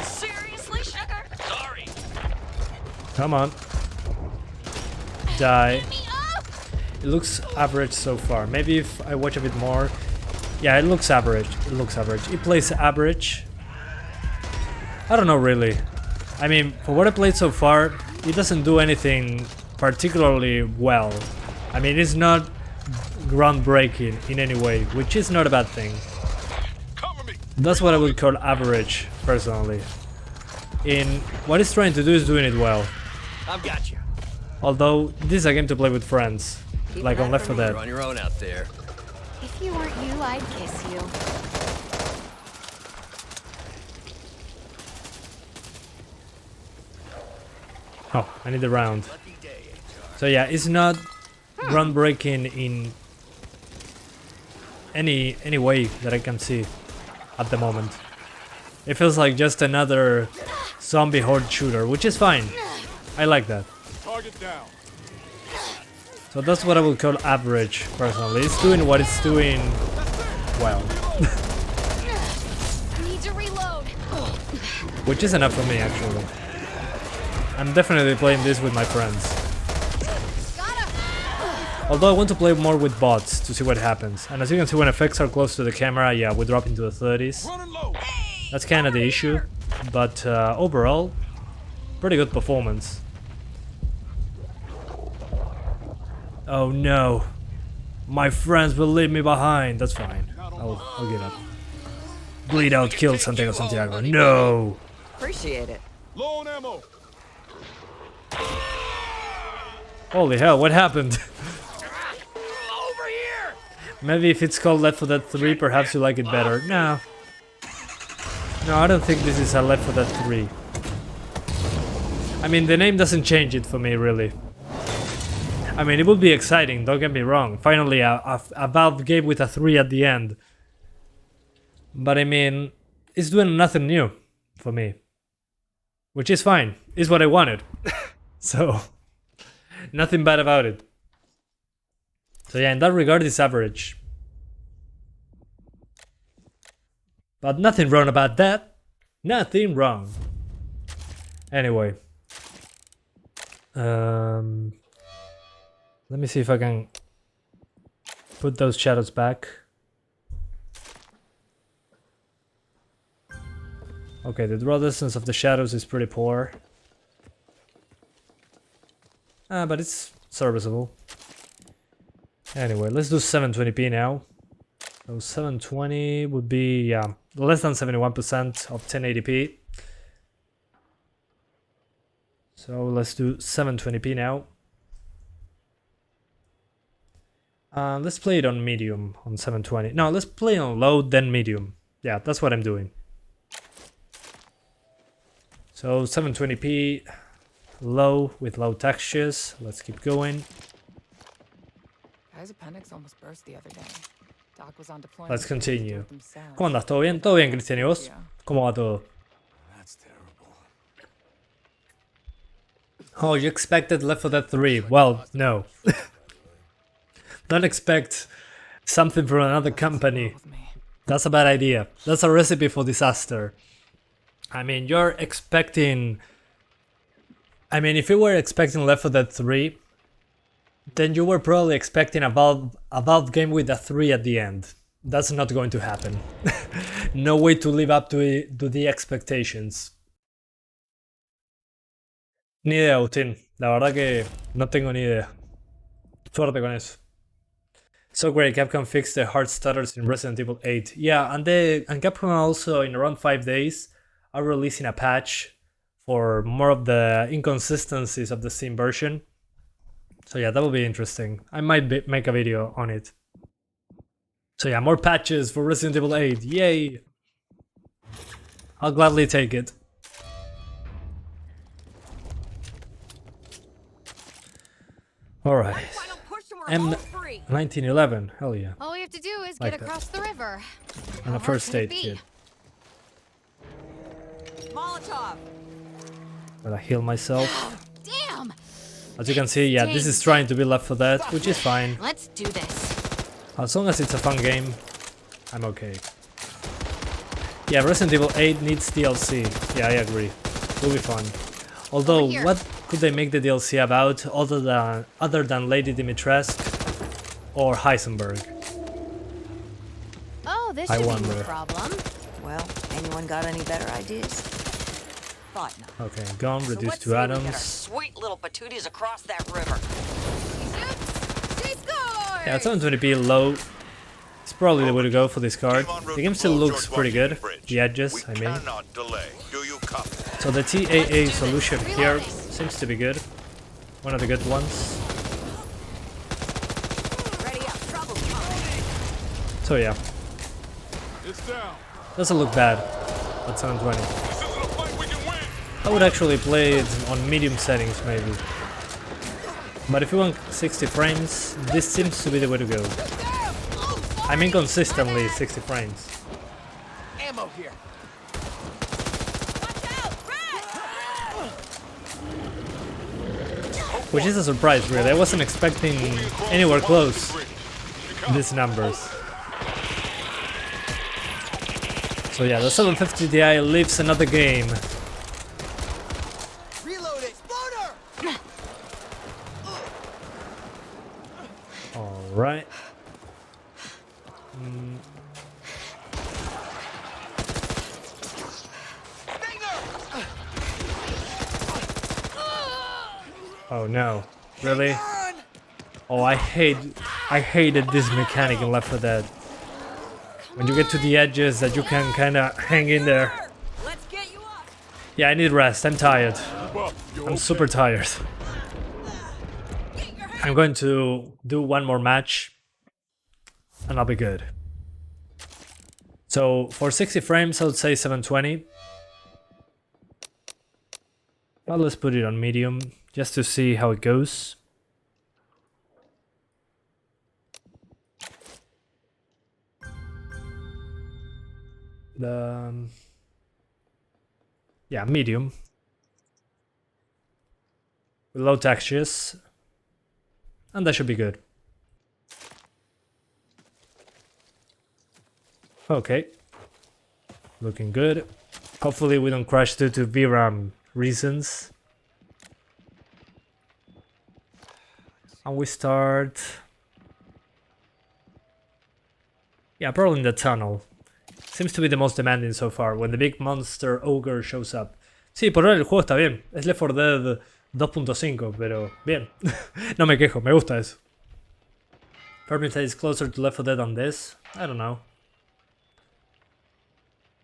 Seriously, sugar? Sorry. Come on. Die. Me up! It looks average so far. Maybe if I watch a bit more... Yeah, it looks average. It looks average. It plays average. I don't know really. I mean, for what I played so far, it doesn't do anything particularly well. I mean, it's not groundbreaking in any way, which is not a bad thing. That's what I would call average, personally. In what it's trying to do is doing it well. I've got you. Although, this is a game to play with friends, like on Left 4 Dead. You're on your own out there. If you weren't you, I'd kiss you. Oh, I need the round. So yeah, it's not groundbreaking in any way that I can see at the moment. It feels like just another zombie horde shooter, which is fine. I like that. Target down. So that's what I would call average, personally. It's doing what it's doing well. Need to reload. Which is enough for me, actually. I'm definitely playing this with my friends. Although I want to play more with bots to see what happens. And as you can see, when effects are close to the camera, yeah, we drop into the 30s. That's kind of the issue. But overall, pretty good performance. Oh no. My friends will leave me behind. That's fine. I'll give up. Bleed out, kill Santiago. No! Appreciate it. Low on ammo. Holy hell, what happened? Maybe if it's called Left 4 Dead 3, perhaps you like it better. No. No, I don't think this is a Left 4 Dead 3. I mean, the name doesn't change it for me, really. I mean, it would be exciting, don't get me wrong. Finally, a Valve game with a 3 at the end. But I mean, it's doing nothing new for me. Which is fine. It's what I wanted. So, nothing bad about it. So yeah, in that regard, it's average. But nothing wrong about that. Nothing wrong. Anyway. Let me see if I can put those shadows back. Okay, the draw distance of the shadows is pretty poor. But it's serviceable. Anyway, let's do 720p now. So 720 would be, yeah, less than 71% of 1080p. So let's do 720p now. Let's play it on medium, on 720. No, let's play on low, then medium. Yeah, that's what I'm doing. So 720p, low with low textures. Let's keep going. Guy's appendix almost burst the other day. Doc was on deployment. Let's continue. ¿Cómo andas? ¿Todo bien? ¿Todo bien, Cristian? ¿Y vos? ¿Cómo va todo? That's terrible. Oh, you expected Left 4 Dead 3. Well, no. Don't expect something from another company. That's a bad idea. That's a recipe for disaster. I mean, you're expecting... I mean, if you were expecting Left 4 Dead 3, then you were probably expecting a Valve game with a 3 at the end. That's not going to happen. No way to live up to the expectations. Ni idea, Agustín. La verdad que no tengo ni idea. Suerte con eso. So great, Capcom fixed the hard stutters in Resident Evil 8. Yeah, and Capcom also, in around 5 days, are releasing a patch for more of the inconsistencies of the Steam version. So yeah, that will be interesting. I might make a video on it. So yeah, more patches for Resident Evil 8. Yay! I'll gladly take it. Alright. M1911. Hell yeah. All we have to do is Like get that. across the river. And a first aid kit. Molotov. Gotta heal myself. Damn! As you can see, yeah, this is trying to be Left 4 Dead, which is fine. Let's do this. As long as it's a fun game, I'm okay. Yeah, Resident Evil 8 needs DLC. Yeah, I agree. It'll be fun. Although, what could they make the DLC about other than Lady Dimitrescu or Heisenberg? Oh, this I should be wonder. no problem. Well, anyone got any better ideas? Thought not. Okay, gun So reduced let's to say we get our atoms. sweet little patooties across that river. She scored! Yeah, 720p low. It's probably the way to go for this card. The game still looks pretty good. The edges, I mean. Cannot delay. Do you copy? So the TAA solution here seems to be good. One of the good ones. Ready up, trouble coming. So yeah, It's down. doesn't look bad at 720. This isn't a fight we can win. I would actually play it on medium settings maybe. But if you want 60 frames, this seems to be the way to go. I mean consistently 60 frames. Ammo here. Which is a surprise, really. I wasn't expecting anywhere close these numbers. So yeah, the 750 Ti lives another game. Reload exploder! Alright. Oh no, really? Oh, I hated this mechanic in Left 4 Dead. When you get to the edges that you can kinda hang in there. Let's get you up. Yeah, I need rest, I'm tired. I'm super tired. I'm going to do one more match and I'll be good. So for 60 frames I would say 720. But let's put it on medium just to see how it goes. Yeah, medium. With low textures. And that should be good. Okay. Looking good. Hopefully we don't crash due to VRAM reasons. And we start... Yeah, probably in the tunnel. Seems to be the most demanding so far, when the big monster ogre shows up. Sí, por ahora el juego está bien. Es Left 4 Dead 2.5, pero bien. No me quejo, me gusta eso. Vermintide is closer to Left 4 Dead than this? I don't know.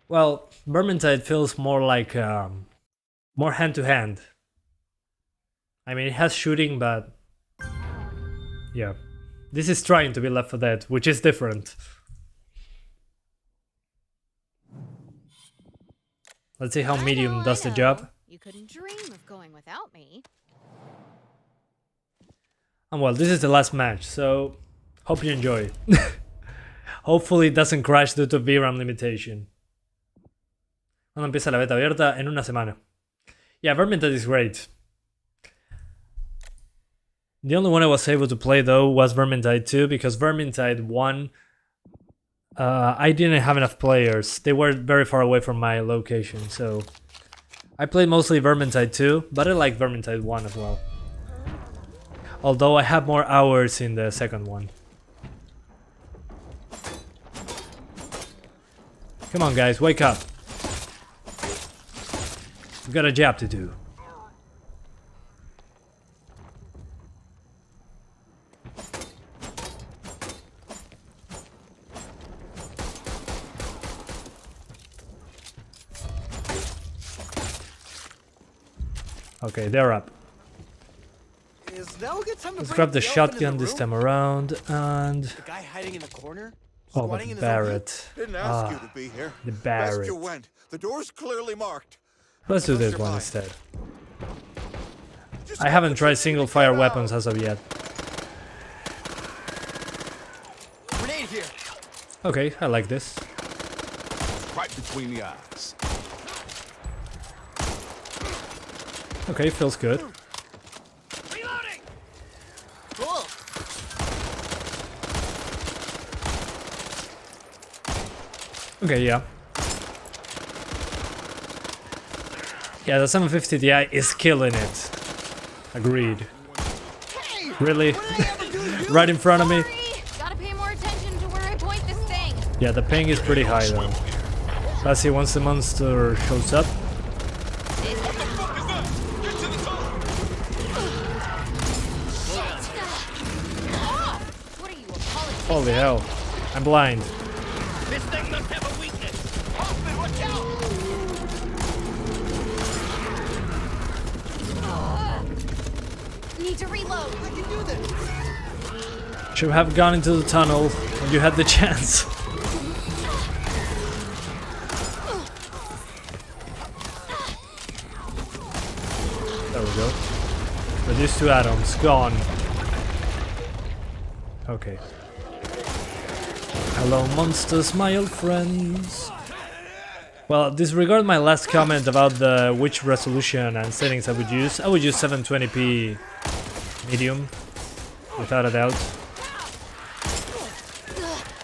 Well, Vermintide feels more like... more hand-to-hand. I mean, it has shooting, but... Yeah. This is trying to be Left 4 Dead, which is different. Let's see how medium does the job. You couldn't dream of going without me. And well, this is the last match, so hope you enjoy. Hopefully it doesn't crash due to VRAM limitation. Cuando empieza la beta abierta en una semana. Yeah, Vermintide is great. The only one I was able to play though was Vermintide 2, because Vermintide 1 I didn't have enough players. They were very far away from my location, so I played mostly Vermintide 2, but I like Vermintide 1 as well. Although I have more hours in the second one. Come on guys, wake up. We've got a job to do. Okay, they're up. Is now a good time to Let's bring grab the elephant in shotgun the this room? time around, and... The guy hiding in the corner? Oh, Squatting the in his own Barrett. Didn't ask you to be here. The Best Barrett. you went. The door's clearly marked. Let's do this one instead. I haven't tried single fire weapons as of yet. Grenade here. Okay, I like this. Right between the eyes. Okay, feels good. Reloading. Cool. Okay, yeah. Yeah, the 750 Ti is killing it. Agreed. Hey, Really? what did I ever do to you? Right in front of me? Sorry. Gotta pay more attention to where I point this thing. Yeah, the ping is pretty high though. Let's see once the monster shows up. What are you, a politician? Holy hell. I'm blind. This thing must have a weakness. Hoffman, watch out! Need to reload. I can do this. Should have gone into the tunnel when you had the chance. There we go. Reduce to atoms. Gone. Okay. Hello monsters, my old friends. Well, disregard my last comment about which resolution and settings I would use 720p medium, without a doubt.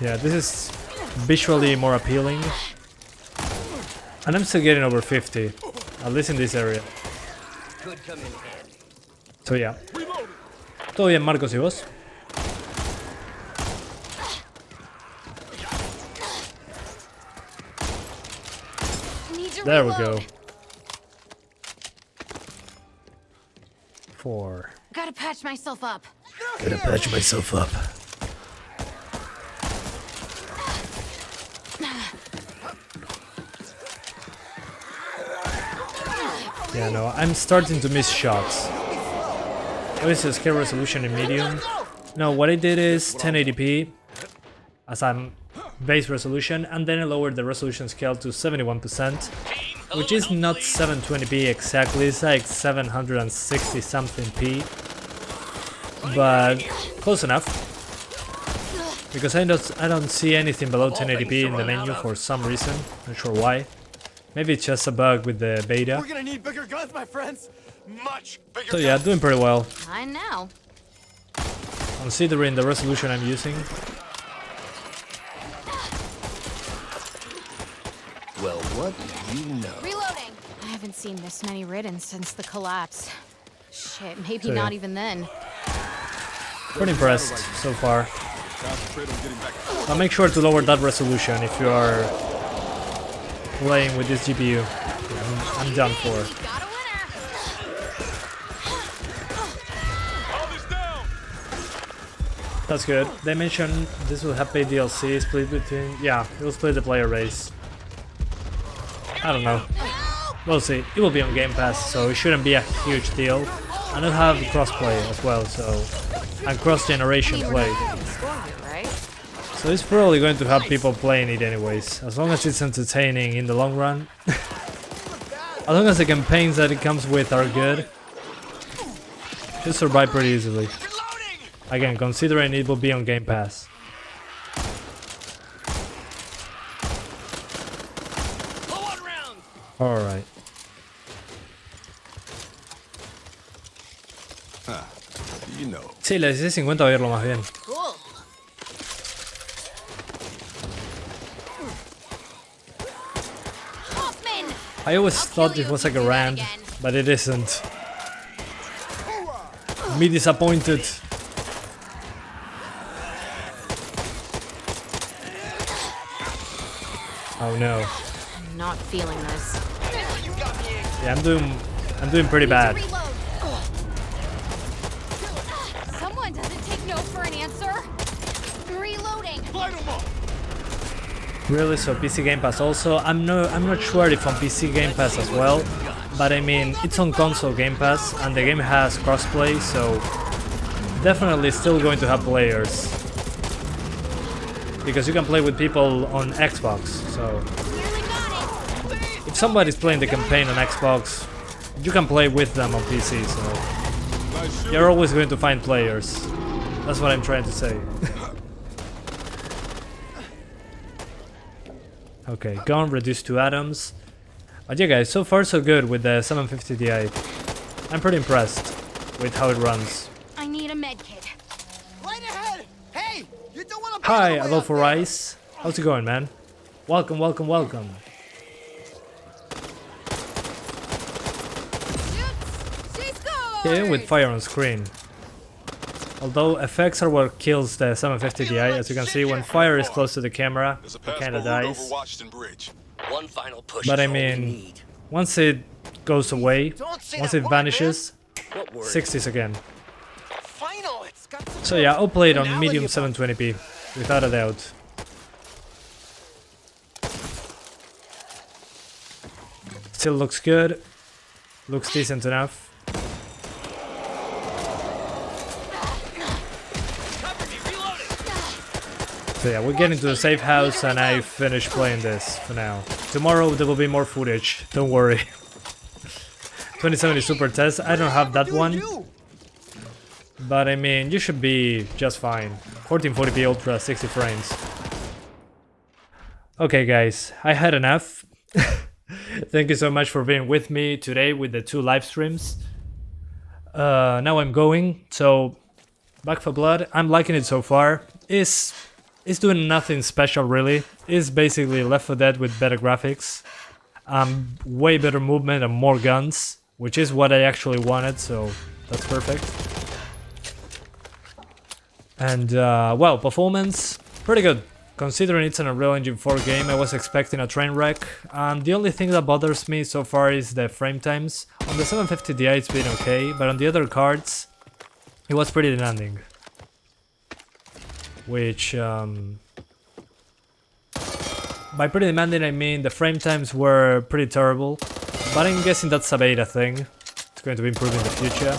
Yeah, this is visually more appealing. And I'm still getting over 50, at least in this area. So yeah. Todo bien, Marcos, ¿y vos? There we go. 4. Gotta patch myself up. Gotta patch myself up. Yeah, no, I'm starting to miss shots. Obviously, scale resolution in medium. No, what I did is 1080p as I'm base resolution, and then I lowered the resolution scale to 71%, which is not 720p exactly, it's like 760 something p, but close enough, because I don't see anything below 1080p in the menu for some reason, not sure why. Maybe it's just a bug with the beta. We're gonna need bigger guns, my friends. Much bigger. So yeah, doing pretty well, I know. considering the resolution I'm using. Well, what do you know? Reloading. I haven't seen this many ridden since the collapse. Shit, maybe So, yeah. not even then. Pretty impressed so far. Concentrate on getting back. But make sure to lower that resolution if you are playing with this GPU. Yeah, I'm done for. Got a winner. That's good. They mentioned this will have paid DLC split between... Yeah, it will split the player base. I don't know. We'll see. It will be on Game Pass, so it shouldn't be a huge deal. And it'll have crossplay as well, so... And cross-generation play. So it's probably going to have people playing it anyways, as long as it's entertaining in the long run. As long as the campaigns that it comes with are good, you'll survive pretty easily. Again, considering it will be on Game Pass. Alright. You know. Sí, la 1650 voy a irlo más bien. Cool. Hoffman! I always thought it was like a rand, but it isn't. Me disappointed. Oh no. I'm not feeling this. Yeah, I'm doing pretty bad. Reload. Someone doesn't take no for an answer. Reloading. Really? So PC Game Pass also? I'm not sure if on PC Game Pass as well, but I mean it's on console Game Pass and the game has crossplay, so definitely still going to have players. Because you can play with people on Xbox, so if somebody's playing the campaign on Xbox, you can play with them on PC, so you're always going to find players. That's what I'm trying to say. Okay, gun reduced to atoms. But yeah guys, so far so good with the 750 Ti. I'm pretty impressed with how it runs. I need a med kit. Right ahead. Hey, you don't want to. Hi, Adolfo Rice. How's it going, man? Welcome, welcome, welcome. Yeah, with fire on screen. Although effects are what kills the 750 Ti, as you can see, when fire is close to the camera, it kinda dies. One final push. But I mean, once it goes away, once it vanishes, 60s again. So yeah, I'll play it on medium 720p, without a doubt. Still looks good, looks decent enough. So yeah, we're getting to the safe house and I finished playing this for now. Tomorrow there will be more footage, don't worry. 2070 Super Test, I don't have that one. But I mean, you should be just fine. 1440p Ultra, 60 frames. Okay guys, I had enough. Thank you so much for being with me today with the 2 live streams. now I'm going. So Back for Blood, I'm liking it so far. It's doing nothing special really. It's basically Left 4 Dead with better graphics, way better movement and more guns, which is what I actually wanted, so that's perfect. And well, performance, pretty good. Considering it's an Unreal Engine 4 game, I was expecting a train wreck, and the only thing that bothers me so far is the frame times. On the 750 Ti it's been okay, but on the other cards it was pretty demanding. Which, by pretty demanding I mean the frame times were pretty terrible, but I'm guessing that's a beta thing. It's going to be improved in the future.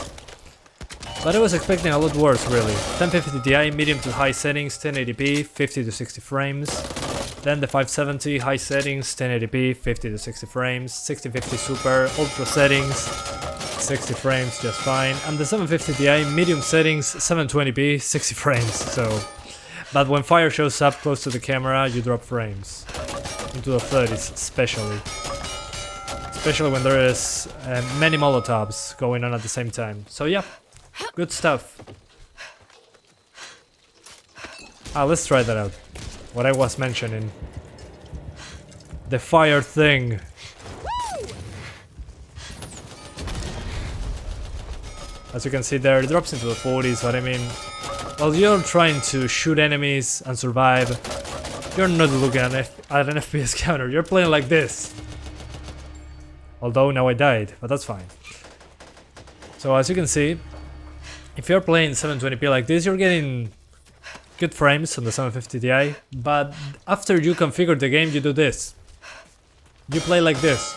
But I was expecting a lot worse really. 1050 Ti, medium to high settings, 1080p, 50 to 60 frames. Then the 570, high settings, 1080p, 50 to 60 frames. 1650 Super, ultra settings, 60 frames just fine. And the 750 Ti, medium settings, 720p, 60 frames. So, but when fire shows up close to the camera, you drop frames. Into the 30s especially. Especially when there is many Molotovs going on at the same time. So yeah. Good stuff. Let's try that out. What I was mentioning. The fire thing. As you can see there, it drops into the 40s, but I mean, while you're trying to shoot enemies and survive, you're not looking at an FPS counter, you're playing like this. Although now I died, but that's fine. So as you can see, if you're playing 720p like this, you're getting good frames on the 750 Ti, but after you configure the game, you do this. You play like this.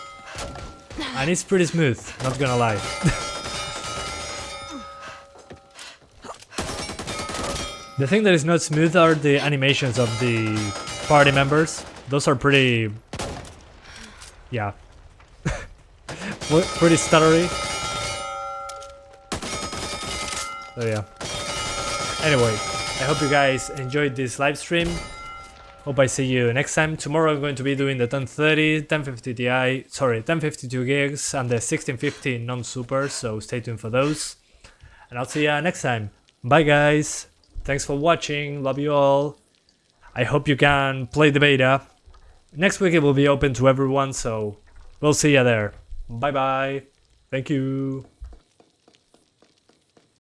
And it's pretty smooth, not gonna lie. The thing that is not smooth are the animations of the party members. Those are pretty... yeah. Pretty stuttery. So yeah. Anyway, I hope you guys enjoyed this live stream. Hope I see you next time. Tomorrow I'm going to be doing the 1030, 1050 Ti, sorry, 1052 gigs and the 1650 non-super, so stay tuned for those. And I'll see you next time. Bye guys. Thanks for watching. Love you all. I hope you can play the beta. Next week it will be open to everyone, so we'll see you there. Bye bye. Thank you.